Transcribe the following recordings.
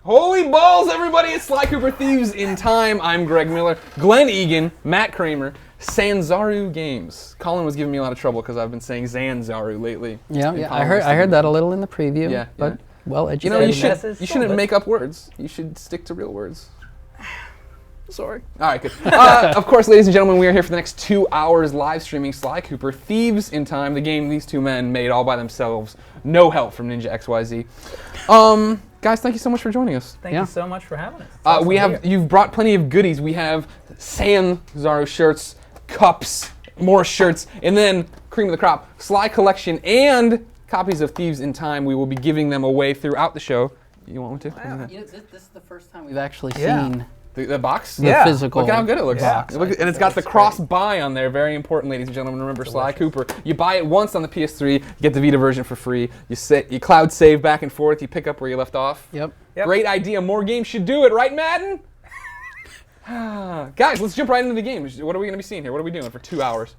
Holy balls, everybody! It's Sly Cooper, Thieves in Time. I'm Greg Miller, Glenn Egan, Matt Kramer, Sanzaru Games. Colin was giving me a lot of trouble because I've been saying Zanzaru lately. Yeah, I heard that a little in the preview. Yeah, but well you know, you shouldn't make up words. You should stick to real words. Sorry. All right, good. Of course, ladies and gentlemen, we are here for the next 2 hours live streaming Sly Cooper, Thieves in Time, the game these two men made all by themselves. No help from Ninja XYZ. Guys, thank you so much for joining us. Thank you so much for having us. You've brought plenty of goodies. We have Sanzaru shirts, cups, more shirts, and then cream of the crop, Sly collection, and copies of Thieves in Time. We will be giving them away throughout the show. You want one too? Yeah. This is the first time we've actually seen the box? The physical. Look at how good it looks. Yeah. And it's got the cross-buy on there. Very important, ladies and gentlemen. Remember, Sly Cooper. You buy it once on the PS3, you get the Vita version for free. You cloud save back and forth. You pick up where you left off. Yep. Great idea. More games should do it, right, Madden? Guys, let's jump right into the game. What are we going to be seeing here? What are we doing for 2 hours?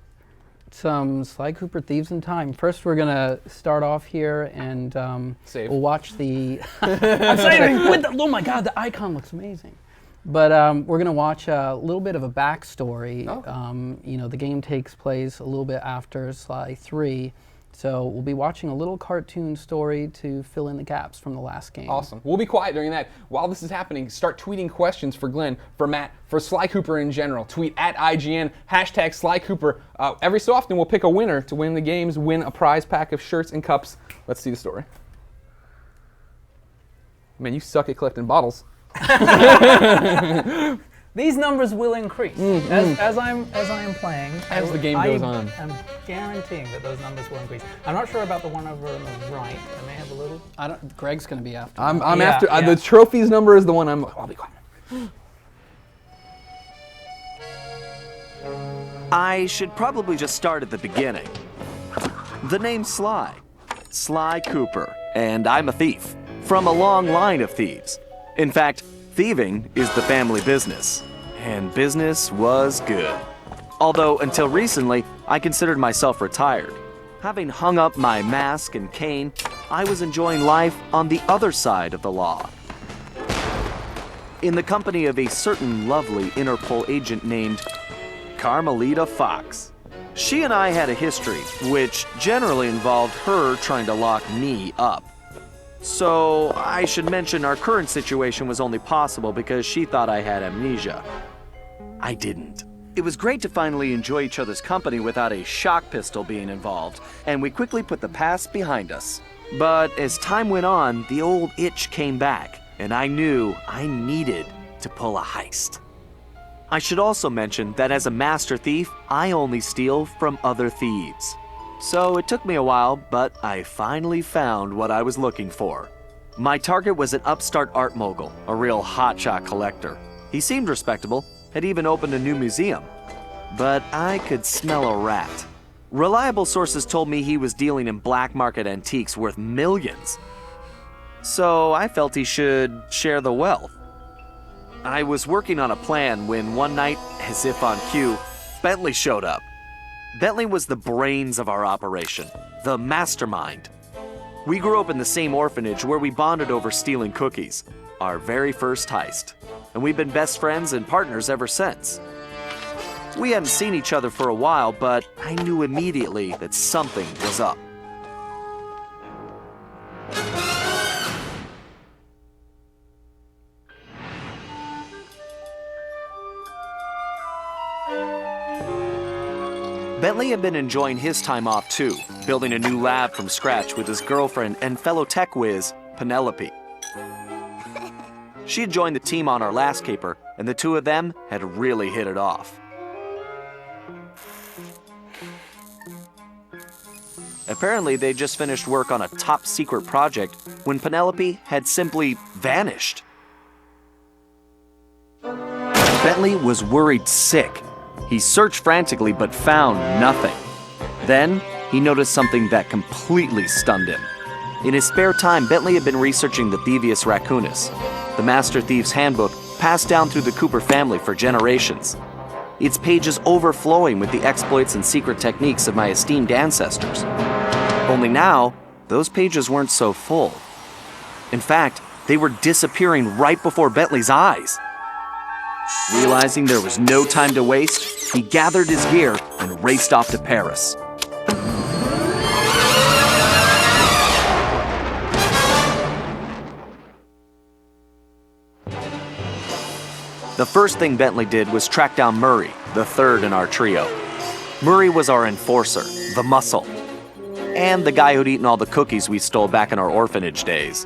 Some Sly Cooper Thieves in Time. First, we're going to start off here and we'll watch the... I'm saving! Oh my God, the icon looks amazing. But we're going to watch a little bit of a backstory. You know, the game takes place a little bit after Sly 3. So we'll be watching a little cartoon story to fill in the gaps from the last game. Awesome. We'll be quiet during that. While this is happening, start tweeting questions for Glenn, for Matt, for Sly Cooper in general. Tweet at IGN, hashtag Sly Cooper. Every so often, we'll pick a winner to win the games, win a prize pack of shirts and cups. Let's see the story. Man, you suck at collecting bottles. These numbers will increase as I am playing. As the game goes on. I'm guaranteeing that those numbers will increase. I'm not sure about the one over on the right. I may have a little. Greg's going to be after. I'm after. The trophies number is the one I'll be quiet. I should probably just start at the beginning. The name's Sly. Sly Cooper, and I'm a thief. From a long line of thieves. In fact, thieving is the family business, and business was good. Although, until recently, I considered myself retired. Having hung up my mask and cane, I was enjoying life on the other side of the law. In the company of a certain lovely Interpol agent named Carmelita Fox. She and I had a history, which generally involved her trying to lock me up. So, I should mention our current situation was only possible because she thought I had amnesia. I didn't. It was great to finally enjoy each other's company without a shock pistol being involved, and we quickly put the past behind us. But as time went on, the old itch came back, and I knew I needed to pull a heist. I should also mention that as a master thief, I only steal from other thieves. So it took me a while, but I finally found what I was looking for. My target was an upstart art mogul, a real hotshot collector. He seemed respectable, had even opened a new museum. But I could smell a rat. Reliable sources told me he was dealing in black market antiques worth millions. So I felt he should share the wealth. I was working on a plan when one night, as if on cue, Bentley showed up. Bentley was the brains of our operation, the mastermind. We grew up in the same orphanage where we bonded over stealing cookies, our very first heist, and we've been best friends and partners ever since. We hadn't seen each other for a while, but I knew immediately that something was up. Bentley had been enjoying his time off too, building a new lab from scratch with his girlfriend and fellow tech whiz, Penelope. She had joined the team on our last caper, and the two of them had really hit it off. Apparently, they just finished work on a top-secret project when Penelope had simply vanished. Bentley was worried sick. He searched frantically but found nothing. Then, he noticed something that completely stunned him. In his spare time, Bentley had been researching the Thievius Raccoonus, the Master Thief's handbook passed down through the Cooper family for generations. Its pages overflowing with the exploits and secret techniques of my esteemed ancestors. Only now, those pages weren't so full. In fact, they were disappearing right before Bentley's eyes. Realizing there was no time to waste, he gathered his gear and raced off to Paris. The first thing Bentley did was track down Murray, the third in our trio. Murray was our enforcer, the muscle, and the guy who'd eaten all the cookies we stole back in our orphanage days.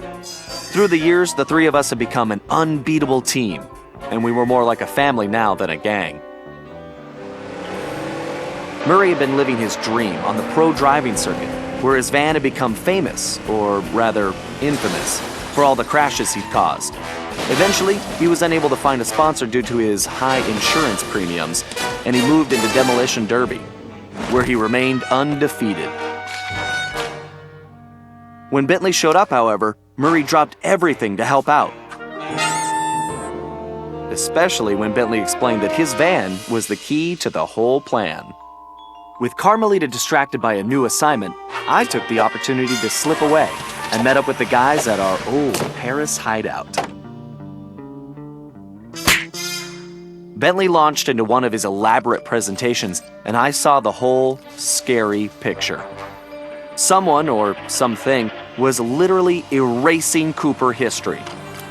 Through the years, the three of us had become an unbeatable team, and we were more like a family now than a gang. Murray had been living his dream on the pro driving circuit, where his van had become famous, or rather, infamous, for all the crashes he'd caused. Eventually, he was unable to find a sponsor due to his high insurance premiums, and he moved into Demolition Derby, where he remained undefeated. When Bentley showed up, however, Murray dropped everything to help out. Especially when Bentley explained that his van was the key to the whole plan. With Carmelita distracted by a new assignment, I took the opportunity to slip away and met up with the guys at our old Paris hideout. Bentley launched into one of his elaborate presentations, and I saw the whole scary picture. Someone, or something, was literally erasing Cooper history.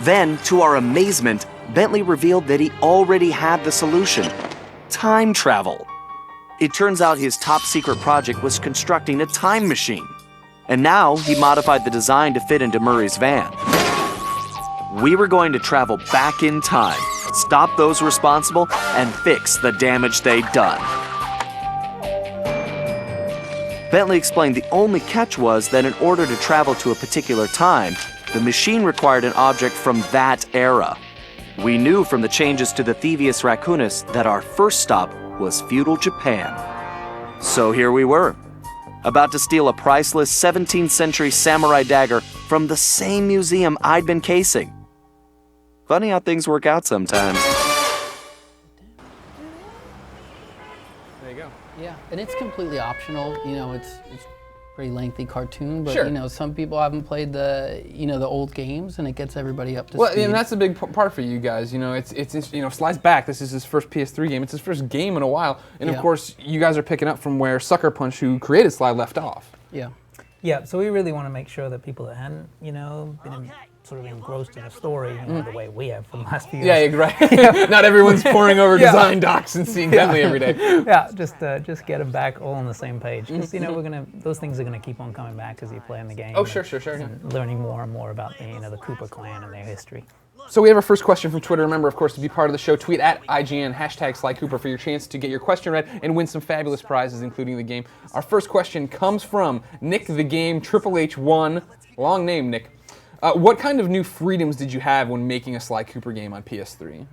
Then, to our amazement, Bentley revealed that he already had the solution: time travel. It turns out his top secret project was constructing a time machine. And now he modified the design to fit into Murray's van. We were going to travel back in time, stop those responsible, and fix the damage they'd done. Bentley explained the only catch was that in order to travel to a particular time, the machine required an object from that era. We knew from the changes to the Thieves Raccoonus that our first stop was feudal Japan. So here we were, about to steal a priceless 17th century samurai dagger from the same museum I'd been casing. Funny how things work out sometimes. There you go. Yeah, and it's completely optional. You know, it's pretty lengthy cartoon, but sure. You know, some people haven't played the the old games, and it gets everybody up to well, speed. And that's a big part for you guys. You know, it's Sly's back. This is his first PS3 game. It's his first game in a while, and of course, you guys are picking up from where Sucker Punch, who created Sly, left off. Yeah. Yeah. So we really want to make sure that people that hadn't, been sort of engrossed in a story, the way we have for the last few years. Yeah, right. Not everyone's poring over design docs and seeing Bentley every day. Yeah, just get them back all on the same page, because those things are gonna keep on coming back as you play in the game. Oh, sure. And learning more and more about the Cooper clan and their history. So we have our first question from Twitter. Remember, of course, to be part of the show, tweet at IGN, #Sly Cooper for your chance to get your question read and win some fabulous prizes, including the game. Our first question comes from Nick the Game, Triple H1. Long name, Nick. What kind of new freedoms did you have when making a Sly Cooper game on PS3?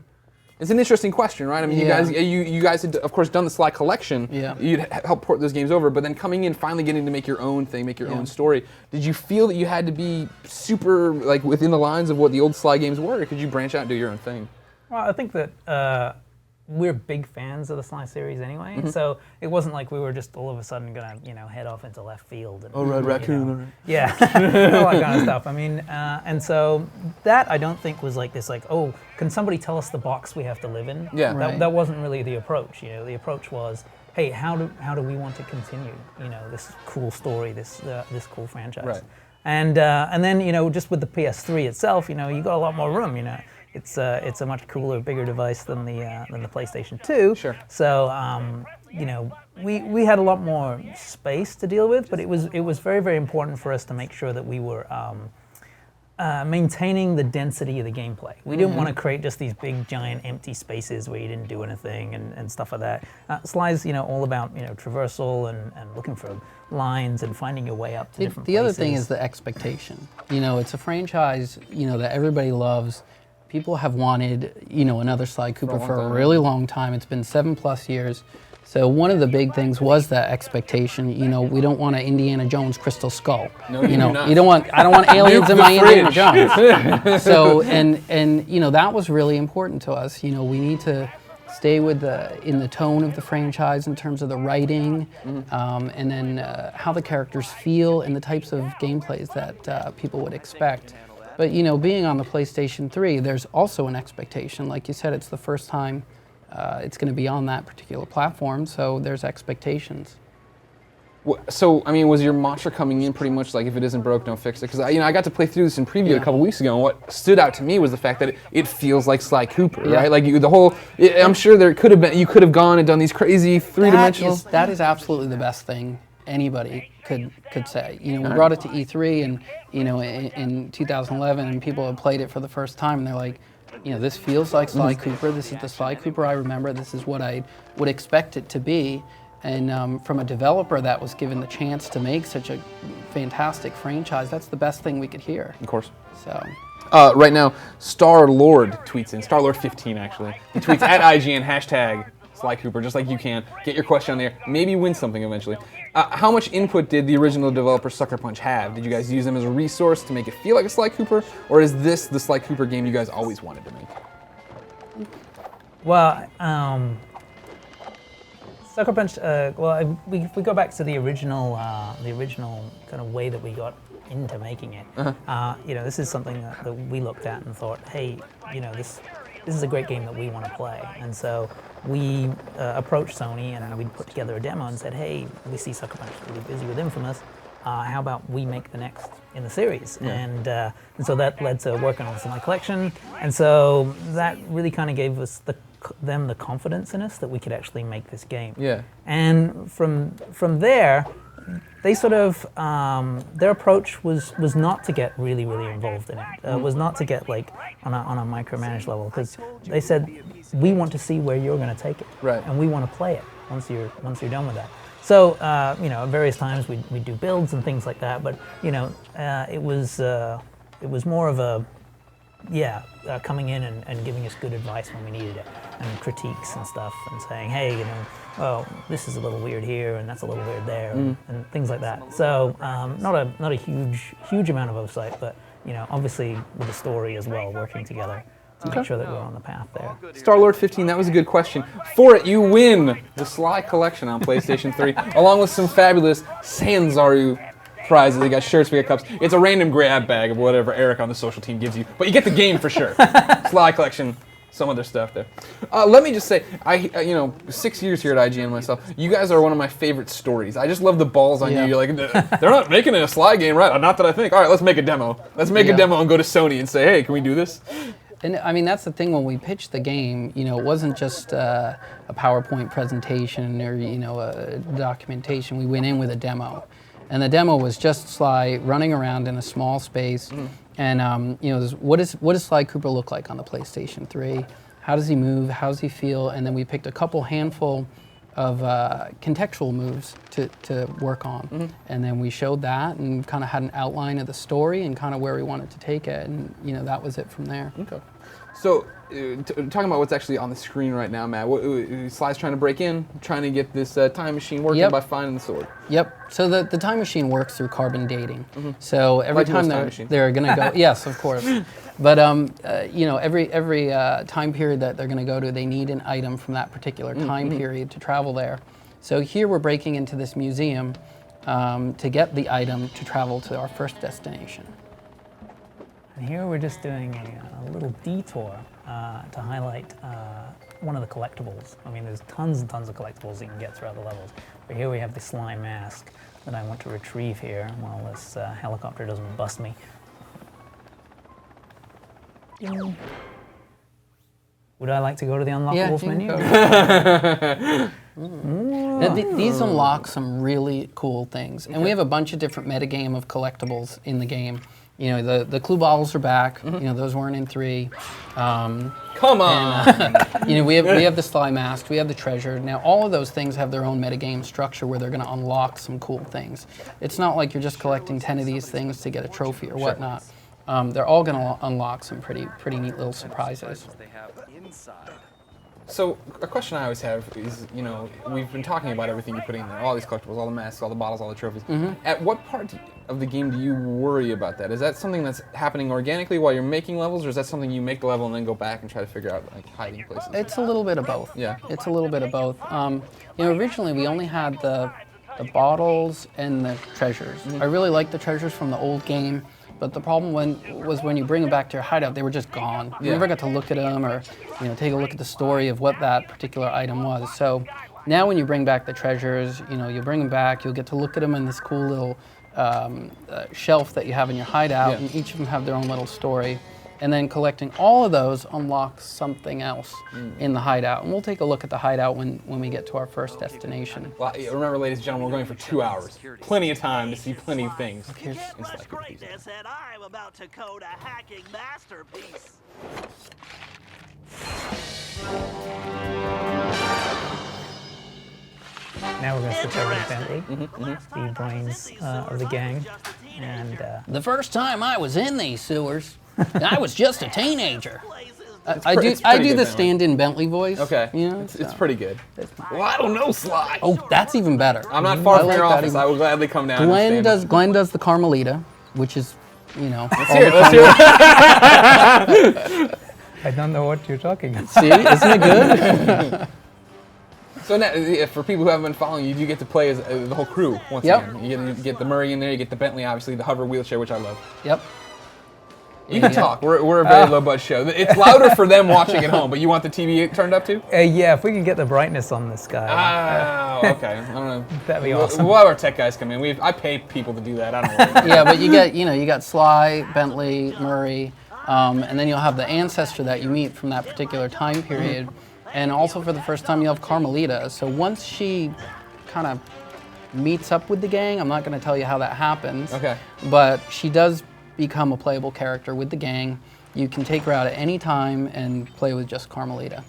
It's an interesting question, right? I mean, you guys had, of course, done the Sly collection. Yeah. You'd help port those games over, but then coming in, finally getting to make your own thing, make your own story. Did you feel that you had to be super, like, within the lines of what the old Sly games were, or could you branch out and do your own thing? Well, I think that we're big fans of the Sly series anyway, so it wasn't like we were just all of a sudden gonna, head off into left field. And, Red Raccoon, all right. Yeah, all that kind of stuff. I mean, and so that I don't think was like this, like, oh, can somebody tell us the box we have to live in? Yeah. That wasn't really the approach. The approach was, hey, how do we want to continue? This cool story, this cool franchise. Right. And then just with the PS3 itself, you got a lot more room. It's a much cooler, bigger device than the PlayStation 2. Sure. So we had a lot more space to deal with, but it was very, very important for us to make sure that we were maintaining the density of the gameplay. We didn't want to create just these big, giant, empty spaces where you didn't do anything and stuff like that. Sly's all about traversal and looking for lines and finding your way up to different places. The other thing is the expectation. It's a franchise that everybody loves. People have wanted, another Sly Cooper for a really long time. It's been 7+ years. So one of the big things was that expectation. We don't want an Indiana Jones Crystal Skull. No, you do not. I don't want aliens in my Indiana Jones. So and that was really important to us. We need to stay in the tone of the franchise in terms of the writing, and then how the characters feel and the types of gameplays that people would expect. But being on the PlayStation 3, there's also an expectation. Like you said, it's the first time it's going to be on that particular platform, so there's expectations. So, I mean, was your mantra coming in pretty much like, if it isn't broke, don't fix it? Because I got to play through this in preview a couple weeks ago, and what stood out to me was the fact that it feels like Sly Cooper, right? Like I'm sure you could have gone and done these crazy three-dimensional. That is absolutely the best thing anybody could say. We brought it to E3 and in 2011, and people had played it for the first time, and they're like, this feels like Sly Cooper. This is the Sly Cooper I remember. This is what I would expect it to be. And from a developer that was given the chance to make such a fantastic franchise, that's the best thing we could hear. Of course. So. Right now, Star-Lord tweets in, Star-Lord15 actually. He tweets at IGN, hashtag Sly Cooper, just like you can. Get your question on there, maybe win something eventually. How much input did the original developer Sucker Punch have? Did you guys use them as a resource to make it feel like a Sly Cooper? Or is this the Sly Cooper game you guys always wanted to make? Well, Sucker Punch. We go back to the original kind of way that we got into making it. This is something that we looked at and thought, hey, this is a great game that we want to play. And so we approached Sony and we put together a demo and said, hey, we see Sucker Punch really busy with Infamous. How about we make the next in the series? Yeah. And so that led to working on the Sly Collection. And so that really kind of gave us them the confidence in us that we could actually make this game. Yeah. And from there, they sort of their approach was not to get really involved in it. Was not to get like on a micromanaged level, because they said, we want to see where you're going to take it, right? And we want to play it once you're done with that. So at various times we do builds and things like that, but it was more of a coming in and giving us good advice when we needed it, and critiques and stuff, and saying, hey, this is a little weird here, and that's a little weird there, and things like that. So not a huge amount of oversight, but obviously with the story as well, working together to make sure that we're on the path there. Star-Lord15, that was a good question. For it, you win the Sly Collection on PlayStation 3, along with some fabulous Sanzaru prizes. You got shirts, we got cups. It's a random grab bag of whatever Eric on the social team gives you, but you get the game for sure. Sly Collection, some other stuff there. Let me just say, 6 years here at IGN myself, you guys are one of my favorite stories. I just love the balls on you. You're like, they're not making it a Sly game, right? Not that I think. All right, let's make a demo. Let's make a demo and go to Sony and say, hey, can we do this? And I mean, that's the thing, when we pitched the game, it wasn't just a PowerPoint presentation or, a documentation. We went in with a demo. And the demo was just Sly running around in a small space. And, what does Sly Cooper look like on the PlayStation 3? How does he move? How does he feel? And then we picked a handful of contextual moves to work on. And then we showed that and kind of had an outline of the story and kind of where we wanted to take it. And, that was it from there. Okay. So, talking about what's actually on the screen right now, Matt, Sly's trying to break in, trying to get this time machine working by finding the sword. Yep. So the time machine works through carbon dating. So every time they're going to go, yes, of course. But every time period that they're going to go to, they need an item from that particular time period to travel there. So here we're breaking into this museum to get the item to travel to our first destination. And here we're just doing a little detour to highlight one of the collectibles. I mean, there's tons and tons of collectibles you can get throughout the levels. But here we have the Sly mask that I want to retrieve here while this helicopter doesn't bust me. Would I like to go to the unlockables menu? Now, these unlock some really cool things. And we have a bunch of different metagame of collectibles in the game. The clue bottles are back. Those weren't in 3. Come on! And, we have the Sly mask. We have the treasure. Now, all of those things have their own metagame structure where they're going to unlock some cool things. It's not like you're just collecting 10 of these things to get a trophy or whatnot. They're all going to unlock some pretty neat little surprises. So a question I always have is, we've been talking about everything you're putting in there, all these collectibles, all the masks, all the bottles, all the trophies. At what part of the game do you worry about that? Is that something that's happening organically while you're making levels, or is that something you make the level and then go back and try to figure out hiding places? It's a little bit of both. Yeah. It's a little bit of both. Originally we only had the bottles and the treasures. I really like the treasures from the old game. but the problem was when you bring them back to your hideout, they were just gone. You never got to look at them or take a look at the story of what that particular item was. So now when you bring back the treasures, you'll bring them back, you'll get to look at them in this cool little shelf that you have in your hideout, and each of them have their own little story. And then collecting all of those unlocks something else in the hideout. And we'll take a look at the hideout when we get to our first destination. Well, remember, ladies and gentlemen, we're going for 2 hours. Plenty of time to see plenty of things. I'm about to code a hacking masterpiece. Now we're going to switch over to Bentley, the brains of the gang. And the first time I was in these sewers, I was just a teenager. I do the stand-in Bentley voice. Okay, it's pretty good. Well, I don't know, Sly. Oh, that's even better. I'm not far from your office. I will gladly come down. Glenn does the Carmelita, which is, Let's hear it. I don't know what you're talking about. See, isn't it good? So now, for people who haven't been following you, get to play as the whole crew once again. You get the Murray in there, you get the Bentley, obviously, the hover wheelchair, which I love. Yep. You can talk. We're a very low buzz show. It's louder for them watching at home, but you want the TV turned up too? Yeah, if we can get the brightness on this guy. Oh, okay. I don't know. That'd be awesome. We'll have our tech guys come in. I pay people to do that. I don't know. Yeah, but you got Sly, Bentley, Murray, and then you'll have the ancestor that you meet from that particular time period. And also for the first time you'll have Carmelita. So once she kind of meets up with the gang, I'm not going to tell you how that happens. Okay. But she does become a playable character with the gang. You can take her out at any time and play with just Carmelita.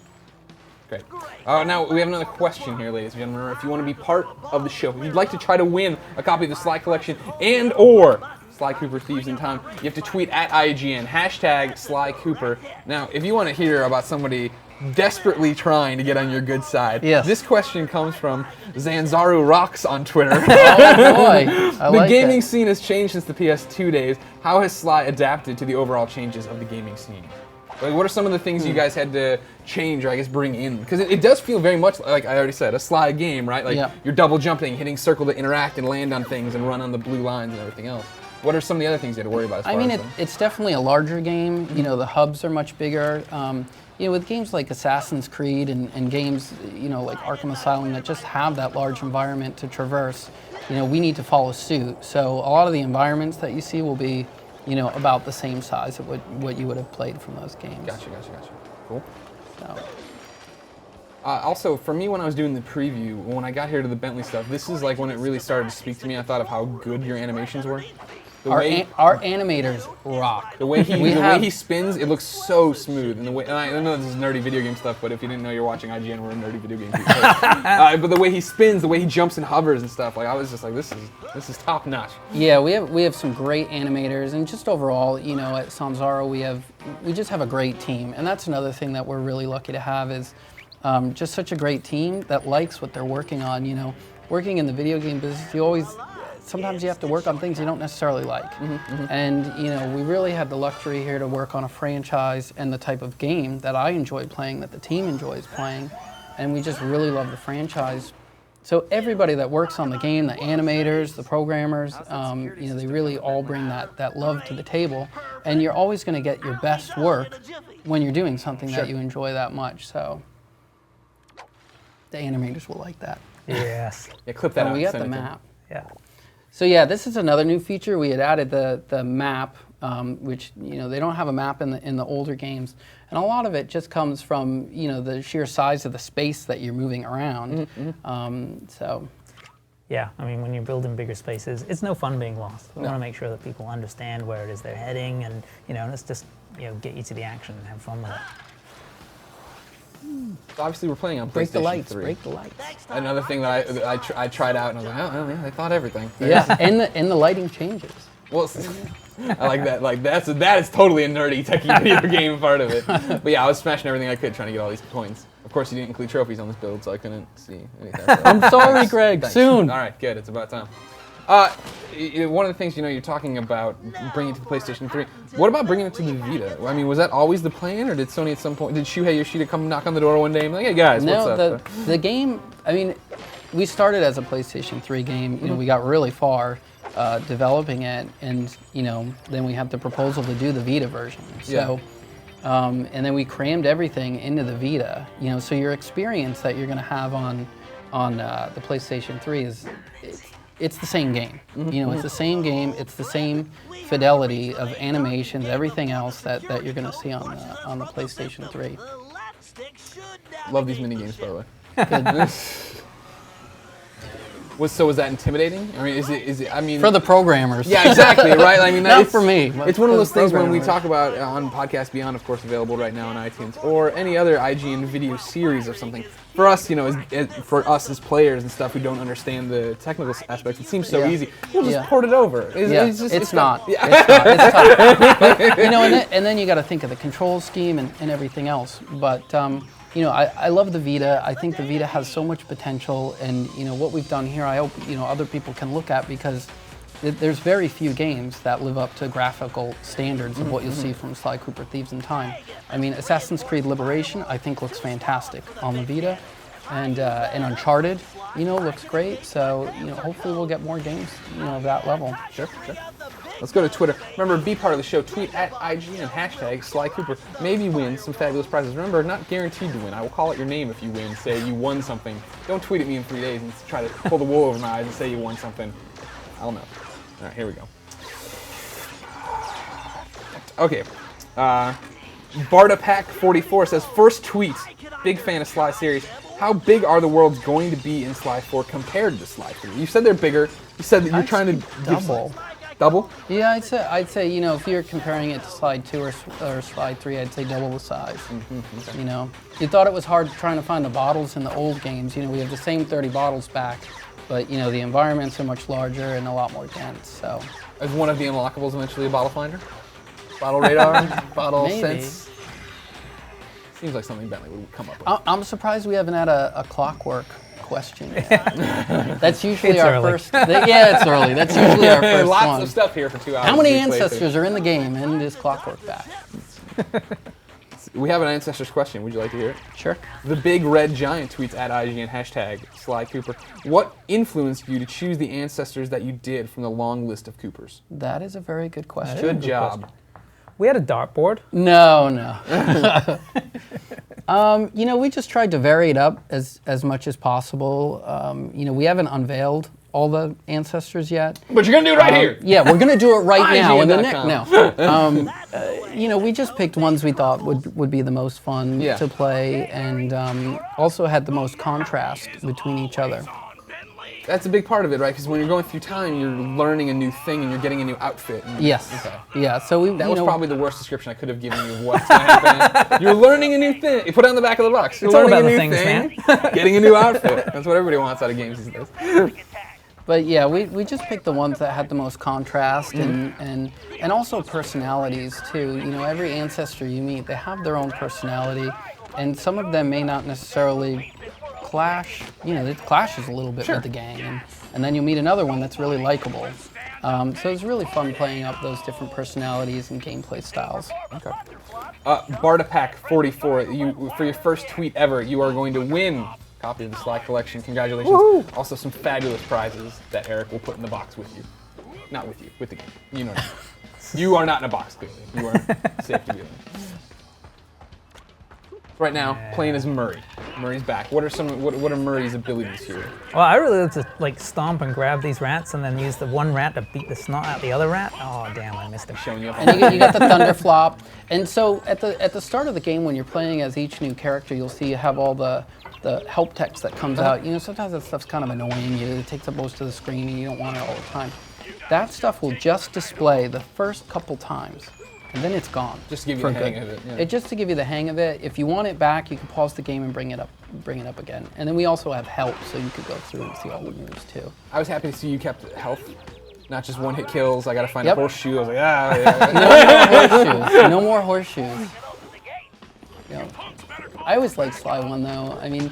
Great. Now, we have another question here, ladies and gentlemen. If you want to be part of the show, if you'd like to try to win a copy of the Sly Collection and or Sly Cooper Thieves in Time, you have to tweet at IGN, hashtag Sly Cooper. Now, if you want to hear about somebody desperately trying to get on your good side, this question comes from Zanzaru Rocks on Twitter. Oh boy, the gaming scene has changed since the PS2 days. How has Sly adapted to the overall changes of the gaming scene? Like, what are some of the things you guys had to change or I guess bring in? Because it does feel very much like I already said, a Sly game, right? Like you're double jumping, hitting circle to interact and land on things and run on the blue lines and everything else. What are some of the other things you had to worry about? It's definitely a larger game. The hubs are much bigger. With games like Assassin's Creed and games, like Arkham Asylum that just have that large environment to traverse, we need to follow suit. So a lot of the environments that you see will be, about the same size of what you would have played from those games. Gotcha. Cool. So. Also, for me, when I was doing the preview, when I got here to the Bentley stuff, this is like when it really started to speak to me. I thought of how good your animations were. Our animators rock. The way he spins, it looks so smooth. And I know this is nerdy video game stuff, but if you didn't know you're watching IGN, we're a nerdy video game people. But the way he spins, the way he jumps and hovers and stuff, like I was just like, this is top notch. Yeah, we have some great animators, and just overall, at Sanzaro, we just have a great team, and that's another thing that we're really lucky to have is just such a great team that likes what they're working on. Working in the video game business, sometimes you have to work on things you don't necessarily like. And we really had the luxury here to work on a franchise and the type of game that I enjoy playing, that the team enjoys playing, and we just really love the franchise. So everybody that works on the game, the animators, the programmers, they really all bring that love to the table, and you're always going to get your best work when you're doing something that you enjoy that much. So the animators will like that. Yes. Yeah, clip that out. We got the map. Yeah. So yeah, this is another new feature. We had added the map, which they don't have a map in the older games, and a lot of it just comes from the sheer size of the space that you're moving around. So. Yeah, I mean, when you're building bigger spaces, it's no fun being lost. We want to make sure that people understand where it is they're heading, and let's just get you to the action and have fun with it. So obviously, we're playing on PlayStation 3. Break the lights. Another thing that I tried out, and I was like, oh yeah, they thought everything. Yeah, and the lighting changes. Well, I like that. Like that is totally a nerdy techie video game part of it. But yeah, I was smashing everything I could trying to get all these coins. Of course, you didn't include trophies on this build, so I couldn't see anything. I'm sorry, Greg. Thanks. Soon. All right, good. It's about time. One of the things you're talking about bringing it to the PlayStation 3. What about bringing it to the Vita? I mean, was that always the plan, or did Sony at some point, did Shuhei Yoshida come knock on the door one day and be like, hey guys, what's up? The game. I mean, we started as a PlayStation 3 game. We got really far, developing it, and then we had the proposal to do the Vita version. So, and then we crammed everything into the Vita. So your experience that you're going to have on the PlayStation 3 it's the same game. It's the same game. It's the same fidelity of animations, everything else that you're going to see on the PlayStation 3. Love these mini games, by the way. Was that intimidating? I mean, is it? I mean, for the programmers. Yeah, exactly. Right. I mean, not for me. It's one of those things when we talk about on Podcast Beyond, of course, available right now on iTunes, or any other IGN video series or something. For us, for us as players and stuff who don't understand the technical aspects, it seems so easy. We'll just port it over. It's not. It's tough. But, and then you got to think of the control scheme and everything else. But I love the Vita. I think the Vita has so much potential, and what we've done here, I hope other people can look at, because there's very few games that live up to graphical standards of what you'll see from Sly Cooper Thieves in Time. I mean, Assassin's Creed Liberation, I think, looks fantastic on the Vita, and Uncharted, looks great. So hopefully we'll get more games of that level. Sure. Let's go to Twitter. Remember, be part of the show. Tweet at IGN, hashtag Sly Cooper. Maybe win some fabulous prizes. Remember, not guaranteed to win. I will call out your name if you win. Say you won something. Don't tweet at me in 3 days and try to pull the wool over my eyes and say you won something. I'll know. All right, here we go. Okay. BardaPack44 says, first tweet. Big fan of Sly series. How big are the worlds going to be in Sly 4 compared to Sly 3? You said they're bigger. You said that you're trying to double. Double? Yeah, I'd say if you're comparing it to Slide 2 or Slide 3, I'd say double the size. You thought it was hard trying to find the bottles in the old games. We have the same 30 bottles back, but the environments are much larger and a lot more dense. So, is one of the unlockables eventually a bottle finder? Bottle radar? Bottle sense? Seems like something Bentley would come up with. I'm surprised we haven't had a clockwork question yet. That's usually our first. It's early. That's usually our first Lots one. of stuff here for 2 hours. How many ancestors are in the game, and is clockwork back? We have an ancestors question. Would you like to hear it? Sure. The Big Red Giant tweets at IGN, hashtag Sly Cooper. What influenced you to choose the ancestors that you did from the long list of Coopers? That is a very good question. Good job. We had a dartboard. No. We just tried to vary it up as much as possible. We haven't unveiled all the ancestors yet. But you're going to do it right here. Yeah, we're going to do it right now. We just picked ones we thought would be the most fun to play, and also had the most contrast between each other. That's a big part of it, right? Because when you're going through time, you're learning a new thing and you're getting a new outfit. Yes. Okay. Yeah. So that was probably the worst description I could have given you of what's going to happen. You're learning a new thing. You put it on the back of the box. You're learning all about a the new things, thing, man. Getting a new outfit. That's what everybody wants out of games these days. But yeah, we just picked the ones that had the most contrast and also personalities too. Every ancestor you meet, they have their own personality, and some of them may not necessarily clash. It clashes a little bit with the gang, and then you meet another one that's really likable. So it's really fun playing up those different personalities and gameplay styles. Okay. BardaPack44, for your first tweet ever, you are going to win a copy of the Sly collection. Congratulations. Woo-hoo. Also some fabulous prizes that Eric will put in the box with you. Not with you, with the game. You know what I mean. You are not in a box, clearly. You are safe to be in. Right now, playing as Murray. Murray's back. What are Murray's abilities here? Well, I really like to stomp and grab these rats and then use the one rat to beat the snot out the other rat. Oh damn, I missed him. Showing you up. And you got the thunder flop. And so at the start of the game, when you're playing as each new character, you'll see you have all the help text that comes out. Sometimes that stuff's kind of annoying you. It takes up most of the screen and you don't want it all the time. That stuff will just display the first couple times, and then it's gone. Just to give you the hang of it. Yeah. Just to give you the hang of it. If you want it back, you can pause the game and bring it up again. And then we also have help, so you could go through and see all the moves too. I was happy to see you kept health, not just one hit kills. I got to find a horseshoe. I was like, No more horseshoes. I always liked Sly 1 though. I mean,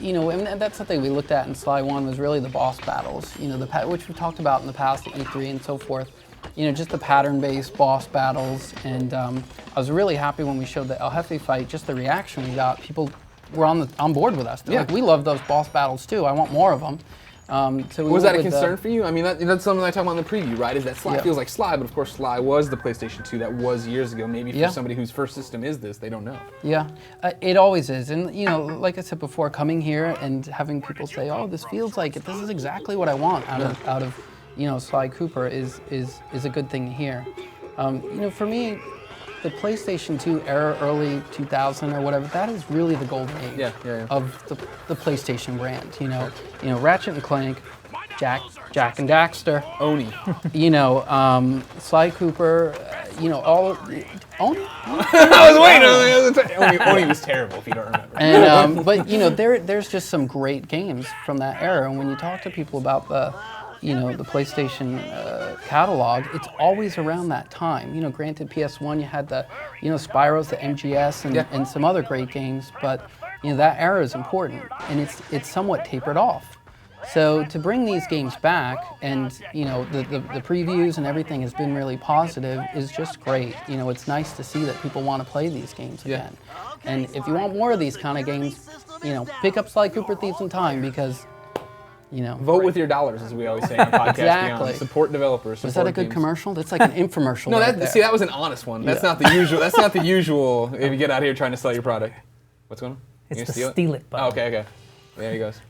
and that's something we looked at in Sly 1 was really the boss battles, which we talked about in the past at E3 and so forth. Just the pattern-based boss battles, and I was really happy when we showed the El Jefe fight, just the reaction we got. People were on board with us. They're like, we love those boss battles too, I want more of them. So we Was that went a with, concern for you? I mean, that's something I talk about in the preview, right? Is that Sly feels like Sly, but of course Sly was the PlayStation 2 that was years ago. Maybe for somebody whose first system is this, they don't know. Yeah, it always is. And, you know, like I said before, coming here and having people say, oh, this feels like it. This is exactly what I want out of you know, Sly Cooper is a good thing to hear. You know, for me, the PlayStation 2 era, early 2000 or whatever, that is really the golden age of the PlayStation brand. You know, Ratchet and Clank, Jak and Daxter, Oni. You know, Sly Cooper. You know, all Oni. I was waiting. Oni was terrible, if you don't remember. And but you know, there's just some great games from that era. And when you talk to people about the PlayStation catalog, it's always around that time. You know, granted, PS1, you had the, you know, Spyro's, the MGS, and some other great games, but, you know, that era is important, and it's somewhat tapered off. So to bring these games back, and, you know, the previews and everything has been really positive, is just great. You know, it's nice to see that people want to play these games again. And if you want more of these kind of games, you know, pick up Sly Cooper Thieves in Time, because, you know, vote with your dollars, as we always say on podcast. Exactly. Support developers. Was that a good games. commercial? That's like an infomercial. No, right there. see, that was an honest one. That's not the usual. That's not the usual. If you get out here trying to sell your product, what's going on? It's the steal it button. Oh, okay. There he goes.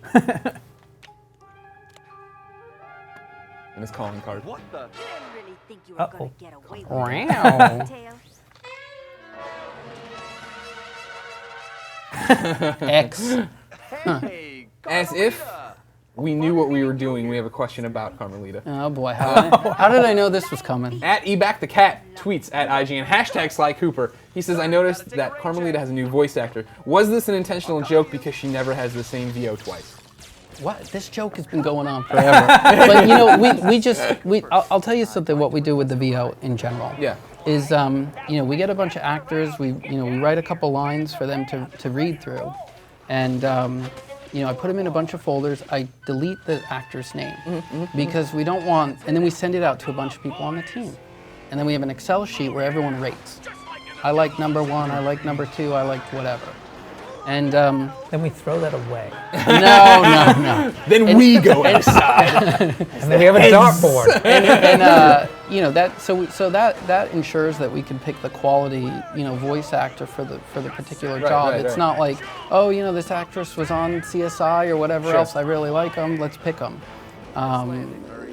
And his calling card. What the? You didn't really think you were gonna get away with Wow. X. Hey, As if we knew what we were doing, we have a question about Carmelita. Oh boy, how did I know this was coming? At eBackTheCat tweets at IGN, hashtag Sly Cooper. He says, I noticed that Carmelita has a new voice actor. Was this an intentional joke because she never has the same VO twice? What? This joke has been going on forever. But you know, I'll tell you something. What we do with the VO in general, is you know, we get a bunch of actors. We write a couple lines for them to read through, and you know, I put them in a bunch of folders. I delete the actor's name because we don't want, and then we send it out to a bunch of people on the team, and then we have an Excel sheet where everyone rates. I like number 1. I like number 2. I like whatever. And then we throw that away. No. Then we go outside. And then we have a dartboard. and you know, that so that ensures that we can pick the quality, you know, voice actor for the particular job. It's not like, oh, you know, this actress was on CSI or whatever else. I really like them. Let's pick them.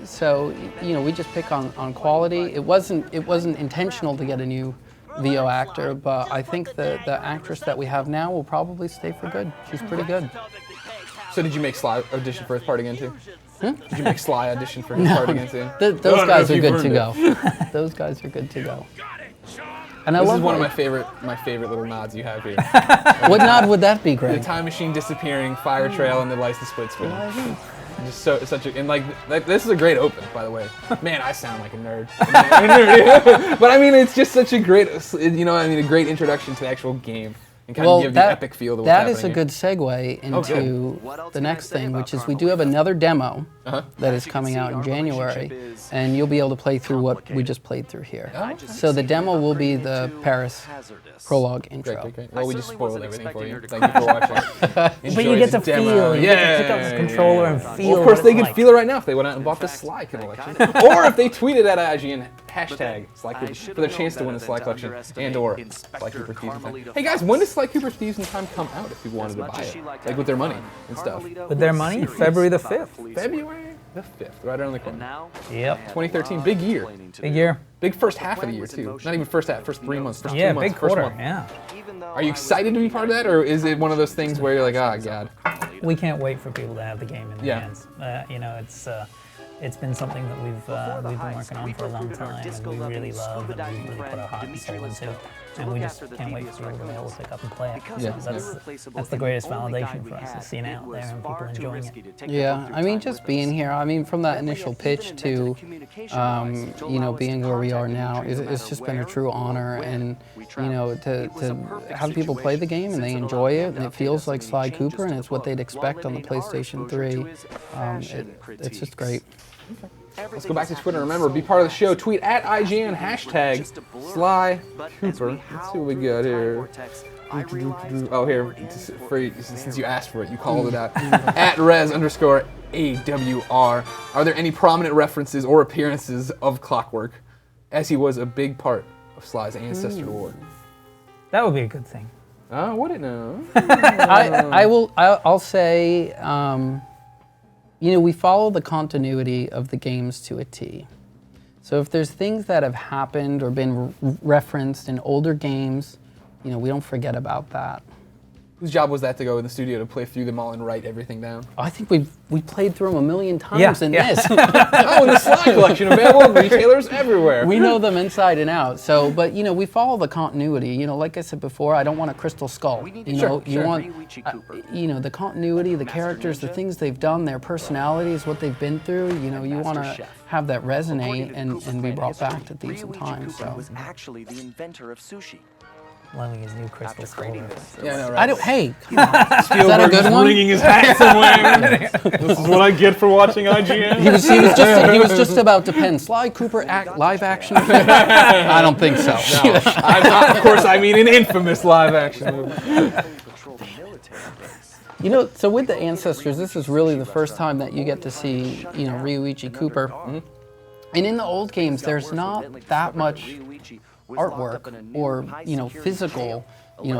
So you know, we just pick on quality. It wasn't intentional to get a new VO actor, but I think the actress that we have now will probably stay for good. She's pretty good. So did you make Sly audition for his part again too? Did you make Sly audition for his part again too? Those guys are good to go. Those guys are good to go. And this is one of my favorite little nods you have here. What nod would that be, Greg? The time machine disappearing, fire trail, and the license split screen. Just such a, and like this is a great open, by the way. Man, I sound like a nerd. But I mean, it's just such a great, you know, I mean, a great introduction to the actual game and kind of give the epic feel to what's happening. That is a good segue into the next thing, which is we do have another demo that is coming out in January, and you'll be able to play through what we just played through here. So the demo will be the Paris prologue intro. Great. Well, we just spoiled everything for you. Thank you for watching. But you get to feel, you get to pick up this controller and feel. Well, of course, they could feel it right now if they went out and bought the Sly collection, or if they tweeted at IGN hashtag Sly Cooper for their chance to win a Sly collection and/or Sly Cooper Thieves in Time. Hey guys, when does Sly Cooper Thieves in Time come out? If people wanted to buy it, like with their money and stuff. With their money, February the 5th. February the 5th, right around the corner. Yep. 2013, big year. Big year. Big first half of the year too. Not even first half, first 3 months, first 2 months, big first quarter. month. Yeah. Are you excited to be part of that, or is it one of those things where you're like, oh god? We can't wait for people to have the game in their hands. You know, it's been something that we've been working on for a long time, and we really love, and we really put our heart and soul into, and we just can't wait for people to be able to pick up and play it. That's the greatest validation for us, is seeing it out there and people enjoying it. Yeah, I mean, just being here, I mean, from that initial pitch to, you know, being where we are now, it's just been a true honor, and, you know, to have people play the game and they enjoy it, and it feels like Sly Cooper, and it's what they'd expect on the PlayStation 3. It's just great. Let's go back to Twitter. Remember, be part of the show. Tweet at IGN, hashtag Sly Cooper. Let's see what we got here. Oh, here, since you asked for it, you called it out. At Rez_, AWR. Are there any prominent references or appearances of Clockwork, as he was a big part of Sly's ancestor lore? That would be a good thing. Oh, would it now? I'll say, we follow the continuity of the games to a T. So if there's things that have happened or been referenced in older games, we don't forget about that. Whose job was that to go in the studio to play through them all and write everything down? I think we played through them a million times in this. Oh, in the Sly collection, available at retailers everywhere. We know them inside and out. So, but we follow the continuity. Like I said before, I don't want a crystal skull. You want, the continuity, the characters, the things they've done, their personalities, what they've been through. You want to have that resonate and be brought back to Thieves in Time. So. Was actually the inventor of sushi. Loving his new crystal skull. Yeah, I know, right? Hey, come on. Is that a good one? Wringing his hat somewhere. This is what I get for watching IGN. He was just about to pen Sly Cooper live action. I don't think so. No, of course, I mean an infamous live action movie. So with the ancestors, this is really the first time that you get to see, Ryuichi Cooper. Mm-hmm. And in the old games, there's not that much artwork or physical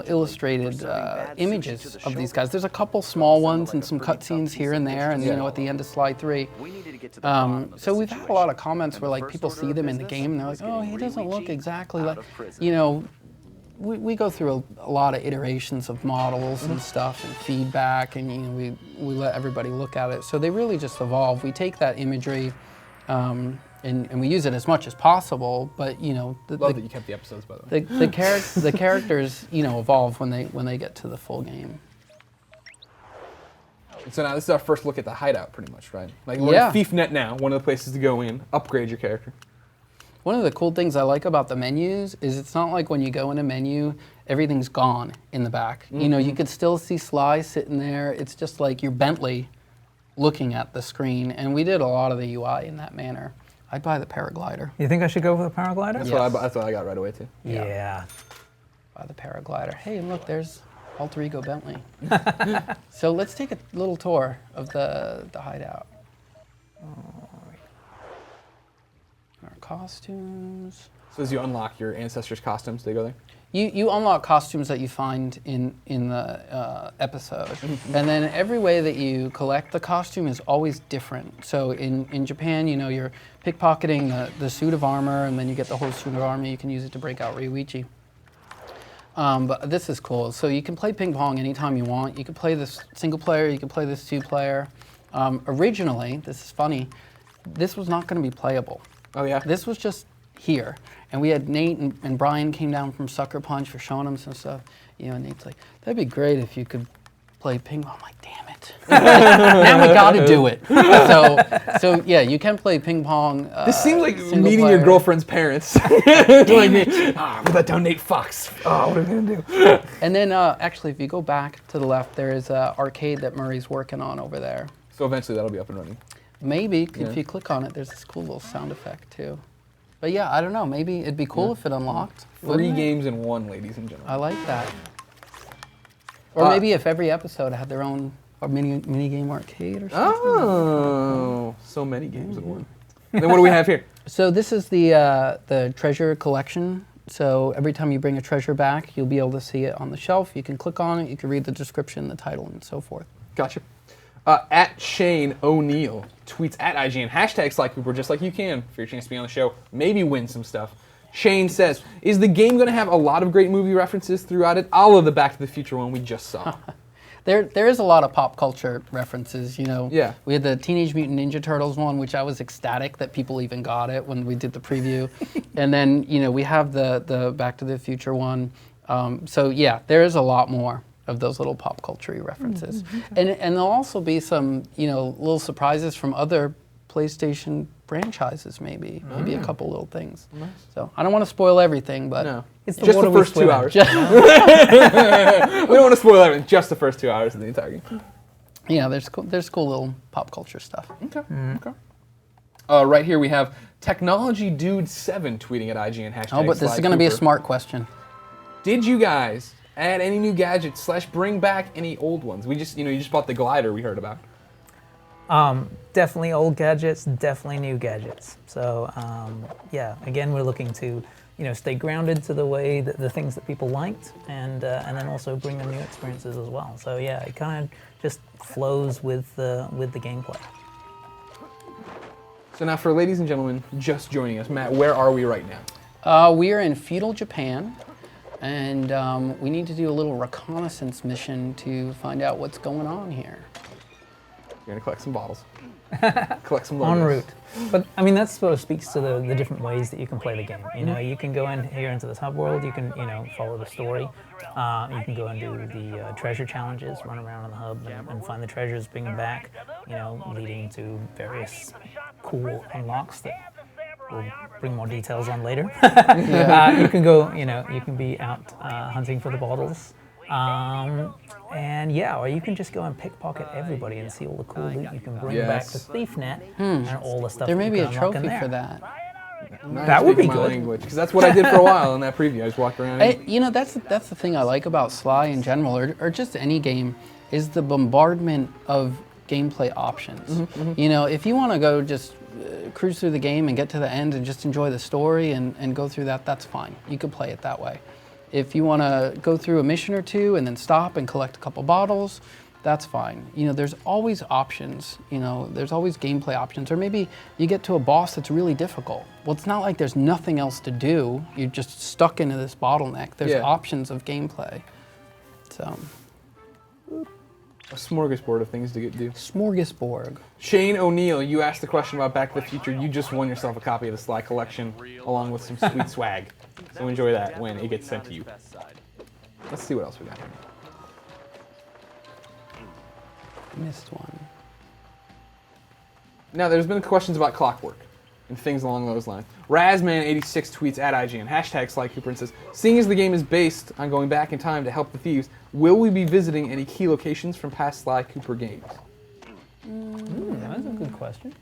illustrated images of these guys. There's a couple small ones and some cutscenes here and there, and at the end of Sly 3. So we've had a lot of comments where people see them in the game and they're like, oh, he doesn't look exactly like, we go through a lot of iterations of models and stuff and feedback, and we let everybody look at it. So they really just evolve. We take that imagery. And we use it as much as possible, but love that you kept the episodes, by the way. The characters evolve when they get to the full game. So now this is our first look at the hideout, pretty much, right? We're at ThiefNet now, one of the places to go in, upgrade your character. One of the cool things I like about the menus is it's not like when you go in a menu, everything's gone in the back. Mm-hmm. You could still see Sly sitting there. It's just like your Bentley looking at the screen, and we did a lot of the UI in that manner. I'd buy the paraglider. You think I should go for the paraglider? That's what I got right away, too. Yeah. Buy the paraglider. Hey, look, there's Alter Ego Bentley. So let's take a little tour of the hideout. Our costumes. So as you unlock your ancestors' costumes, they go there? You unlock costumes that you find in the episode, and then every way that you collect the costume is always different. So in Japan, you're pickpocketing the suit of armor, and then you get the whole suit of armor. You can use it to break out Ryuichi. But this is cool. So you can play ping pong anytime you want. You can play this single player. You can play this 2-player. Originally, this is funny, this was not going to be playable. Oh yeah. This was just here. And we had Nate and Brian came down from Sucker Punch for showing them some stuff. And Nate's like, that'd be great if you could play ping pong. I'm like, damn it. Now we got to do it. So yeah, you can play ping pong. This seems like meeting your girlfriend's parents. Like, we let down Nate Fox. Oh, what are we going to do? And then actually, if you go back to the left, there is an arcade that Murray's working on over there. So eventually that'll be up and running. Maybe, if you click on it, there's this cool little sound effect too. But yeah, I don't know. Maybe it'd be cool if it unlocked. 3 games in 1, ladies and gentlemen. I like that. Or maybe if every episode had their own mini game arcade or something. Oh, so many games in 1. Then what do we have here? So this is the treasure collection. So every time you bring a treasure back, you'll be able to see it on the shelf. You can click on it. You can read the description, the title, and so forth. Gotcha. At Shane O'Neill tweets at IGN, hashtag Sly Cooper, just like you can, for your chance to be on the show, maybe win some stuff. Shane says, is the game going to have a lot of great movie references throughout it? All of the Back to the Future one we just saw. There is a lot of pop culture references, Yeah. We had the Teenage Mutant Ninja Turtles one, which I was ecstatic that people even got it when we did the preview. And then, we have the Back to the Future one. So yeah, there is a lot more of those little pop culture references. Okay. And there'll also be some, little surprises from other PlayStation franchises, maybe a couple little things. Nice. So I don't want to spoil everything, but no. It's just the first 2 hours. We don't want to spoil everything, just the first 2 hours of the entire game. Yeah, there's cool little pop culture stuff. Okay. Okay. Right here we have Technology Dude 7 tweeting at IGN hashtag. Oh, but this is going to be a smart question. Did you guys add any new gadgets / bring back any old ones? We just, you just bought the glider we heard about. Definitely old gadgets, definitely new gadgets. So yeah, again, we're looking to stay grounded to the way that the things that people liked, and then also bring them new experiences as well. So yeah, it kind of just flows with the gameplay. So now, for ladies and gentlemen just joining us, Matt, where are we right now? We are in feudal Japan, and we need to do a little reconnaissance mission to find out what's going on here. You're gonna collect some bottles. Collect some En logos. route. But I mean, that sort of speaks to the different ways that you can play the game. You can go in here into this hub world. You can follow the story. You can go and do the treasure challenges, run around in the hub and find the treasures, bring them back. Leading to various cool unlocks that we'll bring more details on later. You can go. You can be out hunting for the bottles. And yeah, or you can just go and pickpocket everybody and see all the cool loot you can bring back to ThiefNet and all the stuff. There may be a you can unlock in trophy there. for that. That would be my good. language, because that's what I did for a while in that preview. I just walked around. That's the thing I like about Sly in general, or just any game, is the bombardment of gameplay options. If you want to go just cruise through the game and get to the end and just enjoy the story and go through that, that's fine. You could play it that way. If you want to go through a mission or two and then stop and collect a couple bottles, that's fine. There's always options. There's always gameplay options. Or maybe you get to a boss that's really difficult. Well, it's not like there's nothing else to do. You're just stuck into this bottleneck. There's options of gameplay. So, a smorgasbord of things to do. Smorgasbord. Shane O'Neill, you asked the question about Back to the Future. You just won yourself a copy of the Sly collection, along with some sweet swag. So enjoy that when it gets sent to you. Let's see what else we got here. Missed one. Now, there's been questions about Clockwork and things along those lines. Razman86 tweets at IGN, hashtag Sly Cooper, and says, seeing as the game is based on going back in time to help the thieves, will we be visiting any key locations from past Sly Cooper games? That's a good question.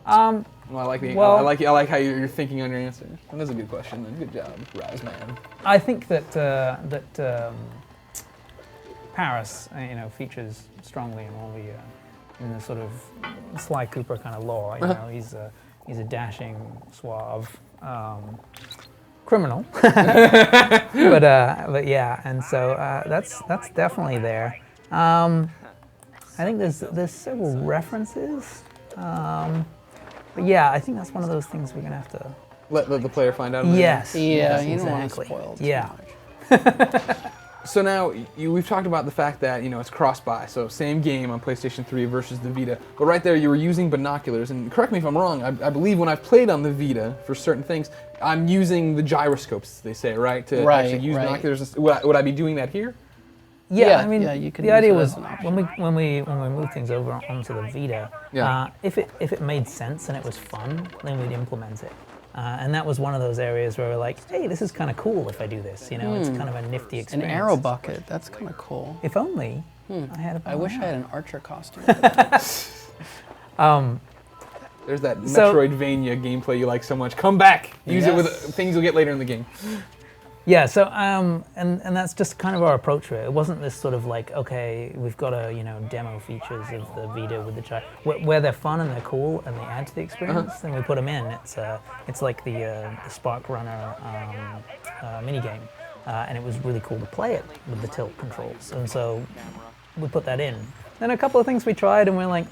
Well, I like how you're thinking on your answer. That's a good question. Then. Good job, Razman. I think that Paris, features strongly in all the in the sort of Sly Cooper kind of lore. He's a dashing, suave criminal, but yeah, and so that's definitely there. I think there's several references. But yeah, I think that's one of those things we're gonna have to let the player find out. Yes. Yeah, yes, you don't want to exactly. spoil too Yeah. much. So now, we've talked about the fact that, it's cross-buy, so same game on PlayStation 3 versus the Vita, but right there you were using binoculars, and correct me if I'm wrong, I believe when I've played on the Vita for certain things, I'm using the gyroscopes, they say, right? To actually use binoculars. Would I be doing that here? Yeah, I mean, you can the idea use was it as an option. when we moved things over onto the Vita, if it made sense and it was fun, then we'd implement it. And that was one of those areas where we're like, hey, this is kind of cool if I do this. It's kind of a nifty An experience. arrow bucket, that's kind of cool. If only I had a bow I wish and I had arrow. an archer costume. There's that Metroidvania gameplay you like so much. Come back! Use it with things you'll get later in the game. Yeah, so and that's just kind of our approach to it. It wasn't this sort of like, okay, we've got to demo features of the Vita with the where they're fun and they're cool and they add to the experience. Then we put them in. It's like the Spark Runner mini game, and it was really cool to play it with the tilt controls. And so we put that in. Then a couple of things we tried and we're like,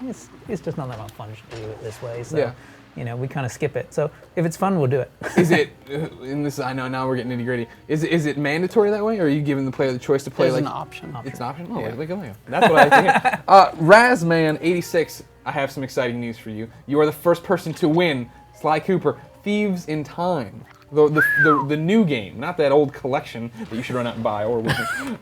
it's just not that much fun to do it this way. So. We kind of skip it. So if it's fun, we'll do it. Is it, in this, I know now we're getting nitty gritty, is it mandatory that way, or are you giving the player the choice to play There's like... an option. It's an option? Oh, look. That's what I like to hear. Razman86, I have some exciting news for you. You are the first person to win Sly Cooper Thieves in Time. The new game, not that old collection that you should run out and buy, or and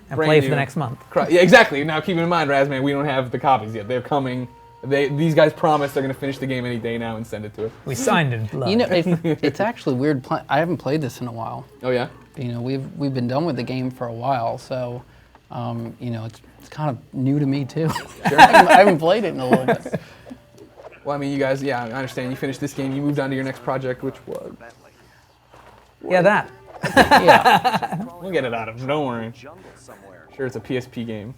play for the next month. Yeah, exactly. Now keep in mind, Razman, we don't have the copies yet. They're coming. These guys promise they're going to finish the game any day now and send it to us. We signed in blood. It's actually weird. I haven't played this in a while. Oh yeah. We've been done with the game for a while, so it's kind of new to me too. Sure. I haven't played it in a little bit. Well, I mean, you guys, I understand. You finished this game. You moved on to your next project, which was. Yeah, that. We'll get it out of him. Don't worry. Sure, it's a PSP game.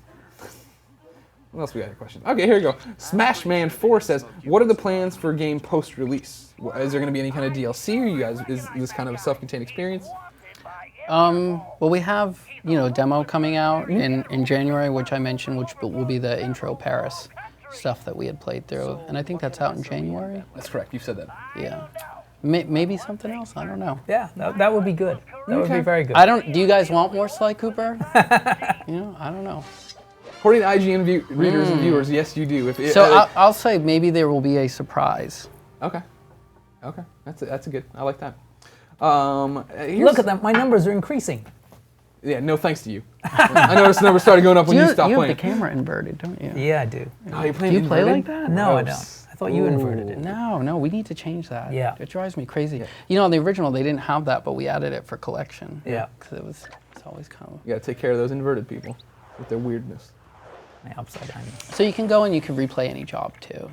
What else we got a question? Okay, here we go. Smashman4 says, what are the plans for game post-release? Is there going to be any kind of DLC, or you guys, is this kind of a self-contained experience? Well, we have, a demo coming out in January, which I mentioned, which will be the intro Paris stuff that we had played through. And I think that's out in January. That's correct. You've said that. Yeah. Maybe something else. I don't know. Yeah, that would be good. That would be very good. Do you guys want more Sly Cooper? I don't know. According to IGN readers and viewers, yes, you do. I'll say maybe there will be a surprise. Okay. That's a good. I like that. Look at that. My numbers are increasing. Yeah, no thanks to you. I noticed the numbers started going up when you stopped you playing. have the camera inverted, don't you? Yeah, I do. Oh, you're playing do you play inverted? like that? No, I don't. I thought you inverted it. No, we need to change that. Yeah. It drives me crazy. On the original, they didn't have that, but we added it for collection. Yeah. Because it's always kind of... You gotta take care of those inverted people with their weirdness. Yeah, upside down. So you can go and you can replay any job, too.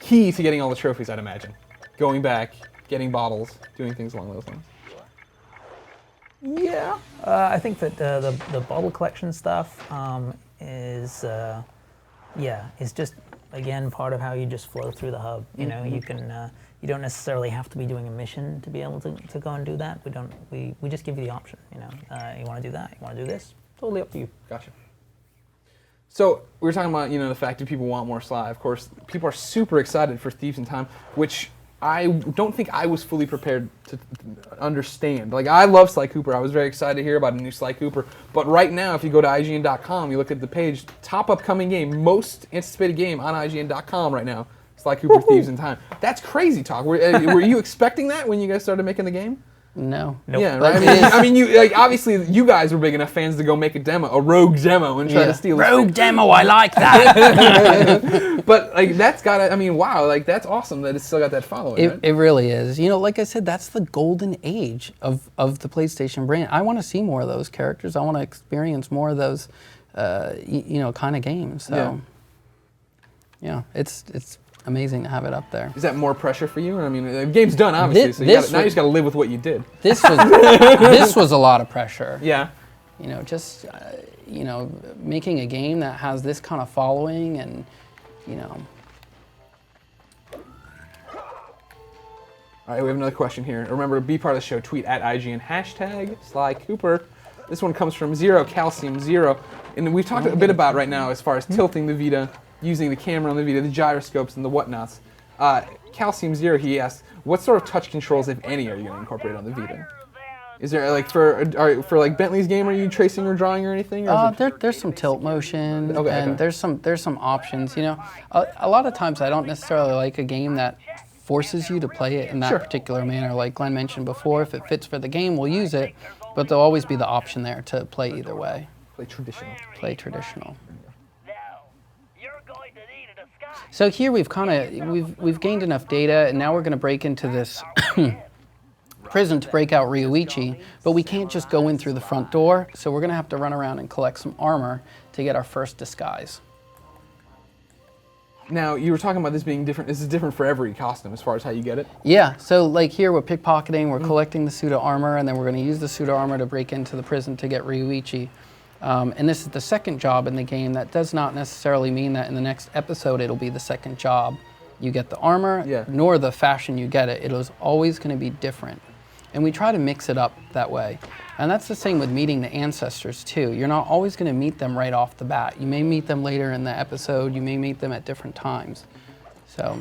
Key to getting all the trophies, I'd imagine. Going back, getting bottles, doing things along those lines. Yeah. I think that the bottle collection stuff is just, again, part of how you just flow through the hub. You know, you can you don't necessarily have to be doing a mission to be able to go and do that. We just give you the option. You want to do that, you want to do this, totally up to you. Gotcha. So we were talking about the fact that people want more Sly. Of course, people are super excited for Thieves in Time, which I don't think I was fully prepared to understand. Like, I love Sly Cooper. I was very excited to hear about a new Sly Cooper. But right now, if you go to IGN.com, you look at the page, top upcoming game, most anticipated game on IGN.com right now, Sly Cooper Thieves in Time. That's crazy talk. Were you expecting that when you guys started making the game? No. Nope. Yeah, right? I mean, obviously, you guys were big enough fans to go make a rogue demo, and try to steal it. Rogue demo, I like that. But that's gotta. Wow, that's awesome that it's still got that following. Right? It really is. Like I said, that's the golden age of the PlayStation brand. I want to see more of those characters. I want to experience more of those, kind of games. So, yeah, it's amazing to have it up there. Is that more pressure for you? The game's done, obviously. Now you just got to live with what you did. This was a lot of pressure. Yeah. Making a game that has this kind of following, and All right, we have another question here. Remember, to be part of the show, tweet at IGN, #Sly Cooper. This one comes from Calcium0. And we've talked a bit about right now as far as tilting the Vita, using the camera on the Vita, the gyroscopes and the whatnots. Calcium0, he asks, what sort of touch controls, if any, are you going to incorporate on the Vita? Is there, for Bentley's game, are you tracing or drawing or anything? Or there's some tilt motion, and there's some options. A lot of times I don't necessarily like a game that forces you to play it in that particular manner. Like Glenn mentioned before, if it fits for the game, we'll use it, but there'll always be the option there to play either way. Play traditional. Play traditional. So here we've gained enough data, and now we're going to break into this prison to break out Ryuichi, but we can't just go in through the front door, so we're going to have to run around and collect some armor to get our first disguise. Now, you were talking about this being different. This is different for every costume as far as how you get it? Yeah, so here we're pickpocketing, we're collecting the suit of armor, and then we're going to use the suit of armor to break into the prison to get Ryuichi. And this is the second job in the game. That does not necessarily mean that in the next episode it'll be the second job. You get the armor, nor the fashion you get it. It is always going to be different. And we try to mix it up that way. And that's the same with meeting the ancestors too. You're not always going to meet them right off the bat. You may meet them later in the episode. You may meet them at different times. So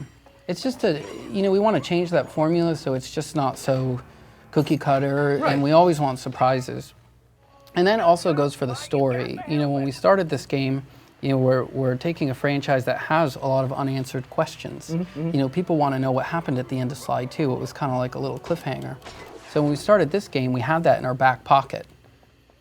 it's just we want to change that formula so it's just not so cookie cutter, and we always want surprises. And that also goes for the story. When we started this game, we're taking a franchise that has a lot of unanswered questions. People want to know what happened at the end of Sly 2. It was kind of like a little cliffhanger. So when we started this game, we had that in our back pocket.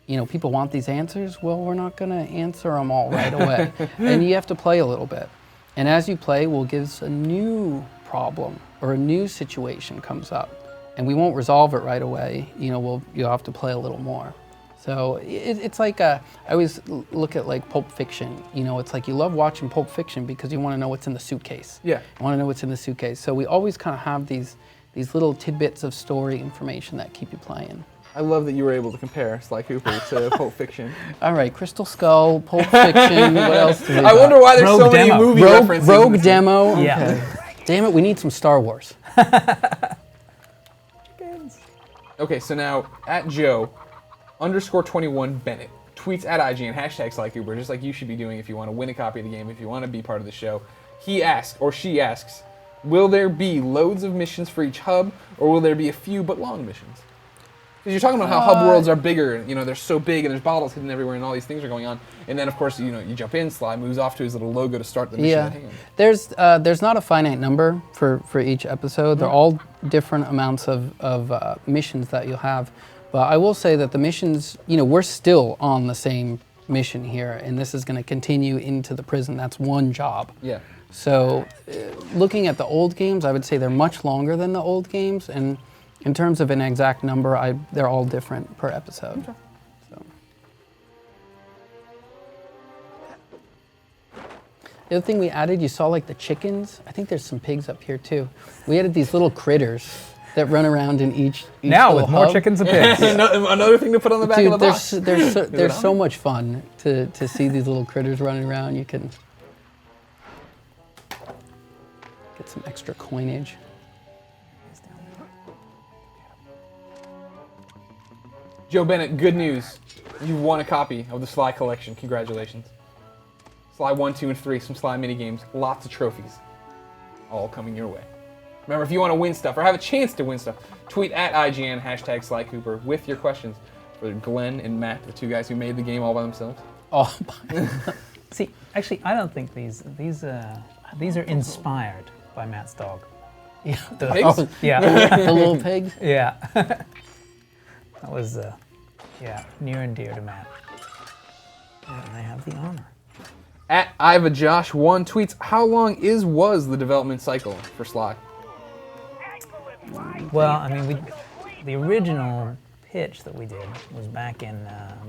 People want these answers. Well, we're not going to answer them all right away. And you have to play a little bit. And as you play, we'll give us a new problem or a new situation comes up. And we won't resolve it right away. You'll have to play a little more. So it's like, I always look at Pulp Fiction. It's like you love watching Pulp Fiction because you want to know what's in the suitcase. Yeah. You want to know what's in the suitcase. So we always kind of have these little tidbits of story information that keep you playing. I love that you were able to compare Sly Cooper to Pulp Fiction. All right, Crystal Skull, Pulp Fiction. What else do we I got? wonder why there's so Rogue many Demo. movie references. in Rogue this Demo. Okay. Yeah. Damn it, we need some Star Wars. Okay, so now at Joe_21 Bennett tweets at IGN hashtag Sly Cooper, just like you should be doing if you want to win a copy of the game, if you want to be part of the show. He asks, or she asks, will there be loads of missions for each hub, or will there be a few but long missions? Because you're talking about how hub worlds are bigger, you know, they're so big and there's bottles hidden everywhere and all these things are going on. And then, of course, you know, you jump in, Sly moves off to his little logo to start the mission at hand. There's not a finite number for each episode. They're all different amounts of missions that you'll have. But I will say that the missions, you know, we're still on the same mission here, and this is going to continue into the prison. That's one job. Yeah. So looking at the old games, I would say they're much longer than the old games, and in terms of an exact number, they're all different per episode. Okay. So. The other thing we added, you saw like the chickens. I think there's some pigs up here too. We added these little critters that run around in each Now little with more hub. chickens and pigs. Another thing to put on the back of the box. There's so much fun to see these little critters running around. You can get some extra coinage. Joe Bennett, good news. You won a copy of the Sly collection. Congratulations. Sly 1, 2, and 3, some Sly minigames, lots of trophies. All coming your way. Remember, if you want to win stuff or have a chance to win stuff, tweet at IGN hashtag Sly Cooper with your questions for Glenn and Matt, the two guys who made the game all by themselves. Oh, See, actually, I don't think these are inspired by Matt's dog. yeah, Pigs? Yeah. the little pigs. Yeah. That was, near and dear to Matt. And they have the honor. At IvaJosh1 tweets, how long was the development cycle for Sly? Well, I mean, the original pitch that we did was back at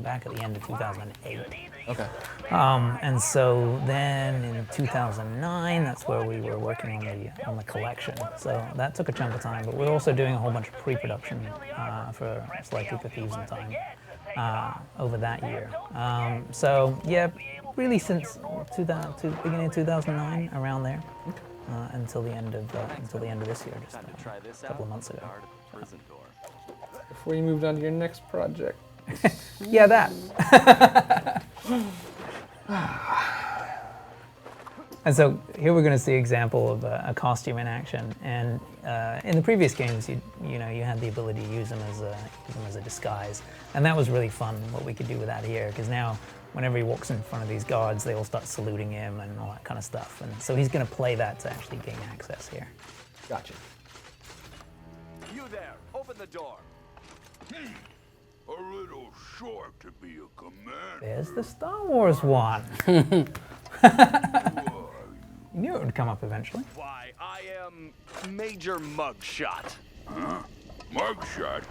the end of 2008. Okay. And so then in 2009, that's where we were working on the collection. So that took a chunk of time, but we're also doing a whole bunch of pre-production for Sly Cooper Thieves in Time over that year. So yeah, really since beginning of 2009, around there, until the end of this year, just a couple of months ago. Before you moved on to your next project. Yeah, that. And so here we're going to see an example of a costume in action. And in the previous games, you had the ability to use them as a disguise, and that was really fun. What we could do with that here, because now whenever he walks in front of these guards, they all start saluting him and all that kind of stuff. And so he's going to play that to actually gain access here. Gotcha. You there, open the door. A little short to be a commander. There's the Star Wars one. You knew it would come up eventually. Why, I am Major Mugshot. Huh? Mugshot?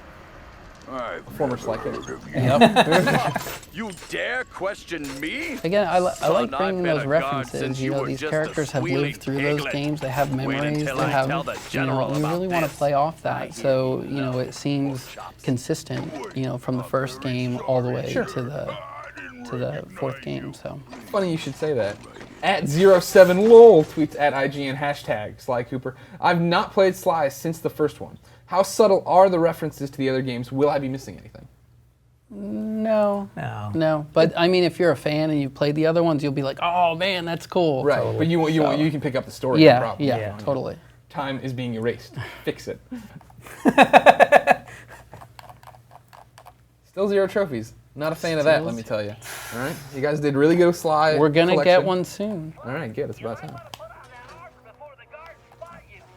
Former Sly Cooper. Yep. You dare question me? Again, I like Son, bringing I've been those a guard references. since You you know, were these just a characters have squealing lived through those piglet. games. They have Wait memories. until They I have, tell the general and you about really want to this. play off that. So, you know, it seems consistent, you know, from the first game all the way to the fourth game. So Funny you should say that. At 07lol tweets at IGN hashtag Sly Cooper. I've not played Sly since the first one. How subtle are the references to the other games? Will I be missing anything? no. No. But I mean, if you're a fan and you've played the other ones, you'll be like, oh man, that's cool. Right, Totally. but you can pick up the story. No Yeah, problem. yeah, totally. Time is being erased. Fix it. Still 0 trophies. Not a fan of that, let me tell you. All right, you guys did really good with Sly. We're gonna collection. get one soon. All right, good. It's about time.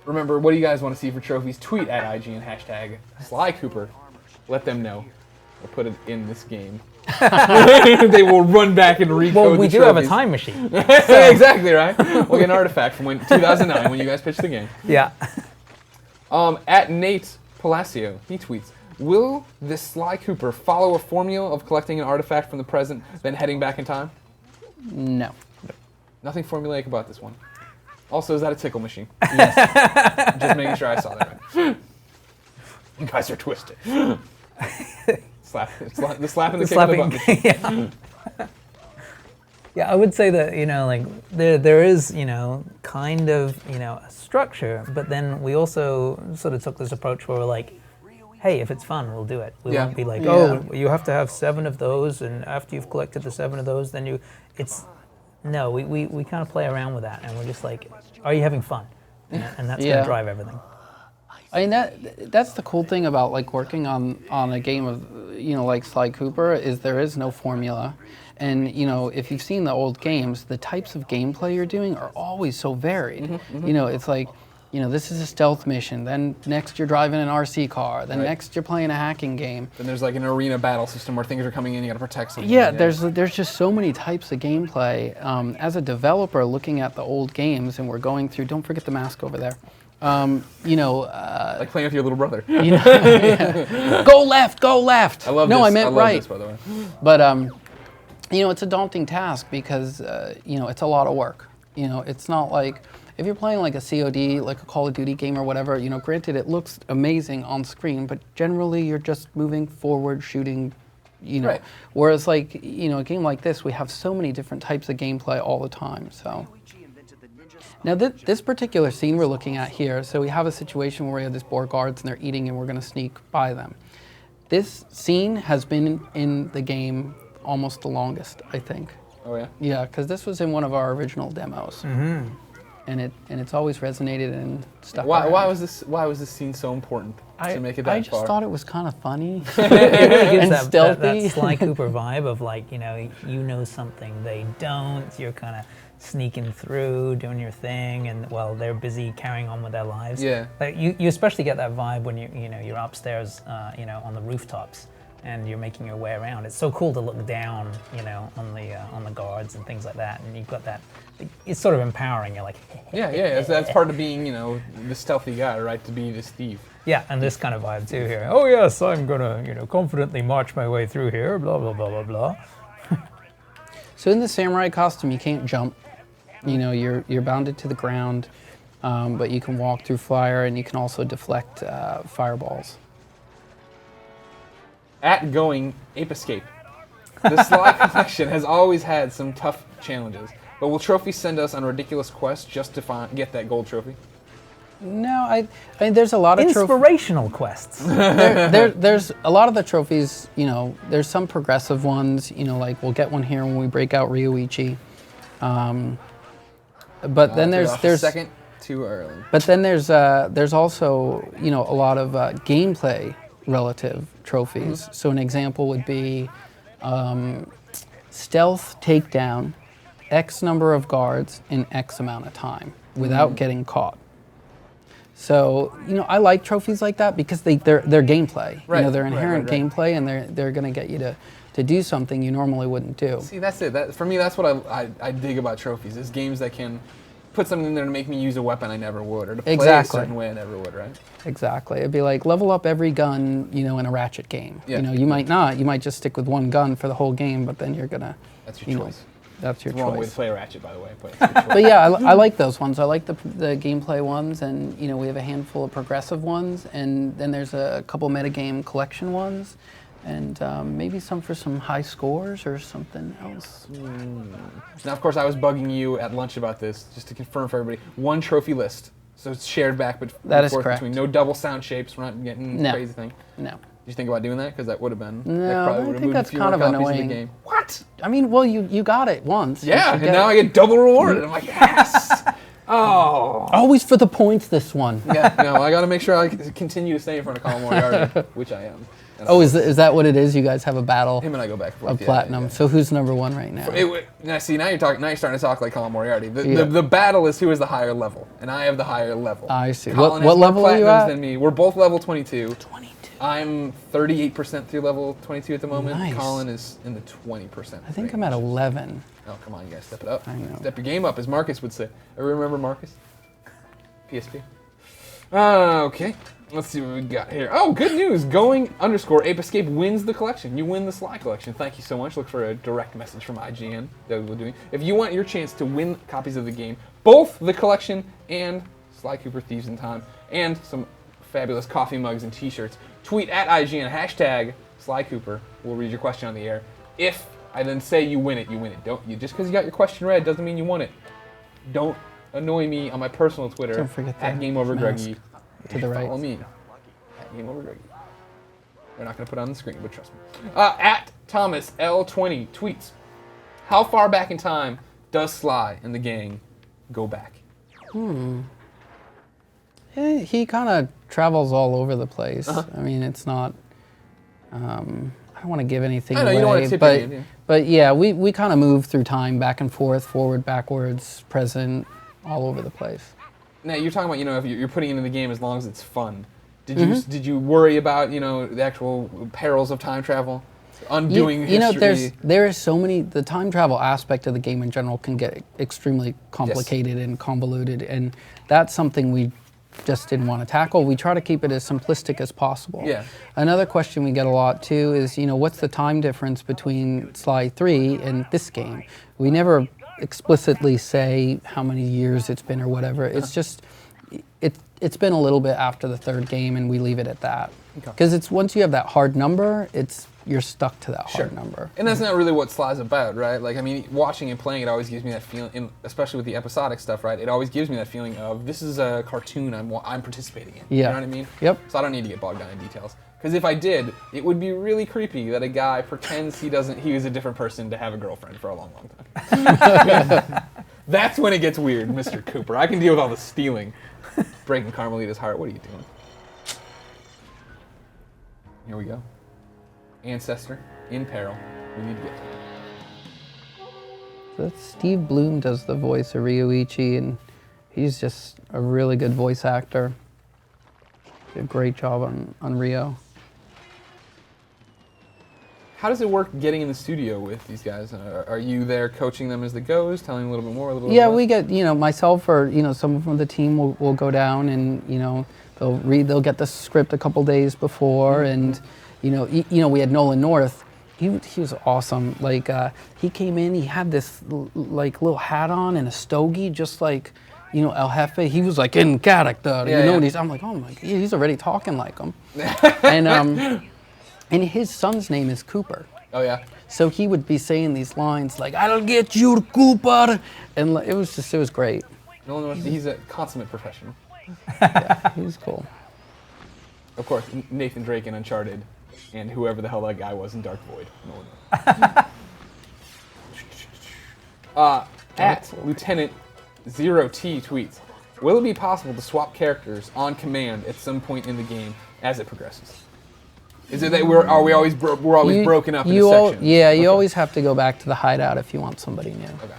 Remember, what do you guys want to see for trophies? Tweet at IGN hashtag Sly Cooper. Let them know. We'll put it in this game. They will run back and recode Well, we the do have a trophies. time machine. Exactly right. We'll get an artifact from 2009 when you guys pitched the game. Yeah. At Nate Palacio, he tweets, will this Sly Cooper follow a formula of collecting an artifact from the present, then heading back in time? No. Nothing formulaic about this one. Also, is that a tickle machine? Yes. Just making sure I saw that right. You guys are twisted. The slap and the kick of the butt machine. Yeah. Yeah, I would say that, like, there is, kind of, a structure, but then we also sort of took this approach where we're like, hey, if it's fun, we'll do it. We won't be like, you have to have 7 of those, and after you've collected the 7 of those, then no, we kind of play around with that, and we're just like, are you having fun? And that's going to drive everything. I mean, that's the cool thing about like working on a game of, like Sly Cooper, is there is no formula. And, if you've seen the old games, the types of gameplay you're doing are always so varied. It's like, this is a stealth mission, then next you're driving an RC car, then next you're playing a hacking game. Then there's like an arena battle system where things are coming in, you gotta protect something. Yeah, there's just so many types of gameplay. As a developer looking at the old games, and we're going through, don't forget the mask over there. Like playing with your little brother. Go left, go left. I love no, this. I meant right. This, by the way. But it's a daunting task because it's a lot of work. It's not like if you're playing like a COD, like a Call of Duty game or whatever. Granted it looks amazing on screen, but generally you're just moving forward, shooting. Right. Whereas like a game like this, we have so many different types of gameplay all the time. So. Now this particular scene we're looking at here, so we have a situation where we have these boar guards and they're eating and we're going to sneak by them. This scene has been in the game almost the longest, I think. Oh yeah? Yeah, because this was in one of our original demos. Mm-hmm. And it's always resonated and stuff. Why was this scene so important to make it that far? I just thought it was kind of funny It gives and stealthy. That Sly Cooper vibe of like, you know something they don't, you're kind of sneaking through, doing your thing, and while they're busy carrying on with their lives. Yeah. Like you especially get that vibe when you're upstairs, on the rooftops, and you're making your way around. It's so cool to look down, on the guards and things like that, and you've got that. It's sort of empowering. You're like, yeah. That's part of being, the stealthy guy, right? To be this thief. Yeah, and this kind of vibe too here. Oh yes, I'm gonna, confidently march my way through here. Blah blah blah blah blah. So in the samurai costume, you can't jump. You're bounded to the ground, but you can walk through fire, and you can also deflect fireballs. At Going Ape Escape. The Sly collection has always had some tough challenges, but will trophies send us on ridiculous quests just to get that gold trophy? No, I mean there's a lot of inspirational quests. There's a lot of the trophies. There's some progressive ones. Like we'll get one here when we break out Ryoichi. But then there's second too early. But then there's also a lot of gameplay relative trophies. Mm-hmm. So an example would be stealth takedown, X number of guards in X amount of time without getting caught. So I like trophies like that because they're gameplay. Right. They're inherent gameplay, and they're going to get you to do something you normally wouldn't do. See, that's it. For me, that's what I dig about trophies, is games that can put something in there to make me use a weapon I never would, or to play a certain way I never would, right? Exactly. It'd be like level up every gun, in a Ratchet game. Yeah. You might not. You might just stick with one gun for the whole game, but then you're going to... That's your choice. That's your it's the choice. wrong way to play Ratchet, by the way. But, it's your choice. But yeah, I like those ones. I like the gameplay ones, and we have a handful of progressive ones, and then there's a couple metagame collection ones, and maybe some for some high scores or something else. Now, of course, I was bugging you at lunch about this, just to confirm for everybody. One trophy list, so it's shared back, but that is correct. Between no double sound shapes. We're not getting crazy thing. No. Did you think about doing that? Because that would have been. No, I think that's kind of annoying. Of the game. What? I mean, well, you got it once. Yeah, and now I get double rewarded. I'm like, yes. Oh. Always for the points, this one. Yeah, no, I got to make sure I continue to stay in front of Colin Moriarty, which I am. Oh, is that what it is? You guys have a battle? Him and I go back and forth. Of platinum. Yeah. So who's number one right now? Now you're starting to talk like Colin Moriarty. The battle is who is the higher level, and I have the higher level. I see. Colin what level are you at? Than me. We're both level 22. 22. I'm 38% through level 22 at the moment. Nice. Colin is in the 20%. I think I'm at 11. Oh, come on, you guys, step it up. I know. Step your game up, as Marcus would say. Remember Marcus? PSP. Okay. Let's see what we got here. Oh, good news. Going_Ape Escape wins the collection. You win the Sly collection. Thank you so much. Look for a direct message from IGN that we're doing. If you want your chance to win copies of the game, both the collection and Sly Cooper Thieves in Time, and some fabulous coffee mugs and t-shirts, tweet at IGN, Sly Cooper will read your question on the air. If I then say you win it, you win it. Don't you just because you got your question read doesn't mean you won it. Don't annoy me on my personal Twitter. Don't forget at GameOverGreggy. To the right. Follow me at GameOverGreggy. We're not going to put it on the screen, but trust me. At Thomas L20 tweets, how far back in time does Sly and the gang go back? He kind of travels all over the place. I mean, it's not. I don't want to give anything away, you don't want to tip your hand, yeah. But yeah, we kind of move through time, back and forth, forward, backwards, present, all over the place. Now you're talking about if you're putting it into the game as long as it's fun. Did you worry about the actual perils of time travel, undoing history? There is so many. The time travel aspect of the game in general can get extremely complicated and convoluted, and that's something we just didn't want to tackle. We try to keep it as simplistic as possible. Yeah. Another question we get a lot too is, what's the time difference between Sly 3 and this game? We never explicitly say how many years it's been or whatever. It's just, it's been a little bit after the third game, and we leave it at that. Because it's once you have that hard number, you're stuck to that hard number. And that's not really what Sly's about, right? Like, I mean, watching and playing it always gives me that feeling, especially with the episodic stuff, right? It always gives me that feeling of this is a cartoon I'm participating in. Yeah. You know what I mean? Yep. So I don't need to get bogged down in details. Because if I did, it would be really creepy that a guy pretends he was a different person to have a girlfriend for a long, long time. That's when it gets weird, Mr. Cooper. I can deal with all the stealing. Breaking Carmelita's heart. What are you doing? Here we go. Ancestor in peril. We need to get to it. Steve Bloom does the voice of Ryoichi, and he's just a really good voice actor. Did a great job on Ryo. How does it work getting in the studio with these guys? Are you there coaching them as it goes, telling them a little bit more, a little bit less? We get, myself or, someone from the team will go down and, they'll get the script a couple days before, and, we had Nolan North. He was awesome. Like, he came in, he had this, little hat on and a stogie, just like, El Jefe. He was, like, in character, and I'm like, oh my God, he's already talking like him. And his son's name is Cooper. Oh, yeah? So he would be saying these lines like, I'll get you, Cooper. And it was great. He's a consummate professional. Yeah, he was cool. Of course, Nathan Drake in Uncharted, and whoever the hell that guy was in Dark Void. At Lieutenant 0T tweets, will it be possible to swap characters on command at some point in the game as it progresses? Is it that we're always broken up into sections? You always have to go back to the hideout if you want somebody new. Okay.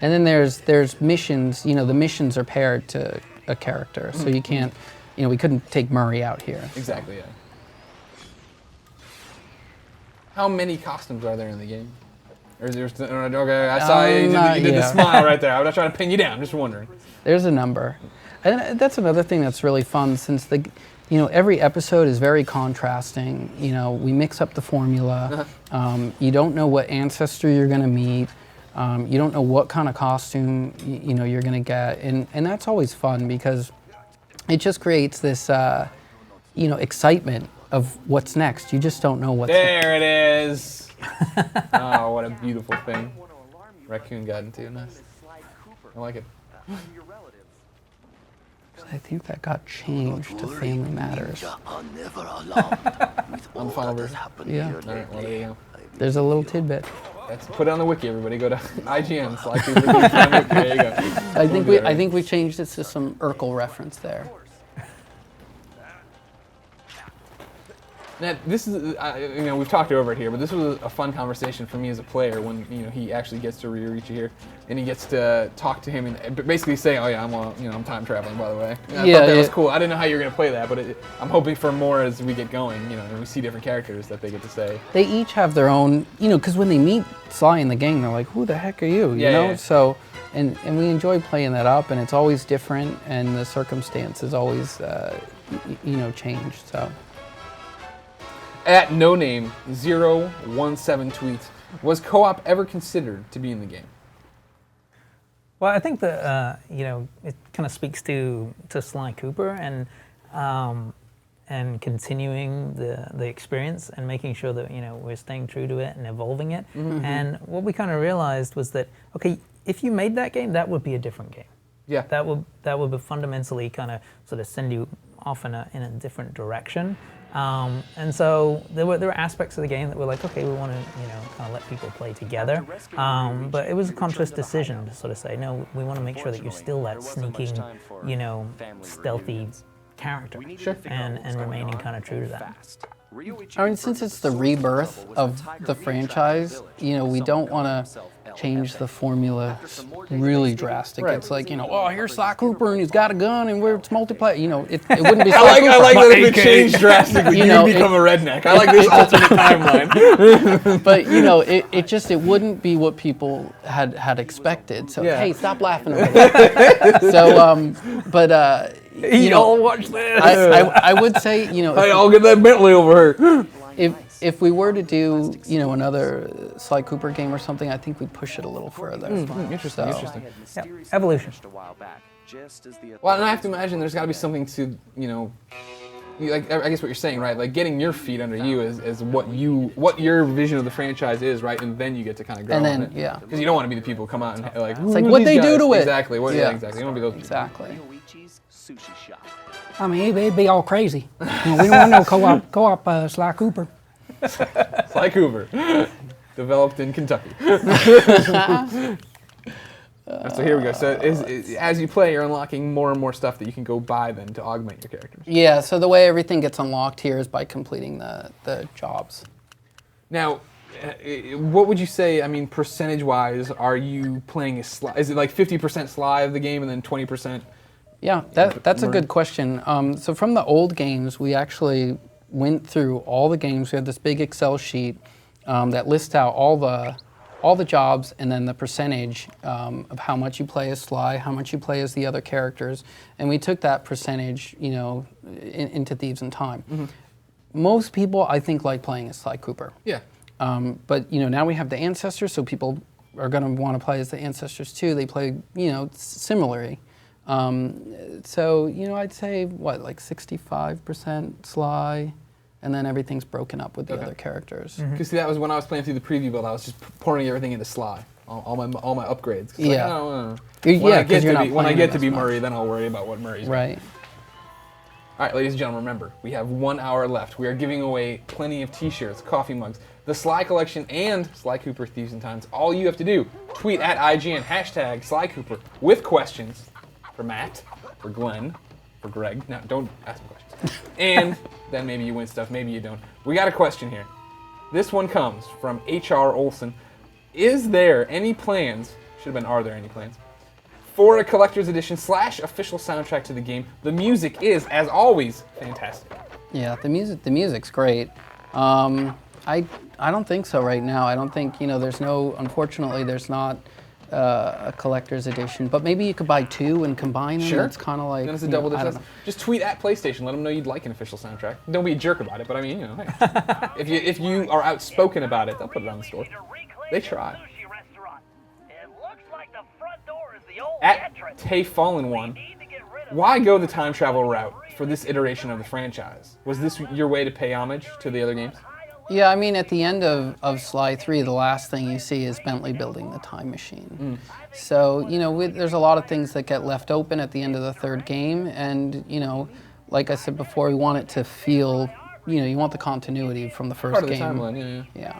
And then there's missions. The missions are paired to a character, so you can't. We couldn't take Murray out here. Exactly. Yeah. How many costumes are there in the game? Or is there? Okay, I saw you did the smile right there. I'm not trying to pin you down. I'm just wondering. There's a number, and that's another thing that's really fun since every episode is very contrasting. We mix up the formula. You don't know what ancestor you're going to meet. You don't know what kind of costume you're going to get, and that's always fun because it just creates this excitement of what's next. You just don't know what's next. There it is. Oh, what a beautiful thing. Raccoon got into nice. I like it. I think that got changed to Family Matters. On the final version. Yeah. All right, well, there you go. There's a little tidbit. Let's put it on the wiki, everybody. Go to IGN. Sly Cooper. There you go. I think we changed it to some Urkel reference there. Now, this is, we've talked over it here, but this was a fun conversation for me as a player when, he actually gets to Ryoichi here, and he gets to talk to him and basically say, oh yeah, I'm time traveling, by the way. And I thought that was cool. I didn't know how you were going to play that, but I'm hoping for more as we get going, and we see different characters that they get to say. They each have their own, because when they meet Sly and the gang, they're like, who the heck are you? You know? So, and we enjoy playing that up, and it's always different, and the circumstance is always, changed, so. At NoName017 tweets, was co-op ever considered to be in the game? Well, I think that it kind of speaks to Sly Cooper, and and continuing the experience and making sure that we're staying true to it and evolving it. And what we kind of realized was that, okay, if you made that game, that would be a different game. Yeah. That would be fundamentally kind of sort of send you off in a different direction. And so there were aspects of the game that were like, okay, we want to kind of let people play together. But it was a conscious decision to sort of say, no, we want to make sure that you're still that sneaking, stealthy character, and remaining kind of true to that. I mean, since it's the rebirth of the franchise, we don't want to change the formula really drastic. Right. It's like, oh, here's Sly Cooper and he's got a gun and it's multiplayer. It wouldn't be Sly Cooper. I like that if it changed drastically, you become a redneck. I like this alternate timeline. But it wouldn't be what people had expected. So hey, stop laughing at me. So Y'all watch this. I would say, Hey, I'll get that Bentley over here. If we were to do, another Sly Cooper game or something, I think we'd push it a little further. Interesting. Yeah. Evolution. Well, and I have to imagine there's got to be something to, like I guess what you're saying, right? Like getting your feet under you is what your vision of the franchise is, right? And then you get to kind of grow on it. Yeah. Because you don't want to be the people who come out and like, it's like what they do to it. Exactly. Exactly. You don't want to be those people. Exactly. I mean, it'd be all crazy. We don't want no co-op Sly Cooper. Sly Cooper, developed in Kentucky. So here we go. So as you play, you're unlocking more and more stuff that you can go buy then to augment your characters. Yeah, so the way everything gets unlocked here is by completing the jobs. Now, what would you say, I mean, percentage-wise, are you playing as Sly? Is it like 50% Sly of the game and then 20%? Yeah, that's a good question. So from the old games, we actually went through all the games. We had this big Excel sheet that lists out all the jobs and then the percentage of how much you play as Sly, how much you play as the other characters, and we took that percentage, into Thieves in Time. Mm-hmm. Most people, I think, like playing as Sly Cooper. Yeah. But now we have the Ancestors, so people are going to want to play as the Ancestors too. They play, similarly. So, I'd say, like 65% Sly, and then everything's broken up with the other characters. Because see, that was when I was playing through the preview build, I was just pouring everything into Sly, all my upgrades. Yeah. When I get to be Murray, then I'll worry about what Murray's doing. Right. All right, ladies and gentlemen, remember, we have 1 hour left. We are giving away plenty of t-shirts, coffee mugs, the Sly Collection, and Sly Cooper Thieves in Time. All you have to do, tweet at IGN, hashtag Sly Cooper, with questions. For Matt, for Glenn, for Greg. Now, don't ask me questions. And then maybe you win stuff, maybe you don't. We got a question here. This one comes from H.R. Olson. Is there any plans, should have been are there any plans, for a collector's edition / official soundtrack to the game? The music is, as always, fantastic. Yeah, the music's great. I don't think so right now. I don't think, unfortunately, there's not a collector's edition, but maybe you could buy two and combine them. Sure. It's kind of like, then it's a double disc. Just tweet at PlayStation. Let them know you'd like an official soundtrack. Don't be a jerk about it, but I mean, hey. if you are outspoken about it, they'll put it on the store. They try. At Tay Fallen One, why go the time travel route for this iteration of the franchise? Was this your way to pay homage to the other games? Yeah, I mean, at the end of Sly 3, the last thing you see is Bentley building the time machine. So, there's a lot of things that get left open at the end of the third game, and, like I said before, we want it to feel, you want the continuity from the first game. Part of the timeline, yeah. Yeah.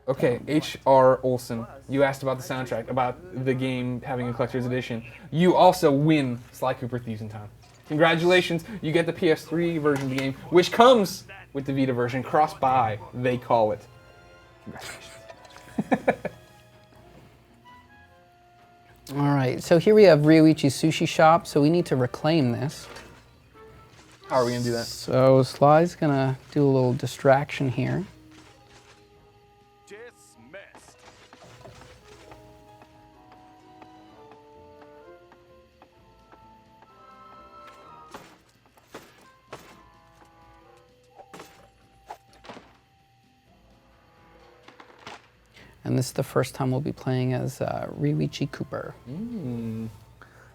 Okay, H.R. Olson, you asked about the soundtrack, about the game having a collector's edition. You also win Sly Cooper Thieves in Time. Congratulations, you get the PS3 version of the game, which comes with the Vita version, cross-buy, they call it. Congratulations. All right, so here we have Ryoichi's Sushi Shop, so we need to reclaim this. How are we going to do that? So Sly's going to do a little distraction here. Dismissed. And this is the first time we'll be playing as Ryoichi Cooper.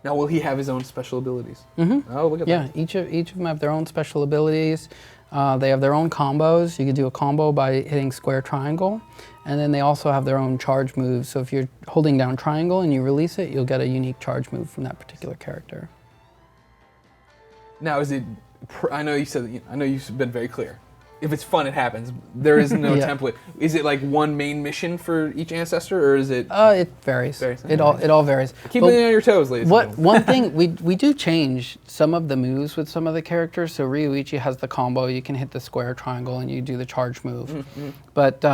Now, will he have his own special abilities? Mm-hmm. Oh, look at that. Yeah, each of them have their own special abilities. They have their own combos. You can do a combo by hitting square triangle. And then they also have their own charge moves. So if you're holding down triangle and you release it, you'll get a unique charge move from that particular character. Now, is it, I know you've been very clear. If it's fun, it happens. There is no template. Is it like one main mission for each ancestor, or is it? It varies. It all varies. Keep it on your toes, ladies. One thing we do change some of the moves with some of the characters. So Ryuichi has the combo. You can hit the square triangle and you do the charge move. Mm-hmm. But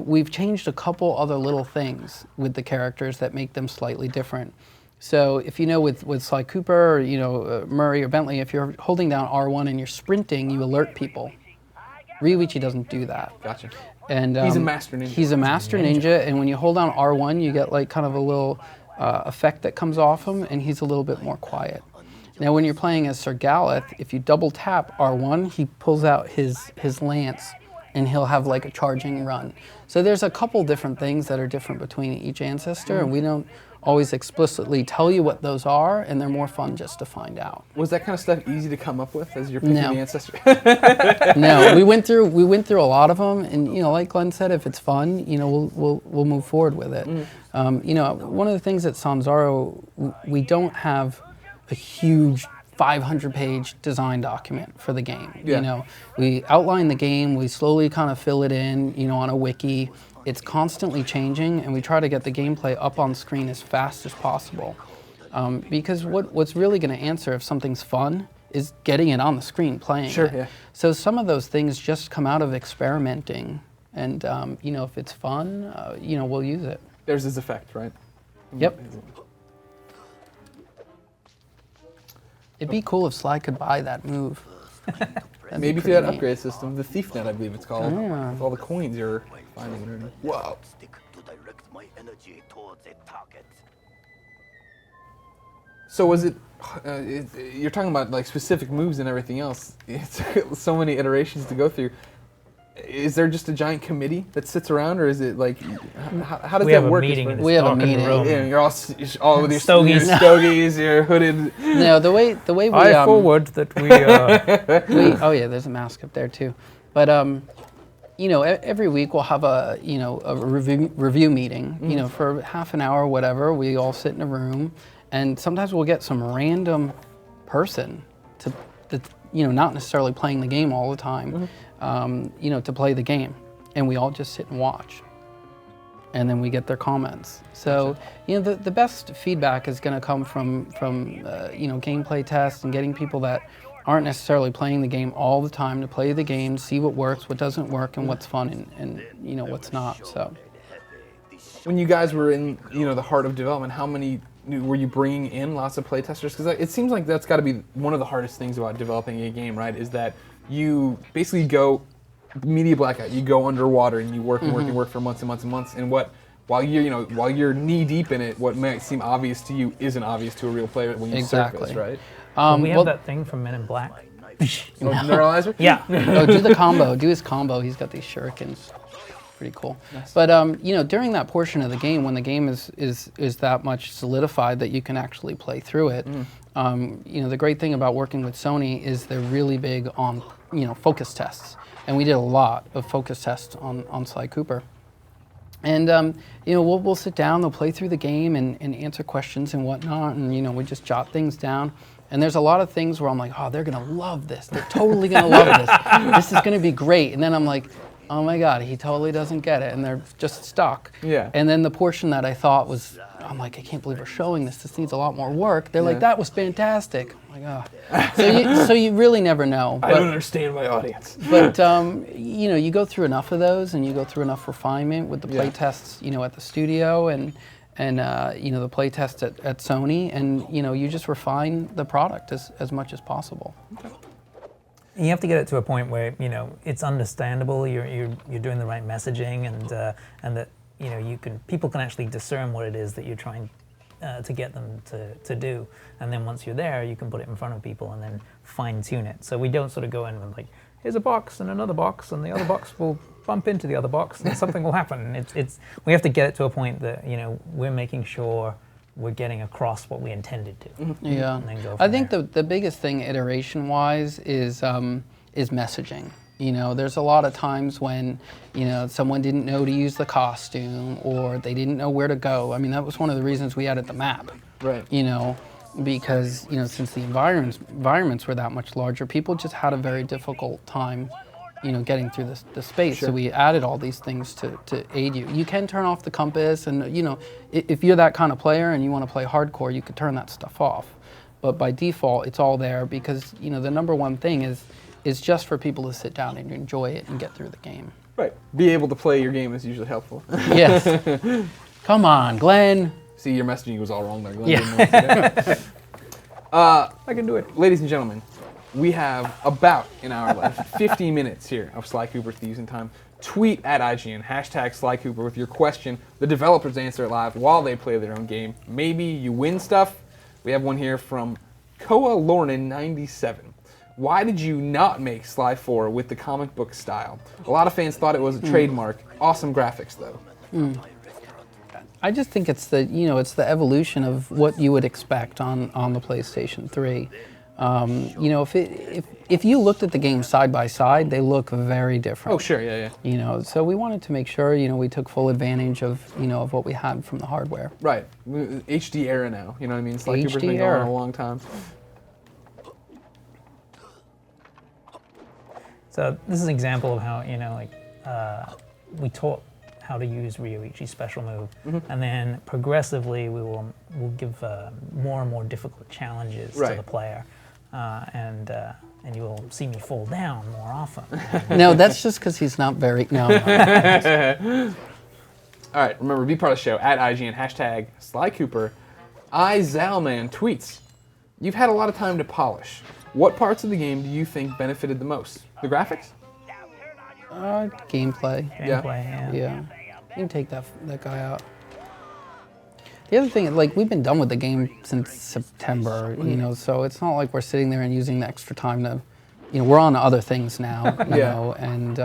we've changed a couple other little things with the characters that make them slightly different. So if you know with Sly Cooper, or, Murray or Bentley, if you're holding down R1 and you're sprinting, you alert people. Ryuichi doesn't do that. Gotcha. And he's a master ninja. He's a master ninja, and when you hold down R1, you get like kind of a little effect that comes off him, and he's a little bit more quiet. Now, when you're playing as Sir Galeth, if you double tap R1, he pulls out his lance, and he'll have like a charging run. So there's a couple different things that are different between each ancestor, and we don't always explicitly tell you what those are, and they're more fun just to find out. Was that kind of stuff easy to come up with as you're picking the ancestor? No, we went through a lot of them, and like Glenn said, if it's fun, we'll move forward with it. One of the things at Sanzaro, we don't have a huge 500-page design document for the game. Yeah. We outline the game, we slowly kind of fill it in, on a wiki. It's constantly changing, and we try to get the gameplay up on screen as fast as possible. Because what's really going to answer if something's fun is getting it on the screen, playing it. Yeah. So some of those things just come out of experimenting, and if it's fun, we'll use it. There's his effect, right? Yep. It'd be cool if Sly could buy that move. Maybe through that upgrade system, the Thief Net, I believe it's called. Yeah. With all the coins you're finding. Wow. So was it? You're talking about like specific moves and everything else. It's so many iterations to go through. Is there just a giant committee that sits around, or is it like how does that work? We have a meeting. Yeah, you're all with your stogies, your hooded. No, the way we I forward that we. Oh yeah, there's a mask up there too, but every week we'll have a review meeting. For half an hour or whatever. We all sit in a room, and sometimes we'll get some random person that's not necessarily playing the game all the time. To play the game, and we all just sit and watch, and then we get their comments. So the best feedback is going to come from gameplay tests and getting people that aren't necessarily playing the game all the time to play the game, see what works, what doesn't work, and what's fun and what's not. So when you guys were in the heart of development, how many were you bringing in? Lots of playtesters, because it seems like that's got to be one of the hardest things about developing a game, right? Is that you basically go media blackout. You go underwater and you work and work for months and months and months. And while you're knee deep in it, what might seem obvious to you isn't obvious to a real player when you surface, right? We have that thing from Men in Black. Neuralizer? Yeah. Do the combo. Do his combo. He's got these shurikens. Pretty cool. Nice. But during that portion of the game, when the game is that much solidified that you can actually play through it, the great thing about working with Sony is they're really big on focus tests, and we did a lot of focus tests on Sly Cooper. And we'll sit down, they'll play through the game and answer questions and whatnot, and we just jot things down. And there's a lot of things where I'm like, oh, they're gonna love this. They're totally gonna love this. This is gonna be great. And then I'm like, oh my God, he totally doesn't get it, and they're just stuck. Yeah. And then the portion that I thought was, I'm like, I can't believe we're showing this. This needs a lot more work. They're like, that was fantastic. I'm like, oh. So you really never know. But, I don't understand my audience. But you go through enough of those, and you go through enough refinement with the play tests, at the studio, and the play tests at Sony, and you just refine the product as much as possible. Okay. You have to get it to a point where it's understandable. You're doing the right messaging, and that people can actually discern what it is that you're trying to get them to do. And then once you're there, you can put it in front of people and then fine tune it. So we don't sort of go in and like, here's a box and another box, and the other box will bump into the other box, and something will happen. We have to get it to a point that we're making sure we're getting across what we intended to. Yeah, And then go I from think there. the biggest thing iteration-wise is messaging. You know, there's a lot of times when, you know, someone didn't know to use the costume or they didn't know where to go. I mean, that was one of the reasons we added the map. Right. You know, because, you know, since the environments were that much larger, people just had a very difficult time, you know, getting through the space. Sure. So we added all these things to aid you. You can turn off the compass and, you know, if you're that kind of player and you want to play hardcore, you could turn that stuff off. But by default, it's all there because, you know, the number one thing is just for people to sit down and enjoy it and get through the game. Right. Be able to play your game is usually helpful. Yes. Come on, Glenn. See, your messaging was all wrong there, Glenn. Yeah. Didn't know what to do. I can do it. Ladies and gentlemen, we have about an hour left, 50 minutes here of Sly Cooper Thieves in Time. Tweet at IGN, hashtag Sly Cooper with your question. The developers answer it live while they play their own game. Maybe you win stuff. We have one here from Koa Lornan97. Why did you not make Sly 4 with the comic book style? A lot of fans thought it was a trademark. Awesome graphics, though. I just think it's the, you know, it's the evolution of what you would expect on the PlayStation 3. You know, if you looked at the games side by side, they look very different. Oh, sure, yeah. You know, so we wanted to make sure, you know, we took full advantage of, you know, of what we had from the hardware. Right. HD era now, you know what I mean? Sly Cooper's been going era. on a long time. So this is an example of how, you know, like we taught how to use Ryoichi's special move, and then progressively we'll give more and more difficult challenges to the player, and you will see me fall down more often. No, that's just because he's not very. No. All right, remember, be part of the show at IGN, hashtag Sly Cooper. iZalman tweets, you've had a lot of time to polish. What parts of the game do you think benefited the most? The graphics? Gameplay. Gameplay, Yeah. You can take that guy out. The other thing, like, we've been done with the game since September, you know, so it's not like we're sitting there and using the extra time to, you know, we're on to other things now, you know, and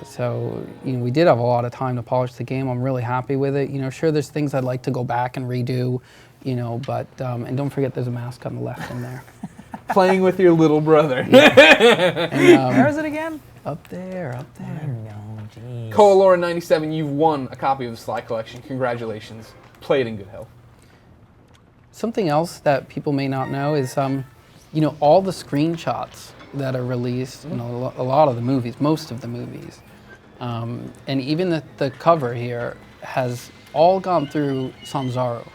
so, you know, we did have a lot of time to polish the game. I'm really happy with it. You know, sure, there's things I'd like to go back and redo, you know, but, and don't forget there's a mask on the left in there. Playing with your little brother. And, Where is it again? Up there. No, geez. Koalora97, you've won a copy of the Sly Collection. Congratulations. Play it in good health. Something else that people may not know is, you know, all the screenshots that are released, you know, a lot of the movies, most of the movies, and even the cover here has all gone through Sanzaru.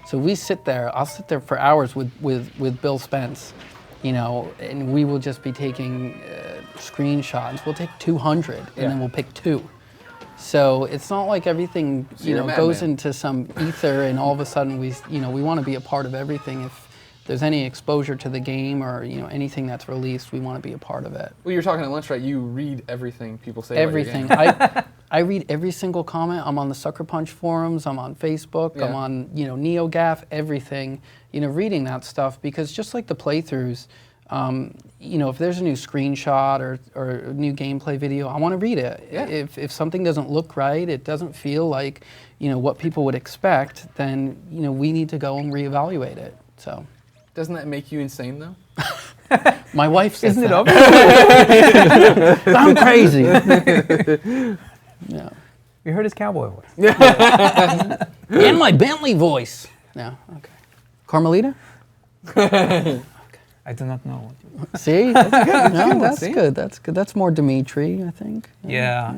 So we sit there, I'll sit there for hours with Bill Spence, you know, and we will just be taking screenshots. We'll take 200 and then we'll pick 2. So it's not like everything, you know, goes into some ether and all of a sudden we want to be a part of everything. If there's any exposure to the game or, you know, anything that's released, we want to be a part of it. Well, you were talking at lunch, right? You read everything people say Everything. about your game. I read every single comment. I'm on the Sucker Punch forums. I'm on Facebook. I'm on, you know, NeoGAF, everything. You know, reading that stuff because just like the playthroughs, you know, if there's a new screenshot or a new gameplay video, I want to read it. Yeah. If something doesn't look right, it doesn't feel like, you know, what people would expect, then, you know, we need to go and reevaluate it. So. Doesn't that make you insane, though? My wife says Isn't that. it obvious? I'm crazy. Yeah. You heard his cowboy voice. And my Bentley voice. No, okay. Carmelita? I do not know. See? That's good. That's good. That's more Dimitri, I think. Yeah.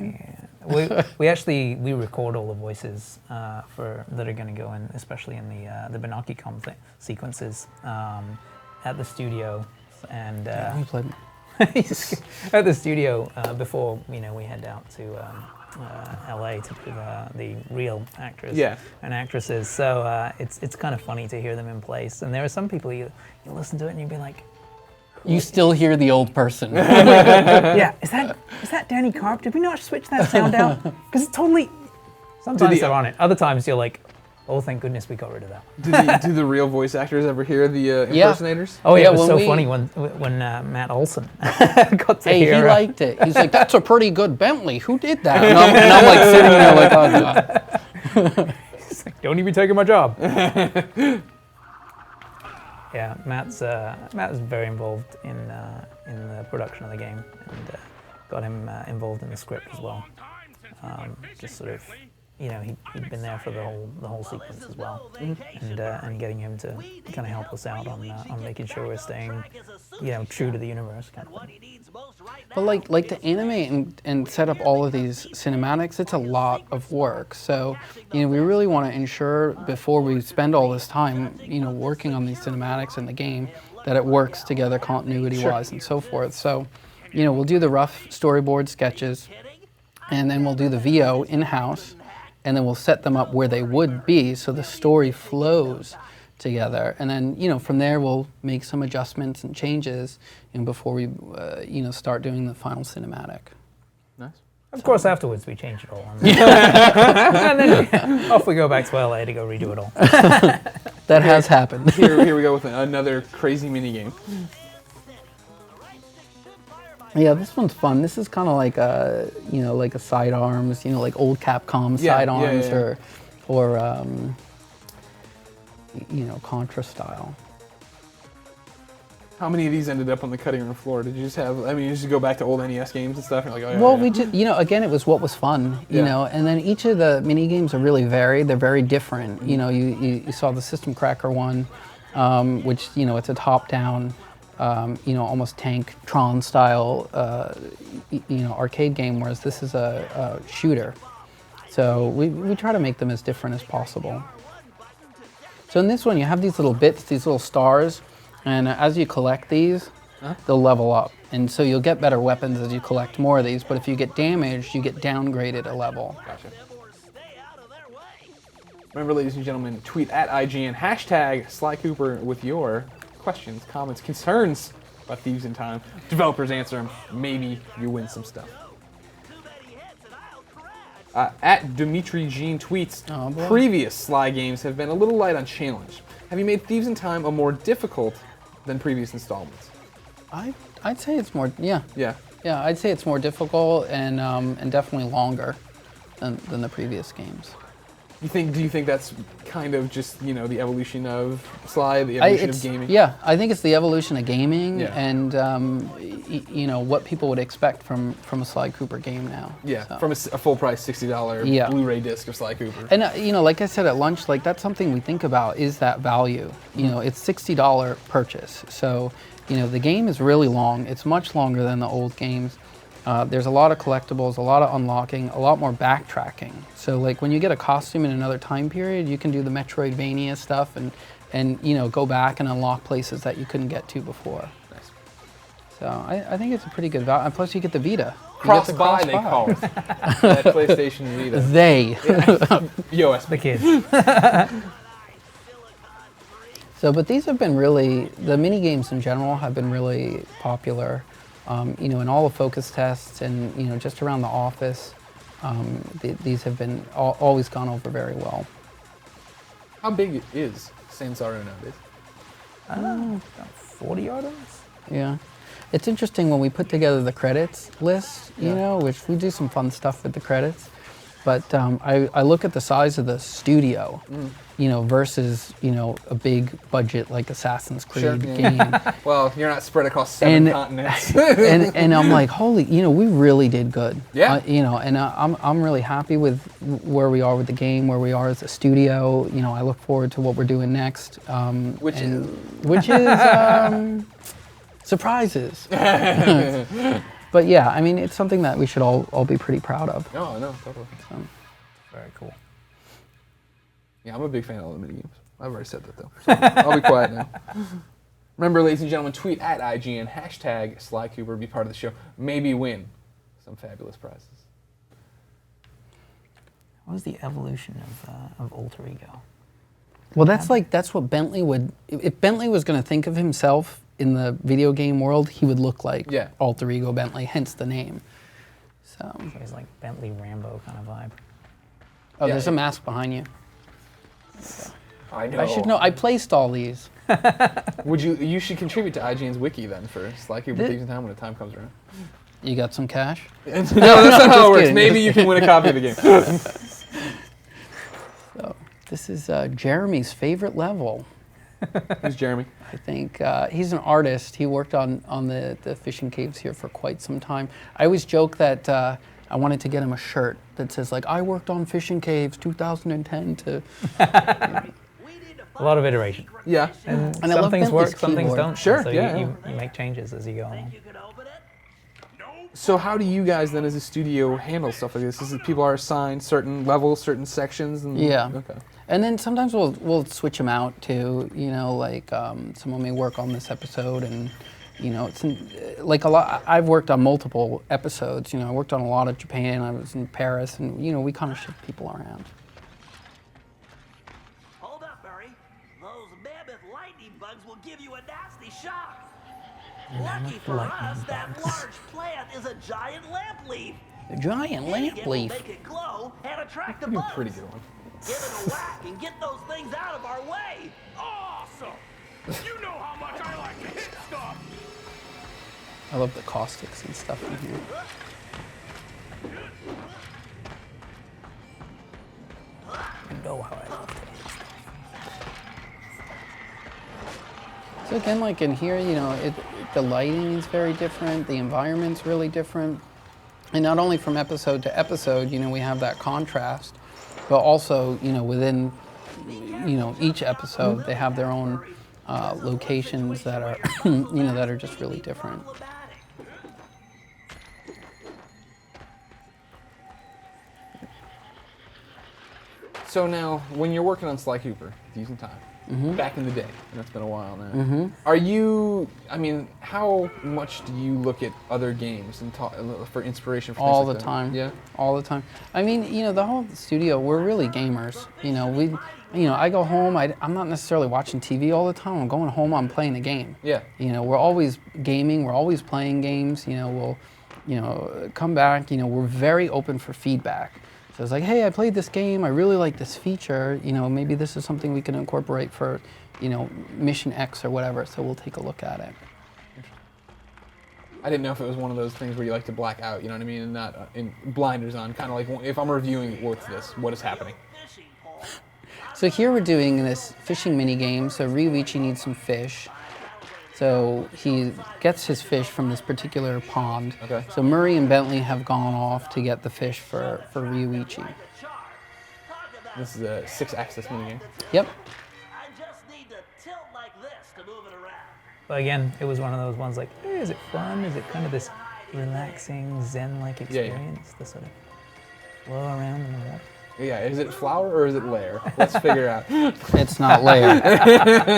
We actually record all the voices that are going to go in, especially in the Benaki-Com sequences at the studio, and we played at the studio before we head out to LA to do the real actors and actresses. So it's kind of funny to hear them in place. And there are some people you listen to it and you'd be like, you still hear the old person. yeah, is that Danny Carp? Did we not switch that sound out? Because it's totally. Sometimes they're on it. Other times you're like, oh, thank goodness we got rid of that. Do the real voice actors ever hear the impersonators? Oh yeah, it was so funny when Matt Olson got to hear. He liked it. He's like, that's a pretty good Bentley. Who did that? And I'm like sitting there like, oh god. Don't even be taking my job. Yeah, Matt is very involved in the production of the game, and got him involved in the script as well. Just sort of, he'd been there for the whole sequence as well, and getting him to kind of help us out on making sure we're staying, true to the universe kind of thing. But like to animate and set up all of these cinematics, it's a lot of work. So, we really want to ensure before we spend all this time, working on these cinematics in the game, that it works together continuity-wise and so forth. So, we'll do the rough storyboard sketches, and then we'll do the VO in-house, and then we'll set them up where they would be so the story flows together. And then, from there we'll make some adjustments and changes before we, start doing the final cinematic. Nice. Of course, afterwards we change it all. And then off we go back to LA to go redo it all. That has happened. Here we go with another crazy mini game. Yeah, this one's fun. This is kind of like a, like a sidearms, like old Capcom sidearms, or Contra style. How many of these ended up on the cutting room floor? Did you just have? You just go back to old NES games and stuff. And you're like, oh, yeah, well, we just, again, it was what was fun, and then each of the mini games are really varied. They're very different. You saw the System Cracker one, which it's a top-down. Almost tank Tron style, arcade game, whereas this is a shooter. So we try to make them as different as possible. So in this one, you have these little bits, these little stars, and as you collect these, they'll level up. And so you'll get better weapons as you collect more of these, but if you get damaged, you get downgraded a level. Gotcha. Remember, ladies and gentlemen, tweet at IGN, hashtag Sly Cooper with your questions, comments, concerns about Thieves in Time. Developers answer them. Maybe you win some stuff. At Dimitri Jean tweets, previous Sly games have been a little light on challenge. Have you made Thieves in Time a more difficult than previous installments? I'd say it's more, yeah. Yeah. Yeah, I'd say it's more difficult and definitely longer than the previous games. Do you think that's kind of just, the evolution of Sly, the evolution of gaming? Yeah, I think it's the evolution of gaming and, what people would expect from a Sly Cooper game now. Yeah, so. From a full price $60 Blu-ray disc of Sly Cooper. And, like I said at lunch, that's something we think about is that value. It's $60 purchase. So, the game is really long. It's much longer than the old games. There's a lot of collectibles, a lot of unlocking, a lot more backtracking. So like when you get a costume in another time period, you can do the Metroidvania stuff and go back and unlock places that you couldn't get to before. Nice. So I think it's a pretty good value. And plus you get the Vita. Cross-buy, they call it. That PlayStation Vita. They. Ios. The kids. So, but these have been really, the mini games in general have been really popular. In all the focus tests and, just around the office, these have been always gone over very well. How big is Sansaro nowadays? About 40 items. Yeah. It's interesting when we put together the credits list, which we do some fun stuff with the credits. But I look at the size of the studio, versus, a big budget like Assassin's Creed game. Well, you're not spread across 7 continents. and I'm like, holy, we really did good. Yeah. And I'm really happy with where we are with the game, where we are as a studio. I look forward to what we're doing next. Which is surprises. But yeah, it's something that we should all be pretty proud of. Oh, no, totally. So. Very cool. Yeah, I'm a big fan of all the mini games. I've already said that though. So I'll be quiet now. Remember, ladies and gentlemen, tweet at IGN, hashtag Sly Cooper, be part of the show. Maybe win some fabulous prizes. What was the evolution of Alter Ego? Well, that's what Bentley would. If Bentley was going to think of himself in the video game world, he would look like Alter Ego Bentley, hence the name. So he's like Bentley Rambo kind of vibe. Oh, there's a mask behind you. Okay. I know. I should know. I placed all these. You should contribute to IGN's wiki then for Sly Cooper Thieves in Time when the time comes around. You got some cash? No, that's not how it works. Maybe you can win a copy of the game. So This is Jeremy's favorite level. Who's Jeremy? I think he's an artist. He worked on the fishing caves here for quite some time. I always joke that I wanted to get him a shirt that says like, I worked on fishing caves 2010 to... A lot of iteration. Yeah. And I some love things Bentley's work, some things keyboard. don't. Sure, So yeah. you make changes as you go along. So how do you guys then, as a studio, handle stuff like this? Is it people are assigned certain levels, certain sections? And, Yeah. Okay. And then sometimes we'll switch them out too. You know, like someone may work on this episode, and you know, it's like a lot. I've worked on multiple episodes. You know, I worked on a lot of Japan. I was in Paris, and you know, we kind of shift people around. Hold up, Murray. Those mammoth lightning bugs will give you a nasty shock. Lucky for us, that large plant is a giant lamp leaf. A giant lamp It will leaf. make it glow and attract the That'd be a bugs. pretty good one. Give it a whack and get those things out of our way. Awesome! You know how much I like to hit stuff! I love the caustics and stuff in here. You know how I love it. So again, like in here, you know, the lighting is very different. The environment's really different. And not only from episode to episode, you know, we have that contrast, but also, you know, within, you know, each episode, they have their own locations that are, you know, that are just really different. So now, when you're working on Sly Cooper, Thieves in Time, back in the day, and that's been a while now, are you, I mean, how much do you look at other games and for inspiration for All things like the that? time. Yeah? All the time. I mean, you know, the whole studio, we're really gamers. You know, I go home, I'm not necessarily watching TV all the time. I'm going home, I'm playing a game. Yeah. You know, we're always gaming, we're always playing games. You know, we'll, you know, come back, you know, we're very open for feedback. So it's like, hey, I played this game, I really like this feature, you know, maybe this is something we can incorporate for, you know, Mission X or whatever, so we'll take a look at it. I didn't know if it was one of those things where you like to black out, you know what I mean, and not in blinders on, kind of like if I'm reviewing what's this, what is happening. So here we're doing this fishing mini game, so Ryuichi needs some fish. So he gets his fish from this particular pond. Okay. So Murray and Bentley have gone off to get the fish for Ryuichi. This is a 6-axis minigame. Yep. I just need to tilt like this to move it around. But again, it was one of those ones like, hey, is it fun? Is it kind of this relaxing, zen-like experience to sort of flow around in the water? Yeah, is it flour or is it layer? Let's figure out. It's not layer.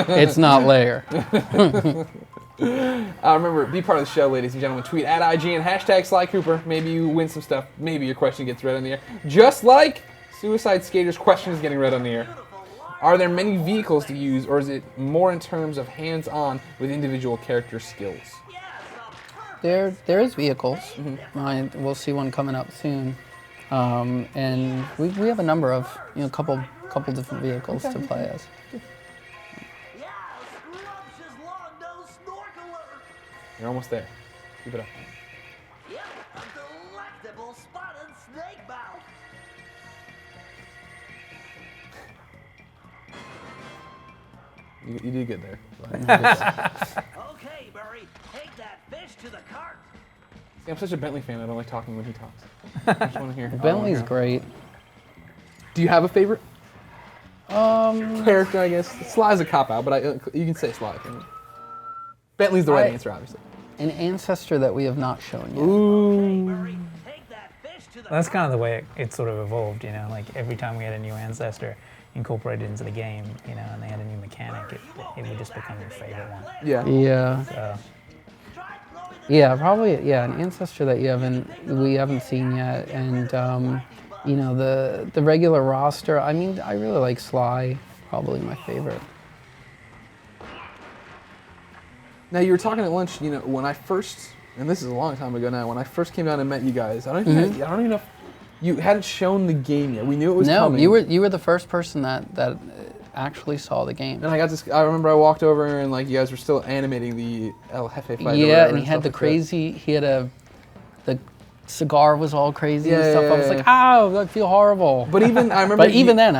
It's not layer. Remember, be part of the show, ladies and gentlemen. Tweet at IGN, hashtag Sly Cooper. Maybe you win some stuff. Maybe your question gets read on the air. Just like Suicide Skater's question is getting read on the air. Are there many vehicles to use, or is it more in terms of hands-on with individual character skills? There is vehicles. We'll see one coming up soon. And we have a number of, you know, couple different vehicles to play as. Yeah, scrumptious long-nosed snorkeler. You're almost there. Keep it up. Yep, a delectable spotted snake mouth. You did good there. Okay, Murray, take that fish to the cart. See, I'm such a Bentley fan, I don't like talking when he talks. I just want to hear. Bentley's great. Do you have a favorite character, I guess? Sly's a cop-out, but you can say Sly. Bentley's the right answer, obviously. An ancestor that we have not shown yet. Ooh. That's kind of the way it sort of evolved, you know, like every time we had a new ancestor incorporated into the game, you know, and they had a new mechanic, it would just become your favorite one. Yeah. Yeah. So. Yeah, probably, an ancestor that we haven't seen yet, and you know, the regular roster. I mean, I really like Sly, probably my favorite. Now you were talking at lunch, you know, when I first, and this is a long time ago now, when I first came down and met you guys, I don't even know if you hadn't shown the game yet. We knew it was coming. No, you were the first person that actually saw the game. And I remember I walked over and like you guys were still animating the El Jefe fight. Yeah, and he had the crazy, he had the cigar was all crazy and stuff. I was like, oh, I feel horrible. But even I remember. But even then,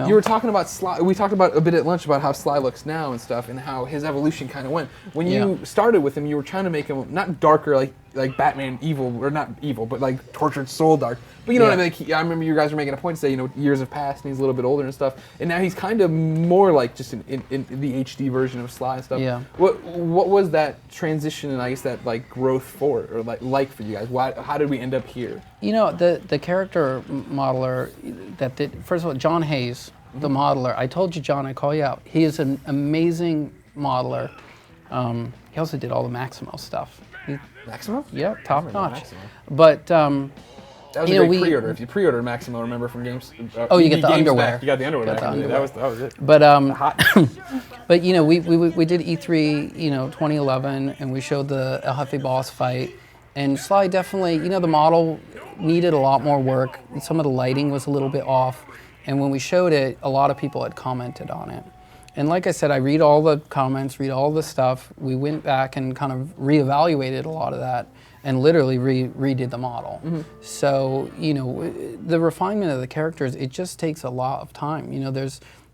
you were talking about Sly. We talked about a bit at lunch about how Sly looks now and stuff, and how his evolution kind of went. When you started with him, you were trying to make him not darker like Batman evil, or not evil, but like tortured soul dark. But you know what I mean? Like, I remember you guys were making a point to say, years have passed and he's a little bit older and stuff, and now he's kind of more like just in the HD version of Sly and stuff. Yeah. What was that transition and I guess that like growth for, or like for you guys? How did we end up here? The character modeler that did, first of all, John Hayes, the modeler. I told you, John, I call you out. He is an amazing modeler. He also did all the Maximo stuff. Maximo? Yeah, top notch. But that was a great pre-order. If you pre-ordered Maximo, remember from games. You get the underwear. Back. You got the underwear back. That was it. But but we did E3 2011, and we showed the El Jefe boss fight, and Sly definitely the model needed a lot more work. Some of the lighting was a little bit off, and when we showed it, a lot of people had commented on it. And like I said, I read all the comments, read all the stuff. We went back and kind of reevaluated a lot of that and literally redid the model. So, the refinement of the characters, it just takes a lot of time.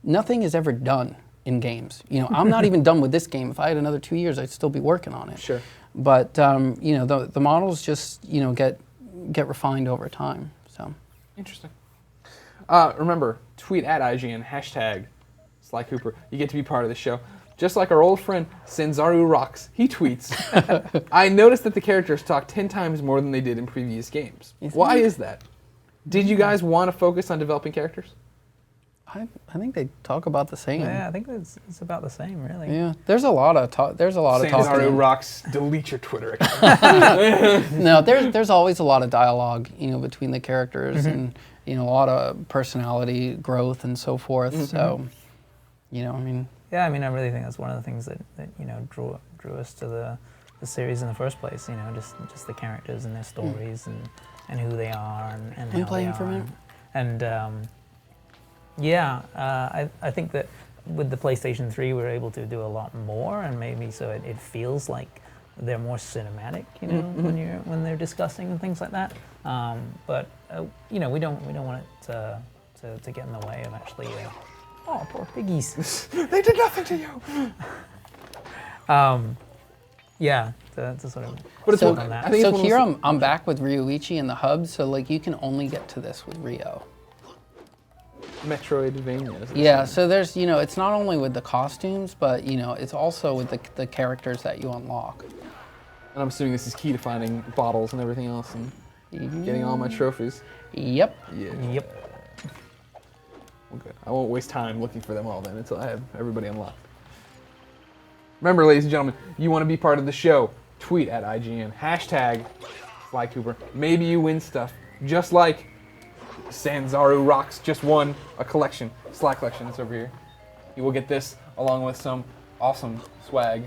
Nothing is ever done in games. I'm not even done with this game. If I had another 2 years, I'd still be working on it. Sure. But, the models just, get refined over time, so. Interesting. Remember, tweet at IGN, hashtag Sly Cooper. You get to be part of the show. Just like our old friend Sanzaru Rocks, he tweets, I noticed that the characters talk 10 times more than they did in previous games. Why is that? Did you guys want to focus on developing characters? I think they talk about the same. Yeah, I think it's about the same, really. Yeah, there's a lot of talk. There's a lot of talk. Sanzaru Rocks, delete your Twitter account. No, there's always a lot of dialogue, between the characters and a lot of personality growth and so forth. So, Yeah, I really think that's one of the things that drew us to the series in the first place. Just the characters and their stories and who they are and how play they him for a minute? And I think that with the PlayStation 3, we were able to do a lot more, and maybe so it feels like they're more cinematic, when they're discussing and things like that. But we don't want it to get in the way of actually. Oh, poor piggies. They did nothing to you. To sort of. But so on that. So here I'm back with Ryuichi in the hub. So you can only get to this with Ryo. Metroidvania. Yeah. So there's it's not only with the costumes, but it's also with the characters that you unlock. And I'm assuming this is key to finding bottles and everything else and getting all my trophies. Yep. Yeah. Yep. Okay. I won't waste time looking for them all then until I have everybody unlocked. Remember, ladies and gentlemen, you want to be part of the show, tweet at IGN, hashtag Sly Cooper. Maybe you win stuff, just like Sanzaru Rocks just won a collection, Sly collection that's over here. You will get this along with some awesome swag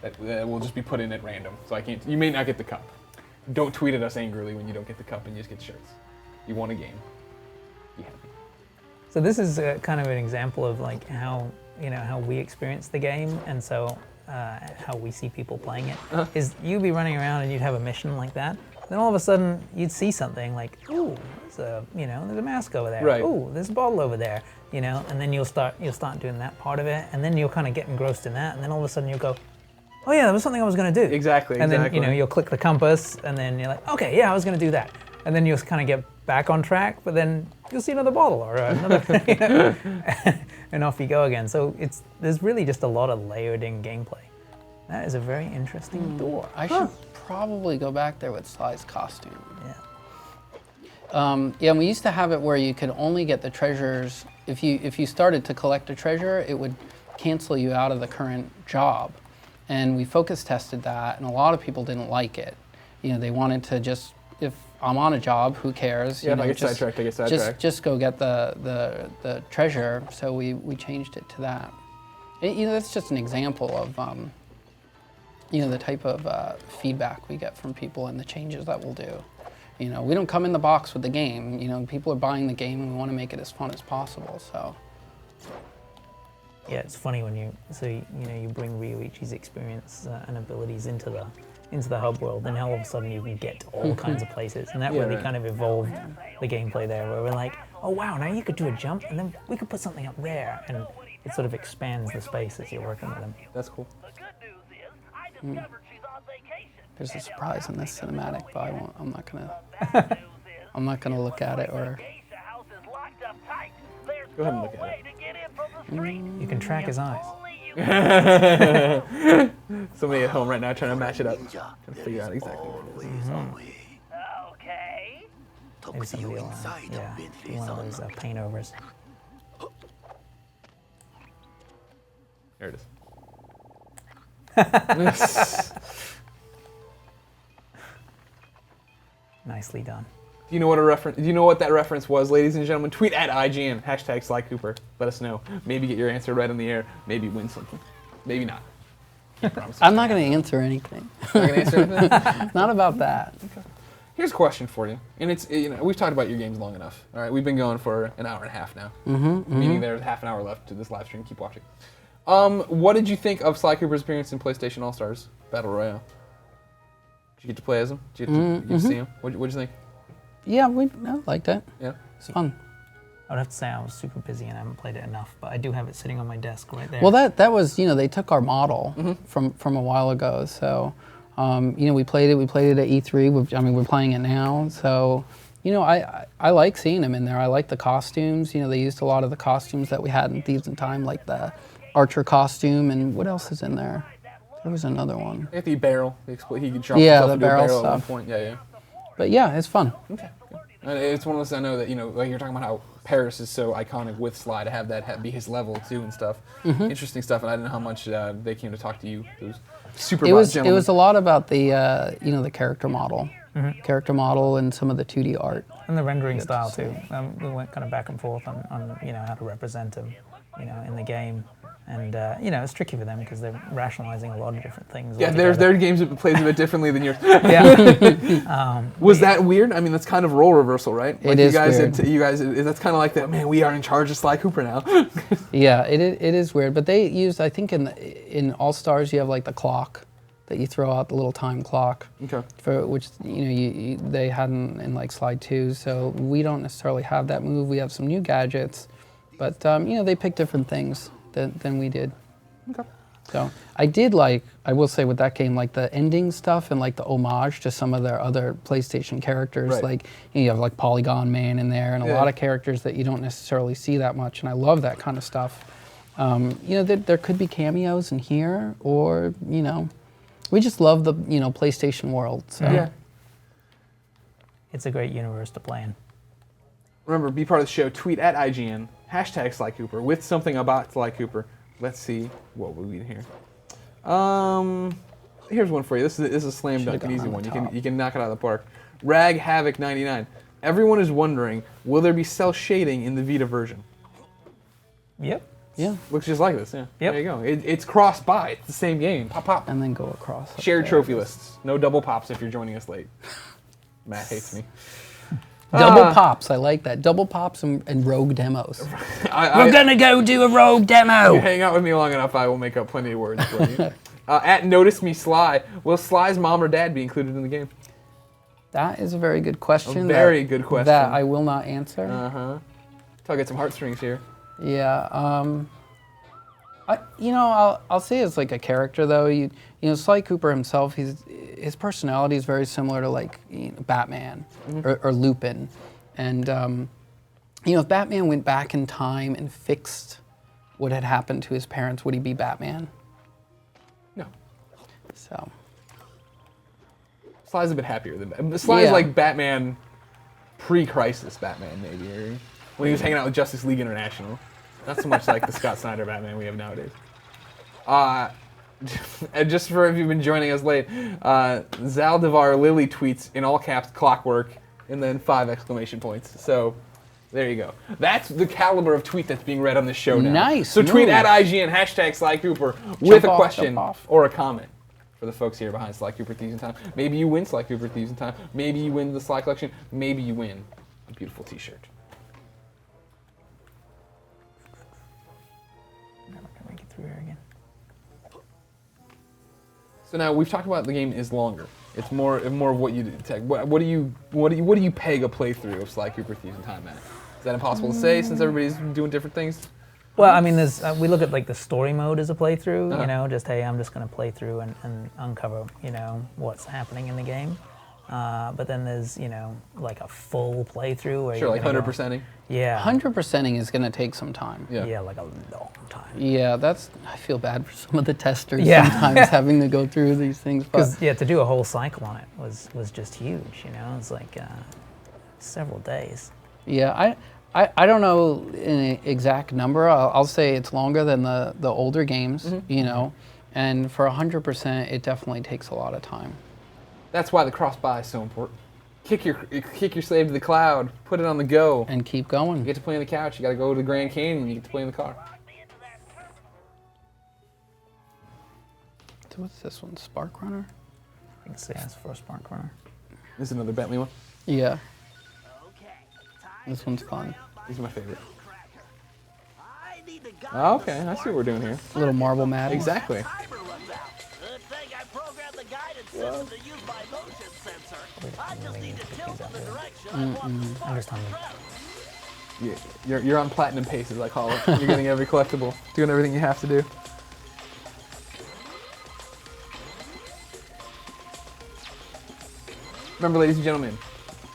that will just be put in at random. So you may not get the cup. Don't tweet at us angrily when you don't get the cup and you just get shirts. You won a game. Be happy. So this is kind of an example of like how we experience the game, and so how we see people playing it. Is you'd be running around and you'd have a mission like that, then all of a sudden you'd see something like, ooh, there's a mask over there. Right. Ooh, there's a bottle over there. And then you'll start doing that part of it, and then you'll kind of get engrossed in that, and then all of a sudden you'll go, oh yeah, that was something I was going to do. Exactly. And then you'll click the compass, and then you're like, okay, yeah, I was going to do that, and then you'll kind of get back on track, but then you'll see another bottle or another, and off you go again. So there's really just a lot of layered in gameplay. That is a very interesting door. I should probably go back there with Sly's costume. Yeah. And we used to have it where you could only get the treasures if you started to collect a treasure, it would cancel you out of the current job. And we focus tested that, and a lot of people didn't like it. They wanted to just, if I'm on a job, who cares? Yeah, I get sidetracked. Just go get the treasure. So we changed it to that. That's just an example of the type of feedback we get from people and the changes that we'll do. We don't come in the box with the game. People are buying the game, and we want to make it as fun as possible. So. Yeah, it's funny when you bring Ryuichi's experience and abilities into into the hub world, and now all of a sudden you can get to all kinds of places, and that really kind of evolved the gameplay there, where we're like, oh wow, now you could do a jump, and then we could put something up there, and it sort of expands the space as you're working with them. That's cool. There's a surprise in this cinematic, but I'm not gonna. I'm not gonna look at it or. Go ahead and look at it. You can track his eyes. Somebody at home right now trying to match it up, trying to figure out exactly what it is. Okay. Maybe somebody will, do one of those paint overs. There it is. Nicely done. Do you know what a reference? Do you know what that reference was, ladies and gentlemen? Tweet at IGN # Sly Cooper. Let us know. Maybe get your answer right on the air. Maybe win something. Maybe not. I'm not going to answer anything. Not going to answer anything. Not about that. Okay. Here's a question for you, and it's we've talked about your games long enough. All right, we've been going for an hour and a half now. Meaning there's half an hour left to this live stream. Keep watching. What did you think of Sly Cooper's appearance in PlayStation All Stars Battle Royale? Did you get to play as him? Did you get to see him? What'd you think? Yeah, I liked it. Yeah, it's fun. I would have to say I was super busy and I haven't played it enough, but I do have it sitting on my desk right there. Well, that was, they took our model from a while ago, so we played it. We played it at E3. We're playing it now, so I like seeing him in there. I like the costumes. They used a lot of the costumes that we had in Thieves in Time, like the Archer costume, and what else is in there? There was another one. The barrel. He could drop himself the into barrel a barrel stuff. at one point. Yeah. But yeah, it's fun. Okay. And it's one of those I know that like you're talking about how Paris is so iconic with Sly to have that be his level too and stuff. Interesting stuff, and I didn't know how much they came to talk to you. Those super It was gentlemen. it was a lot about the the character model, and some of the 2D art. And the rendering style too. We went kind of back and forth on how to represent him, in the game. And it's tricky for them because they're rationalizing a lot of different things. Yeah, their games plays a bit differently than yours. Yeah. Was that weird? I mean, that's kind of role reversal, right? Like it is weird. You guys, that's kind of like that. Man, we are in charge of Sly Cooper now. Yeah, it is weird. But they used, I think, in All Stars, you have like the clock that you throw out, the little time clock. Okay. For which they hadn't in like Sly 2, so we don't necessarily have that move. We have some new gadgets, but they pick different things than we did. Okay. So I did like, I will say with that game, like the ending stuff and like the homage to some of their other PlayStation characters. Right. Like you have like Polygon Man in there and a lot of characters that you don't necessarily see that much, and I love that kind of stuff. There could be cameos in here, or we just love the PlayStation world. So. Yeah. It's a great universe to play in. Remember, be part of the show. Tweet at IGN # Sly Cooper with something about Sly Cooper. Let's see what we get here. Here's one for you. This is a slam dunk, an easy one. You can knock it out of the park. Rag Havoc 99. Everyone is wondering, will there be cell shading in the Vita version? Yep. Yeah. Looks just like this. Yeah. Yep. There you go. It's crossed by. It's the same game. Pop pop. And then go across. Shared trophy lists. No double pops if you're joining us late. Matt hates me. Double pops, I like that. Double pops and rogue demos. We're gonna go do a rogue demo. If you hang out with me long enough, I will make up plenty of words for you. At Notice Me Sly, will Sly's mom or dad be included in the game? That is a very good question. A very good question. That I will not answer. I'll get some heartstrings here. Yeah. I'll say it's like a character though. Sly Cooper himself, his personality is very similar to like Batman or Lupin, and if Batman went back in time and fixed what had happened to his parents, would he be Batman? No. So. Sly's a bit happier than Batman. Sly's like Batman pre-crisis Batman maybe, or when he was hanging out with Justice League International. Not so much like the Scott Snyder Batman we have nowadays. And just for if you've been joining us late, Zaldivar Lily tweets in all caps "clockwork" and then 5 exclamation points. So there you go. That's the caliber of tweet that's being read on this show now. Nice. So tweet at IGN # Sly Cooper with a question or a comment for the folks here behind Sly Cooper Thieves in Time. Maybe you win Sly Cooper Thieves in Time. Maybe you win the Sly Collection. Maybe you win a beautiful T-shirt. Never gonna make it through here again. So now we've talked about the game is longer. It's more of what you detect. What do you peg a playthrough of Sly Cooper Thieves in Time at? Is that impossible to say since everybody's doing different things? Well, I mean, there's we look at like the story mode as a playthrough. You know, just hey, I'm just going to play through and uncover what's happening in the game. But then there's like a full playthrough where sure, like 100%ing. Yeah, 100%ing is going to take some time. Yeah, like a long time. Yeah, I feel bad for some of the testers sometimes having to go through these things. Because to do a whole cycle on it was just huge. It's like several days. Yeah, I don't know an exact number. I'll say it's longer than the older games. And for 100%, it definitely takes a lot of time. That's why the cross-buy is so important. Kick your slave to the cloud, put it on the go, and keep going. You get to play on the couch. You got to go to the Grand Canyon. You get to play in the car. So what's this one? Spark Runner? I think it's for a Spark Runner. This is another Bentley one. Yeah. This one's fun. These are my favorite. Oh, okay, I see what we're doing here. A little Marble Madness. Exactly. Yeah, you're on platinum pace, as I call it. You're getting every collectible, doing everything you have to do. Remember, ladies and gentlemen,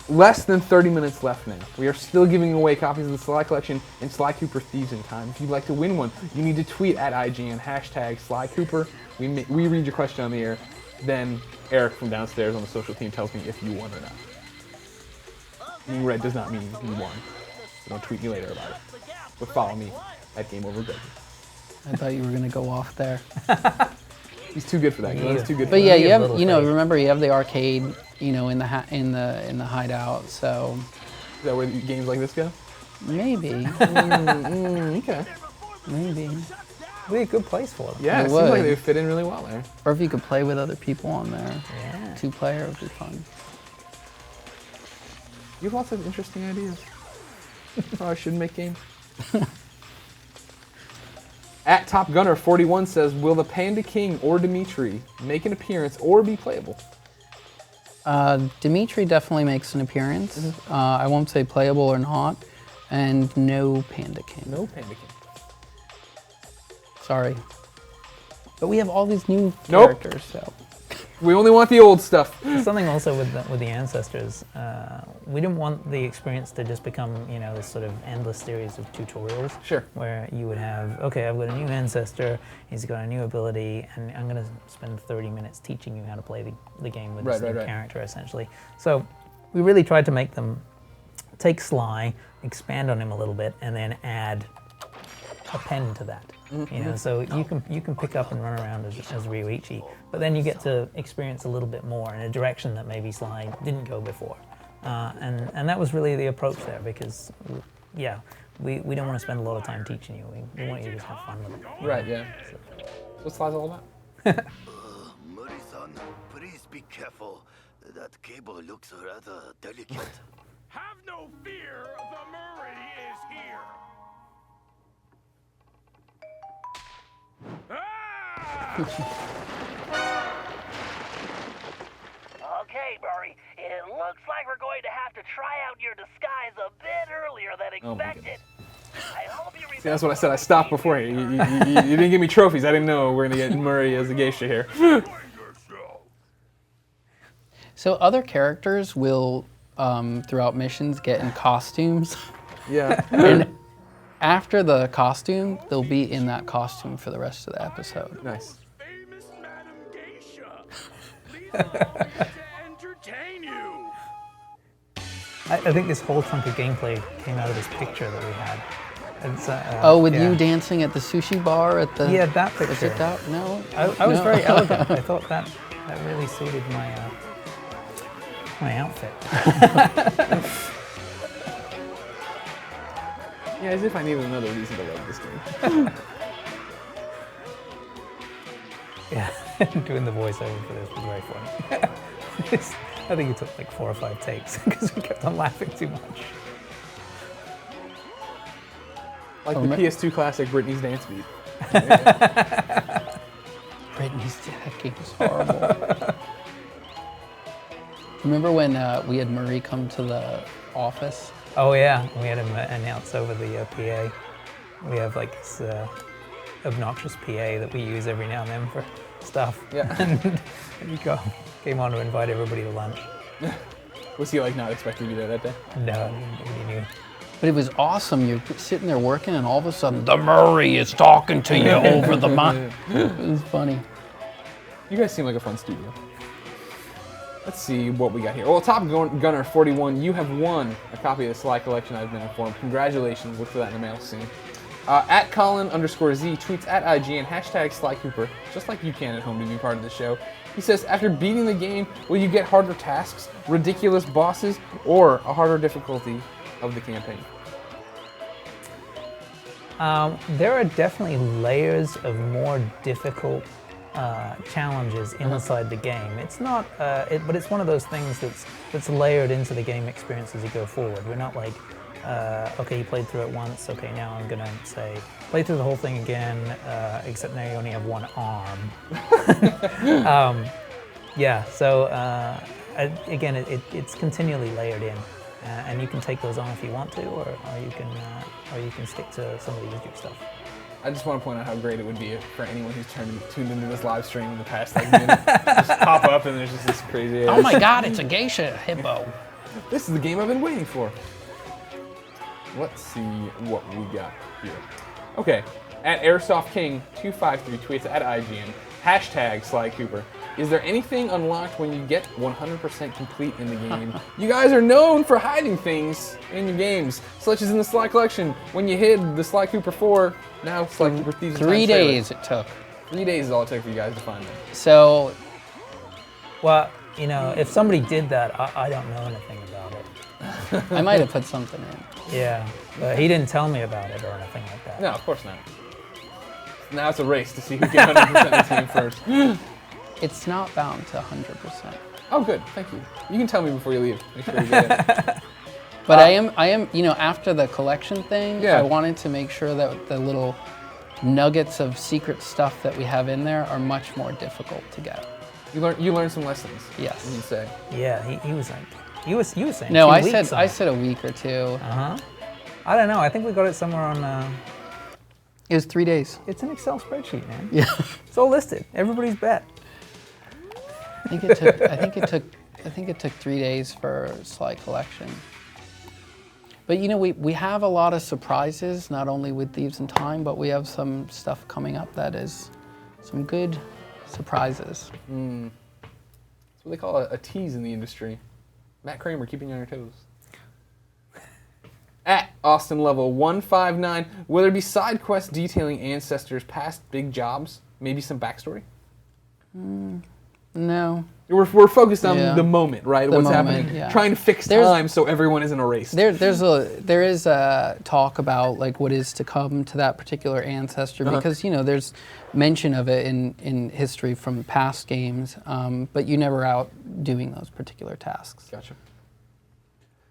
less than 30 minutes left now. We are still giving away copies of the Sly Collection and Sly Cooper Thieves in Time. If you'd like to win one, you need to tweet at IGN, #Sly Cooper. We read your question on the air. Then Eric from downstairs on the social team tells me if you won or not. Being red does not mean you won. So don't tweet me later about it. But follow me at Game Over Greg. I thought you were going to go off there. He's too good for that. He's too good. But yeah, you have remember you have the arcade, in the hideout. So is that where games like this go? Maybe. Okay. Maybe. It'd be a good place for them. Yeah, it seems like they would fit in really well there. Or if you could play with other people on there. Yeah. 2-player would be fun. You have lots of interesting ideas. I shouldn't make games. At Top Gunner 41 says, will the Panda King or Dimitri make an appearance or be playable? Dimitri definitely makes an appearance. I won't say playable or not. And no Panda King. No Panda King. Sorry. But we have all these new characters, so. We only want the old stuff. Something also with the ancestors, we didn't want the experience to just become, this sort of endless series of tutorials. Sure. Where you would have, okay, I've got a new ancestor, he's got a new ability, and I'm going to spend 30 minutes teaching you how to play the game with this new character, essentially. So we really tried to make them take Sly, expand on him a little bit, and then add a pen to that. So you can pick up and run around as Ryuichi, but then you get to experience a little bit more in a direction that maybe Sly didn't go before, and that was really the approach there, because we don't want to spend a lot of time teaching you. We want you to just have fun with it. Right. Yeah. So. What's Sly's all about? Murray-san, please be careful. That cable looks rather delicate. Have no fear, the Murray is here. Okay, Murray, it looks like we're going to have to try out your disguise a bit earlier than expected. I hope you remember. See, that's what I said. I stopped before you. You didn't give me trophies. I didn't know we're going to get Murray as a geisha here. So other characters will, throughout missions, get in costumes. Yeah. And after the costume, they'll be in that costume for the rest of the episode. Nice. Famous Madam Geisha. Please allow me to entertain you. I think this whole chunk of gameplay came out of this picture that we had. With you dancing at the sushi bar at the... Yeah, that picture. Was it that? No? I was very elegant. I thought that really suited my my outfit. Yeah, as if I needed another reason to love this game. Yeah, doing the voiceover for this was very funny. I think it took like 4 or 5 takes because we kept on laughing too much. Like the PS2 classic Britney's Dance Beat. Britney's Dance. game's horrible. Remember when we had Murray come to the office? Oh yeah, we had him announce over the PA. We have like this obnoxious PA that we use every now and then for stuff. Yeah. And he came on to invite everybody to lunch. Was he like not expecting to be there that day? No, he knew. But it was awesome. You're sitting there working, and all of a sudden, the Murray is talking to you over the mic. It was funny. You guys seem like a fun studio. Let's see what we got here. Well, Top Gunner 41, you have won a copy of the Sly Collection, I've been informed. Congratulations. Look for that in the mail soon. At Colin_Z tweets at IGN, hashtag Sly Cooper, just like you can at home to be part of the show. He says, after beating the game, will you get harder tasks, ridiculous bosses, or a harder difficulty of the campaign? There are definitely layers of more difficult challenges inside the game. It's not, but it's one of those things that's layered into the game experience as you go forward. We're not like, okay, you played through it once, okay, now I'm gonna say, play through the whole thing again, except now you only have one arm. Yeah, so again, it's continually layered in, and you can take those on if you want to, or you can stick to some of the easier stuff. I just want to point out how great it would be for anyone who's tuned into this live stream in the past minute. Just pop up and there's just this crazy. Oh my God! It's a geisha hippo. This is the game I've been waiting for. Let's see what we got here. Okay, at Airsoft King 253 tweets at IGN, hashtag Sly Cooper. Is there anything unlocked when you get 100% complete in the game? You guys are known for hiding things in your games, such as in the Sly Collection. When you hid the Sly Cooper 4, now Sly Cooper Thieves. 3 days it took. 3 days is all it took for you guys to find them. So, well, you know, if somebody did that, I don't know anything about it. I might have put something in. Yeah, but he didn't tell me about it or anything like that. No, of course not. Now it's a race to see who can 100% this game first. It's not bound to 100%. Oh, good. Thank you. You can tell me before you leave. Make sure you get it. But I am, you know, after the collection thing, yeah. I wanted to make sure that the little nuggets of secret stuff that we have in there are much more difficult to get. You learned some lessons. Yes. You say. Yeah, he was like, you were saying. No, 2 I weeks said a week or two. I don't know. I think we got it somewhere on. It was 3 days. It's an Excel spreadsheet, man. Yeah. It's all listed. Everybody's bet. I think it took 3 days for Sly Collection. But you know, we have a lot of surprises, not only with Thieves in Time, but we have some stuff coming up that is some good surprises. That's what they call a tease in the industry. Matt Kramer keeping you on your toes. At Austin Level 159, will there be side quests detailing ancestors' past big jobs? Maybe some backstory? No. We're focused on the moment, right? What's happening? Yeah. Trying to fix time so everyone isn't erased. There is a talk about like what is to come to that particular ancestor because you know there's mention of it in history from past games, but you're never out doing those particular tasks. Gotcha.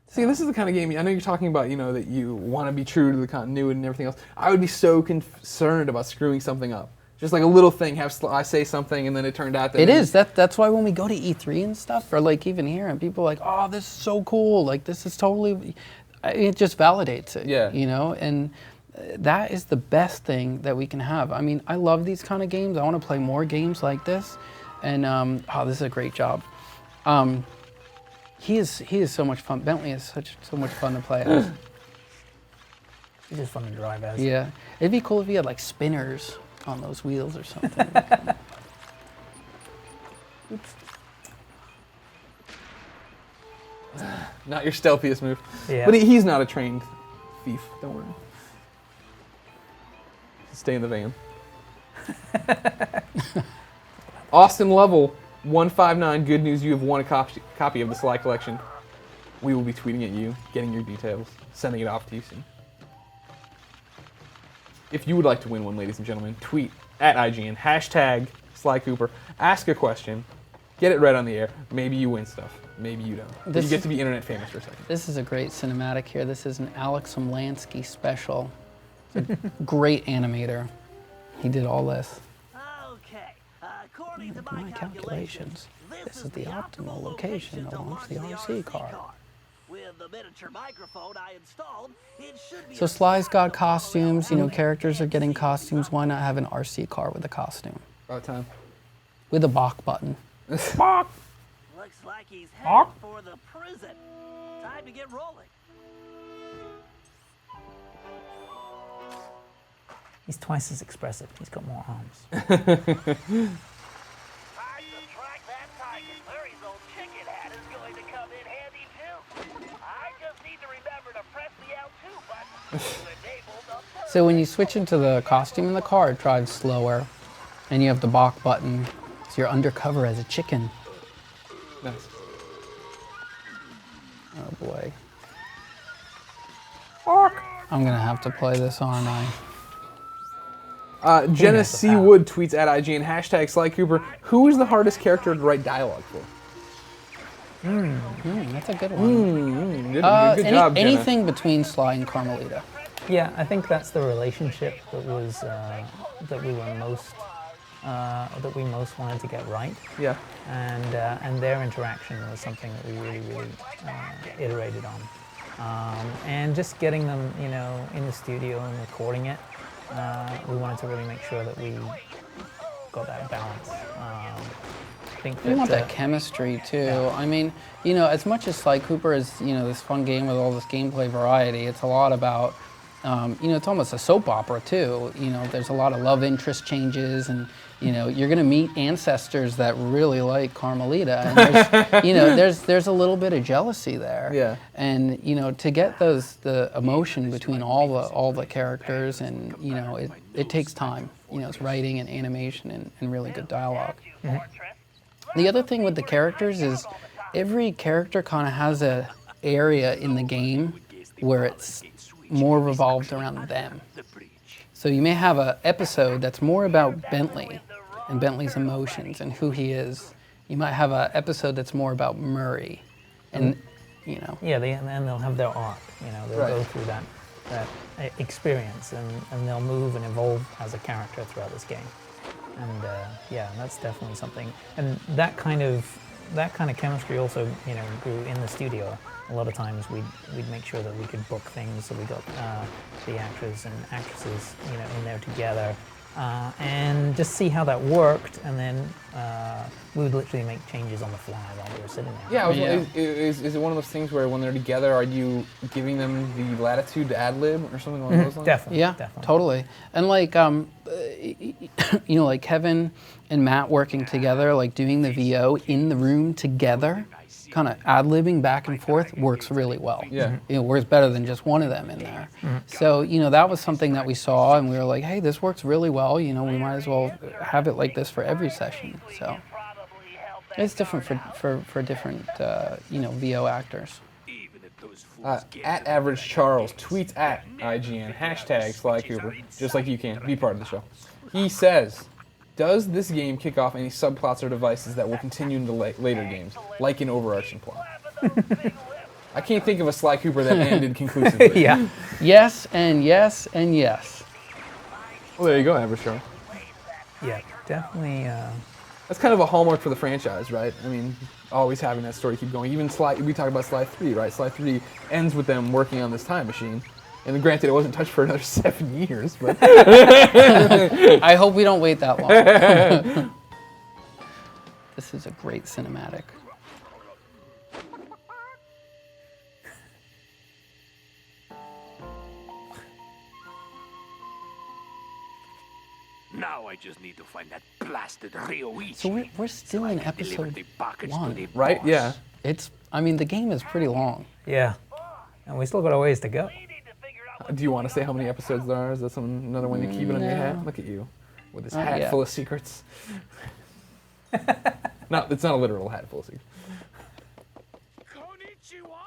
See, this is the kind of game, I know you're talking about, you know, that you want to be true to the continuity and everything else. I would be so concerned about screwing something up. Just like a little thing, I say something and then it turned out that it is. That's why when we go to E3 and stuff, or like even here, and people are like, oh, this is so cool. Like this is totally, it just validates it. Yeah. You know, and that is the best thing that we can have. I mean, I love these kind of games. I want to play more games like this. And this is a great job. He is so much fun. Bentley is so much fun to play as. He's just fun to drive as. Yeah, it'd be cool if he had like spinners on those wheels or something. Oops. Not your stealthiest move. Yeah. But he's not a trained thief. Don't worry. Stay in the van. Austin Level 159, good news, you have won a copy of the Sly Collection. We will be tweeting at you, getting your details, sending it off to you soon. If you would like to win one, ladies and gentlemen, tweet at IGN, hashtag Sly Cooper, ask a question, get it read on the air. Maybe you win stuff, maybe you don't. You get to be internet famous for a second. This is a great cinematic here. This is an Alex Somlansky special. He's a great animator. He did all this. Okay, According to My calculations, this is the optimal location to launch the RC car. With the miniature microphone I installed, it should be So Sly's got costumes, you know, characters are getting costumes. Why not have an RC car with a costume? About time. With a Bach button. Bach. Looks like he's headed for the prison. Time to get rolling. He's twice as expressive. He's got more arms. I subtract that tiger. Larry's old chicken hat is going to come in handy too. I just need to remember to press the L2 button to enable the... So when you switch into the costume in the car, it drives slower. And you have the Bach button, so you're undercover as a chicken. Nice. Oh boy. I'm gonna have to play this, aren't I? Jenna C. Wood tweets at IGN, hashtag Sly Cooper, who is the hardest character to write dialogue for? That's a good one. Good job, Jenna. Anything between Sly and Carmelita. Yeah, I think that's the relationship that was that we were most that we most wanted to get right. Yeah. And their interaction was something that we really iterated on. And just getting them, you know, in the studio and recording it, we wanted to really make sure that we got that balance. I think We want that chemistry too. Yeah. I mean, you know, as much as Sly Cooper is, you know, this fun game with all this gameplay variety, it's a lot about, you know, it's almost a soap opera too. You know, there's a lot of love interest changes, and you know, you're going to meet ancestors that really like Carmelita, and there's, you know, there's a little bit of jealousy there. Yeah. And you know, to get the emotion between all the characters, and you know, it takes time. You know, it's writing and animation and really good dialogue. The other thing with the characters is every character kind of has a area in the game where it's more revolved around them. So you may have an episode that's more about Bentley and Bentley's emotions and who he is. You might have an episode that's more about Murray, and you know. Yeah, and they'll have their arc. You know, they'll go through that experience, and they'll move and evolve as a character throughout this game. And yeah, that's definitely something. And that kind of chemistry also, you know, grew in the studio. A lot of times we'd make sure that we could book things, so we got the actors and actresses, you know, in there together, and just see how that worked. And then we would literally make changes on the fly while we were sitting there. Yeah, is it one of those things where when they're together, are you giving them the latitude to ad-lib or something along those lines? Definitely. Yeah, definitely. totally. And like, you know, like Kevin and Matt working together, like doing the VO in the room together, kind of ad-libbing back and forth works really well. Yeah. You know, works better than just one of them in there. So, you know, that was something that we saw, and we were like, hey, this works really well. You know, we might as well have it like this for every session. So it's different for different, you know, VO actors. At Average Charles tweets at IGN, hashtag Sly Cooper, just like you can, be part of the show. He says, does this game kick off any subplots or devices that will continue into later games, like an overarching plot? I can't think of a Sly Cooper that ended conclusively. Yeah. Yes, and yes, and yes. Well, there you go, Average Charles. Yeah, definitely. That's kind of a hallmark for the franchise, right? I mean, always having that story keep going. Even Sly, we talk about Sly 3, right? Sly 3 ends with them working on this time machine. And granted, it wasn't touched for another 7 years, but... I hope we don't wait that long. This is a great cinematic. Now I just need to find that blasted Ryoichi. So we're still in episode 1, right? Yeah. It's, I mean, the game is pretty long. Yeah. And we still got a ways to go. Do you want to say how many episodes there are? Is that another one to keep it on your hat? Look at you, with this hat full of secrets. No, it's not a literal hat full of secrets. Konnichiwa,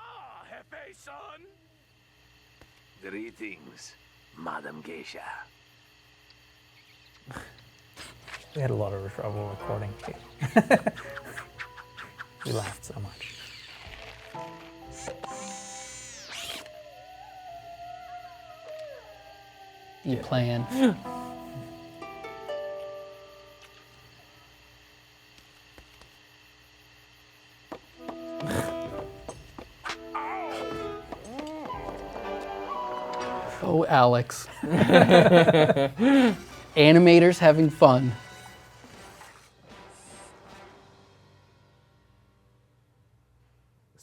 Hefe-san. Greetings, Madam Geisha. We had a lot of trouble recording. We laughed so much. You playing? Oh, Alex. Animators having fun.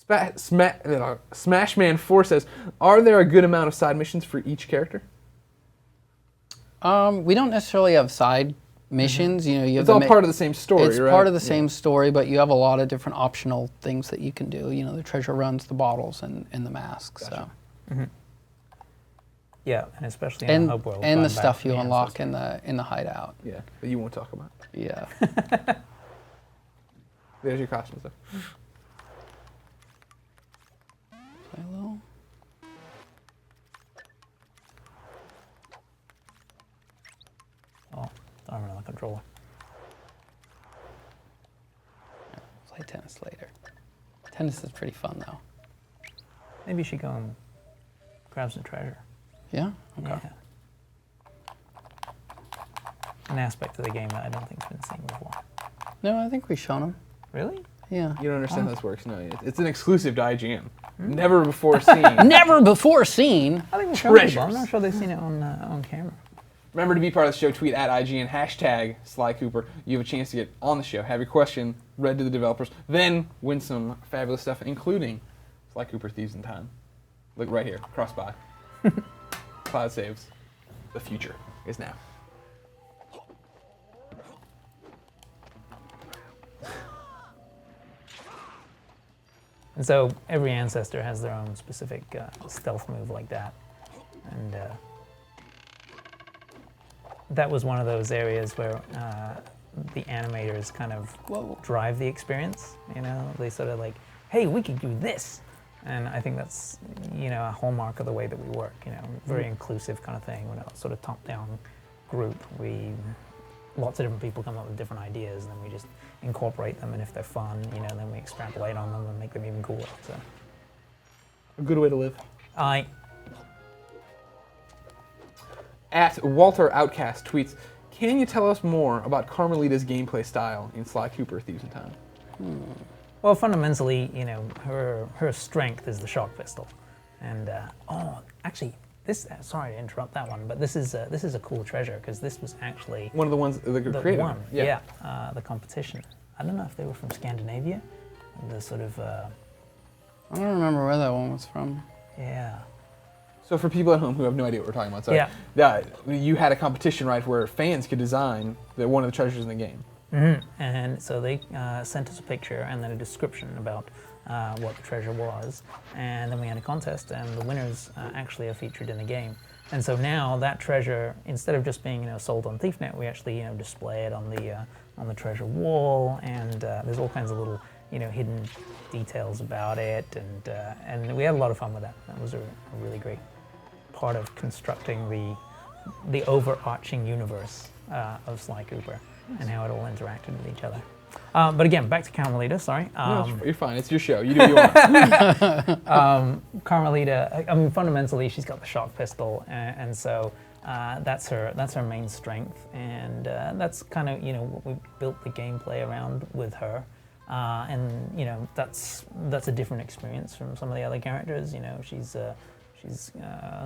Smashman 4 says, are there a good amount of side missions for each character? We don't necessarily have side missions. You know, you have it's all part of the same story, it's right? part of the same story, but you have a lot of different optional things that you can do. You know, the treasure runs, the bottles, and the masks. Gotcha. So. Yeah, and especially in the hub world. And the stuff you unlock in the hideout. Yeah, that you won't talk about. Yeah. There's your costume stuff. Play a little. Oh, don't remember the controller. Play tennis later. Tennis is pretty fun though. Maybe you should go and grab some treasure. Yeah? Okay. Yeah. An aspect of the game that I don't think has been seen before. No, I think we've shown them. Really? Yeah. You don't understand how this works. No, it's an exclusive to IGN. Never before seen. Never before seen. I think we've shown people. I'm not sure they've seen it on camera. Remember to be part of the show. Tweet at IGN, hashtag Sly Cooper. You have a chance to get on the show, have your question read to the developers, then win some fabulous stuff, including Sly Cooper Thieves in Time. Look right here, cross by. Cloud saves. The future is now. And so every ancestor has their own specific stealth move like that. And that was one of those areas where the animators kind of drive the experience. You know, they sort of like, hey, we could do this. And I think that's, you know, a hallmark of the way that we work, you know, very inclusive kind of thing. We're not sort of top-down group. Lots of different people come up with different ideas, and then we just incorporate them, and if they're fun, you know, then we extrapolate on them and make them even cooler. So, a good way to live. At Walter Outcast tweets, can you tell us more about Carmelita's gameplay style in Sly Cooper Thieves in Time? Well, fundamentally, you know, her strength is the shock pistol, and actually, this. Sorry to interrupt that one, but this is a cool treasure because this was actually one of the ones the created one. Yeah, the competition. I don't know if they were from Scandinavia, the sort of. I don't remember where that one was from. Yeah. So for people at home who have no idea what we're talking about, sorry, you had a competition, right, where fans could design one of the treasures in the game. Mm-hmm. And so they sent us a picture and then a description about what the treasure was, and then we had a contest, and the winners actually are featured in the game. And so now that treasure, instead of just being sold on ThiefNet, we actually display it on the treasure wall, and there's all kinds of little hidden details about it, and we had a lot of fun with that. That was a really great part of constructing the overarching universe of Sly Cooper and how it all interacted with each other. But again, back to Carmelita, sorry. No, you're fine, it's your show, you do what you want. Carmelita, I mean, fundamentally, she's got the shock pistol, and so that's her main strength, and that's kind of, what we built the gameplay around with her. And that's a different experience from some of the other characters. She's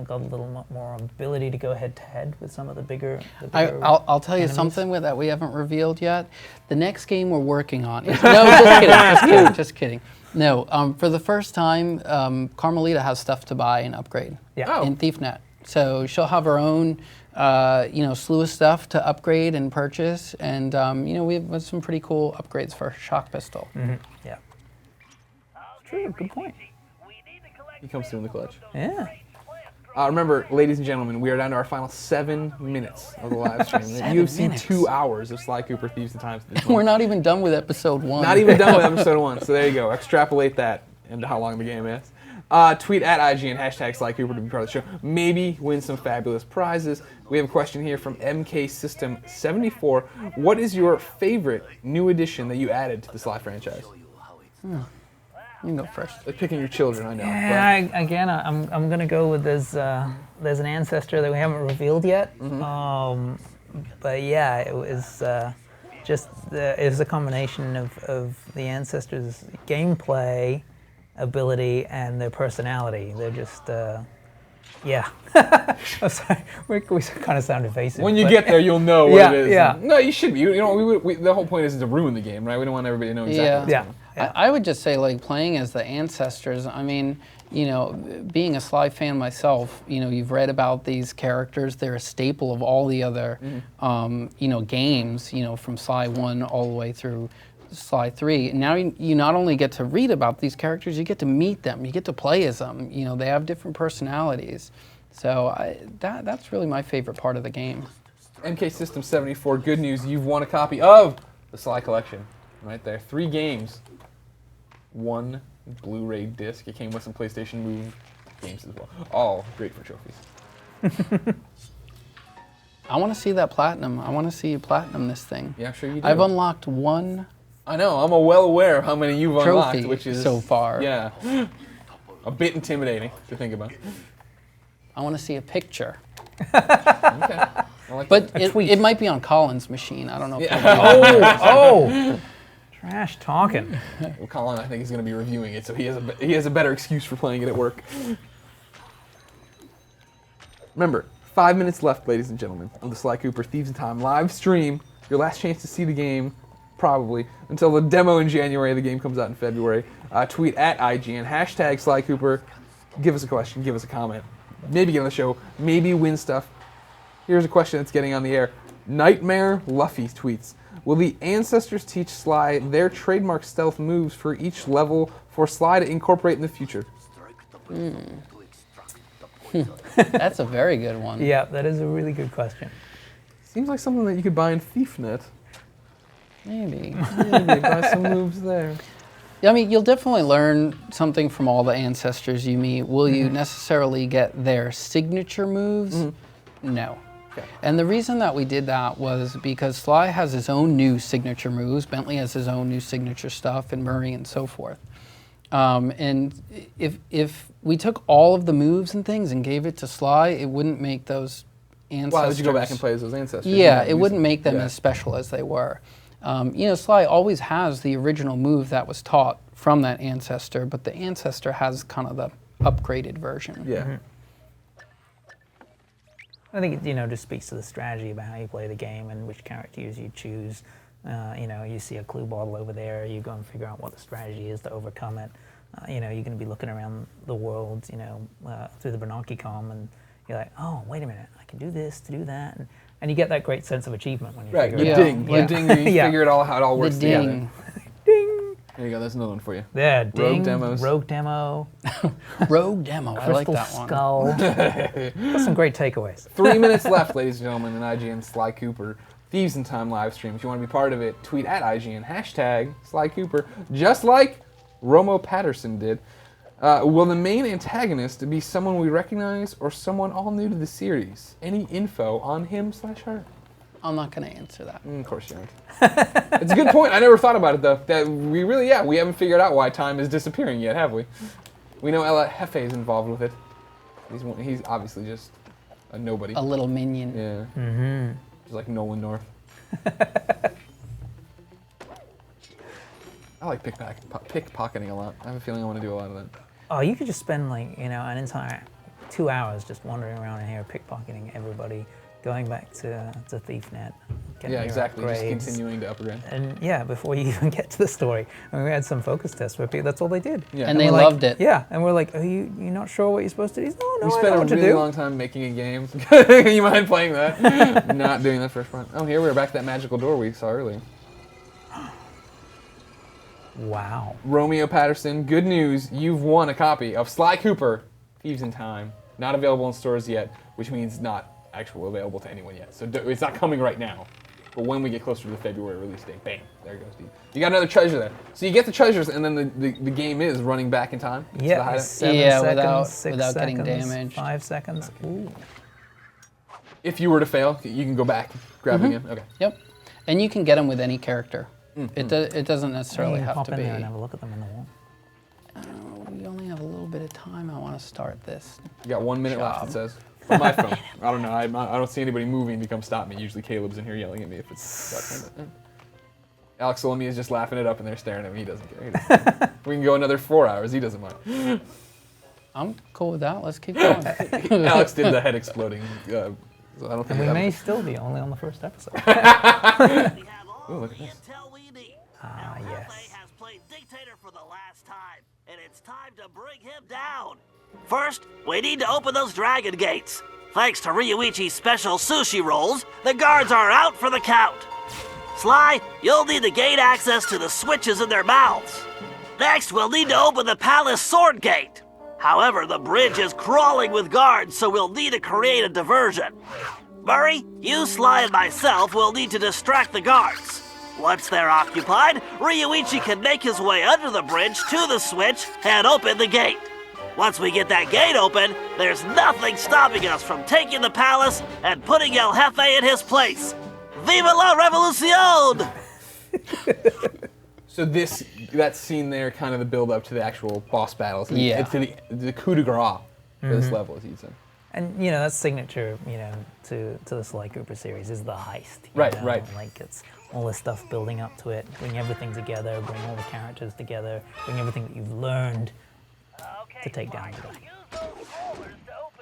got a little more ability to go head to head with some of the bigger. I'll tell you something that we haven't revealed yet. The next game we're working on is just kidding. No, for the first time, Carmelita has stuff to buy and upgrade in ThiefNet. So she'll have her own, slew of stuff to upgrade and purchase, and we have some pretty cool upgrades for her shock pistol. Mm-hmm. Yeah. True. Good point. He comes through in the clutch. Yeah. Remember, ladies and gentlemen, we are down to our final 7 minutes of the live stream. You've seen 2 hours of Sly Cooper Thieves in Time. We're not even done with episode 1. Not even done with episode 1. So there you go. Extrapolate that into how long the game is. Tweet at IGN, hashtag Sly Cooper to be part of the show. Maybe win some fabulous prizes. We have a question here from MK System 74. What is your favorite new addition that you added to the Sly franchise? You can go first. Like picking your children, I know. Yeah, again, I'm gonna go with there's an ancestor that we haven't revealed yet. Mm-hmm. But yeah, it was it was a combination of the ancestors' gameplay ability and their personality. They're just Yeah. I'm sorry. We kind of sound evasive. When you get there, you'll know what it is. Yeah. No, you should be. You know, the whole point is to ruin the game, right? We don't want everybody to know exactly what's going on. I would just say, like, playing as the ancestors, I mean, you know, being a Sly fan myself, you know, you've read about these characters. They're a staple of all the other, you know, games, you know, from Sly 1 all the way through Sly 3. And now you not only get to read about these characters, you get to meet them, you get to play as them. You know, they have different personalities. So that's really my favorite part of the game. MK System 74, good news, you've won a copy of the Sly Collection. Right there. 3 games, 1 Blu-ray disc. It came with some PlayStation Move games as well. All great for trophies. I want to see that platinum. I want to see you platinum this thing. Yeah, I'm sure you do. I've unlocked 1. I know. I'm well aware of how many you've unlocked, which is so far. Yeah, a bit intimidating to think about. I want to see a picture. Okay. Like but it might be on Colin's machine. I don't know. If oh, trash talking. Well, Colin, I think he's going to be reviewing it, so he has a better excuse for playing it at work. Remember, 5 minutes left, ladies and gentlemen, of the Sly Cooper Thieves in Time live stream. Your last chance to see the game, probably, until the demo in January. The game comes out in February. Tweet at IGN, hashtag Sly Cooper. Give us a question, give us a comment. Maybe get on the show, maybe win stuff. Here's a question that's getting on the air. Nightmare Luffy tweets, will the ancestors teach Sly their trademark stealth moves for each level for Sly to incorporate in the future? That's a very good one. Yeah, that is a really good question. Seems like something that you could buy in ThiefNet. Maybe. Maybe buy some moves there. Yeah, I mean, you'll definitely learn something from all the ancestors you meet. Will you necessarily get their signature moves? No. Okay. And the reason that we did that was because Sly has his own new signature moves, Bentley has his own new signature stuff, and Murray and so forth. And if we took all of the moves and things and gave it to Sly, it wouldn't make those ancestors... Why would you go back and play as those ancestors? Yeah, it wouldn't make them as special as they were. You know, Sly always has the original move that was taught from that ancestor, but the ancestor has kind of the upgraded version. Yeah. I think it, just speaks to the strategy about how you play the game and which characters you choose. You see a clue bottle over there, you go and figure out what the strategy is to overcome it. You're going to be looking around the world, through the Binoculcom, and you're like, oh, wait a minute, I can do this to do that. And you get that great sense of achievement when you figure it out. Ding. You figure it all how it all works together. Ding. Ding. There you go, that's another one for you. Yeah, ding. Rogue demos. Rogue demo. Rogue demo, I like that one. Skull. That's some great takeaways. 3 minutes left, ladies and gentlemen, in IGN Sly Cooper Thieves in Time live stream. If you want to be part of it, tweet at IGN, hashtag Sly Cooper, just like Romo Patterson did. Will the main antagonist be someone we recognize or someone all new to the series? Any info on him/her? I'm not going to answer that. Of course you aren't. It's a good point. I never thought about it, though. That we haven't figured out why time is disappearing yet, have we? We know Ella Hefe is involved with it. He's obviously just a nobody. A little minion. Yeah. Mm-hmm. Just like Nolan North. I like pickpocketing a lot. I have a feeling I want to do a lot of that. Oh, you could just spend an entire 2 hours just wandering around in here pickpocketing everybody, going back to ThiefNet. Yeah, exactly. Just upgrades. continuing to upgrade. And yeah, before you even get to the story. I mean, we had some focus tests where people, that's all they did. Yeah. And they loved it. Yeah, and we're like, are you not sure what you're supposed to do? No, we I spent know a what to really do. long time making a game. You mind playing that? Not doing that first part. Oh, here we're back to that magical door we saw earlier. Wow. Romeo Patterson, good news. You've won a copy of Sly Cooper, Thieves in Time. Not available in stores yet, which means not actually available to anyone yet. So it's not coming right now. But when we get closer to the February release date, bam, there goes Steve. You got another treasure there. So you get the treasures, and then the game is running back in time. Yeah, 7 seconds, 6 without seconds, getting damaged. 5 seconds. Okay. Ooh. If you were to fail, you can go back, grab it again. Okay. Yep. And you can get them with any character. It doesn't necessarily have pop to in be. there and have a look at them in the wall. We only have a little bit of time. I want to start this. You got 1 minute left, it says. On my phone. I don't know. I don't see anybody moving to come stop me. Usually Caleb's in here yelling at me if it's that time. Alex Solomia is just laughing it up and they're staring at me. He doesn't care. We can go another 4 hours. He doesn't mind. I'm cool with that. Let's keep going. Alex did the head exploding. So I don't think and we may still be only on the first episode. We have all Ooh, the look at this. intel we need. Ah, Now, yes. Hefe has played dictator for the last time, and it's time to bring him down. First, we need to open those dragon gates. Thanks to Ryuichi's special sushi rolls, the guards are out for the count. Sly, you'll need the gate access to the switches in their mouths. Next, we'll need to open the palace sword gate. However, the bridge is crawling with guards, so we'll need to create a diversion. Murray, you, Sly, and myself will need to distract the guards. Once they're occupied, Ryuichi can make his way under the bridge to the switch and open the gate. Once we get that gate open, there's nothing stopping us from taking the palace and putting El Jefe in his place. Viva la revolucion! So that scene there, kind of the build up to the actual boss battles. Yeah. It's to the coup de grace for this level, as you'd say. And that's signature, to the Sly Cooper series is the heist. Right, know? right. Like it's all this stuff building up to it, bring everything together, bring all the characters together, bring everything that you've learned to take down the guy.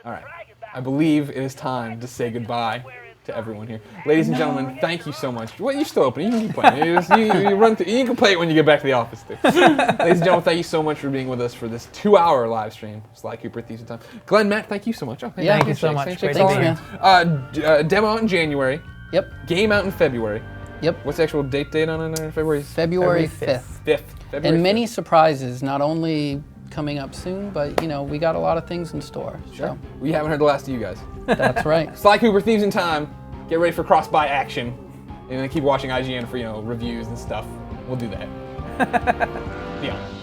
All right. I believe it is time to say goodbye to everyone here. Ladies and gentlemen, thank you so much. Well, you're still open. You can keep playing. You run through. You can play it when you get back to the office, too. Ladies and gentlemen, thank you so much for being with us for this 2-hour live stream. Sly Cooper, Thieves in Time. Glenn, Matt, thank you so much. Oh, Thank you so much. Handshakes Great all to be around. here. Demo out in January. Yep. Game out in February. Yep. What's the actual date on it in February? February 5th. 5th. February And many 5th. surprises, not only coming up soon, but we got a lot of things in store. Sure. So We haven't heard the last of you guys. that's right. Sly Cooper, Thieves in Time. Get ready for cross-buy action. And then keep watching IGN for, reviews and stuff. We'll do that. Beyond.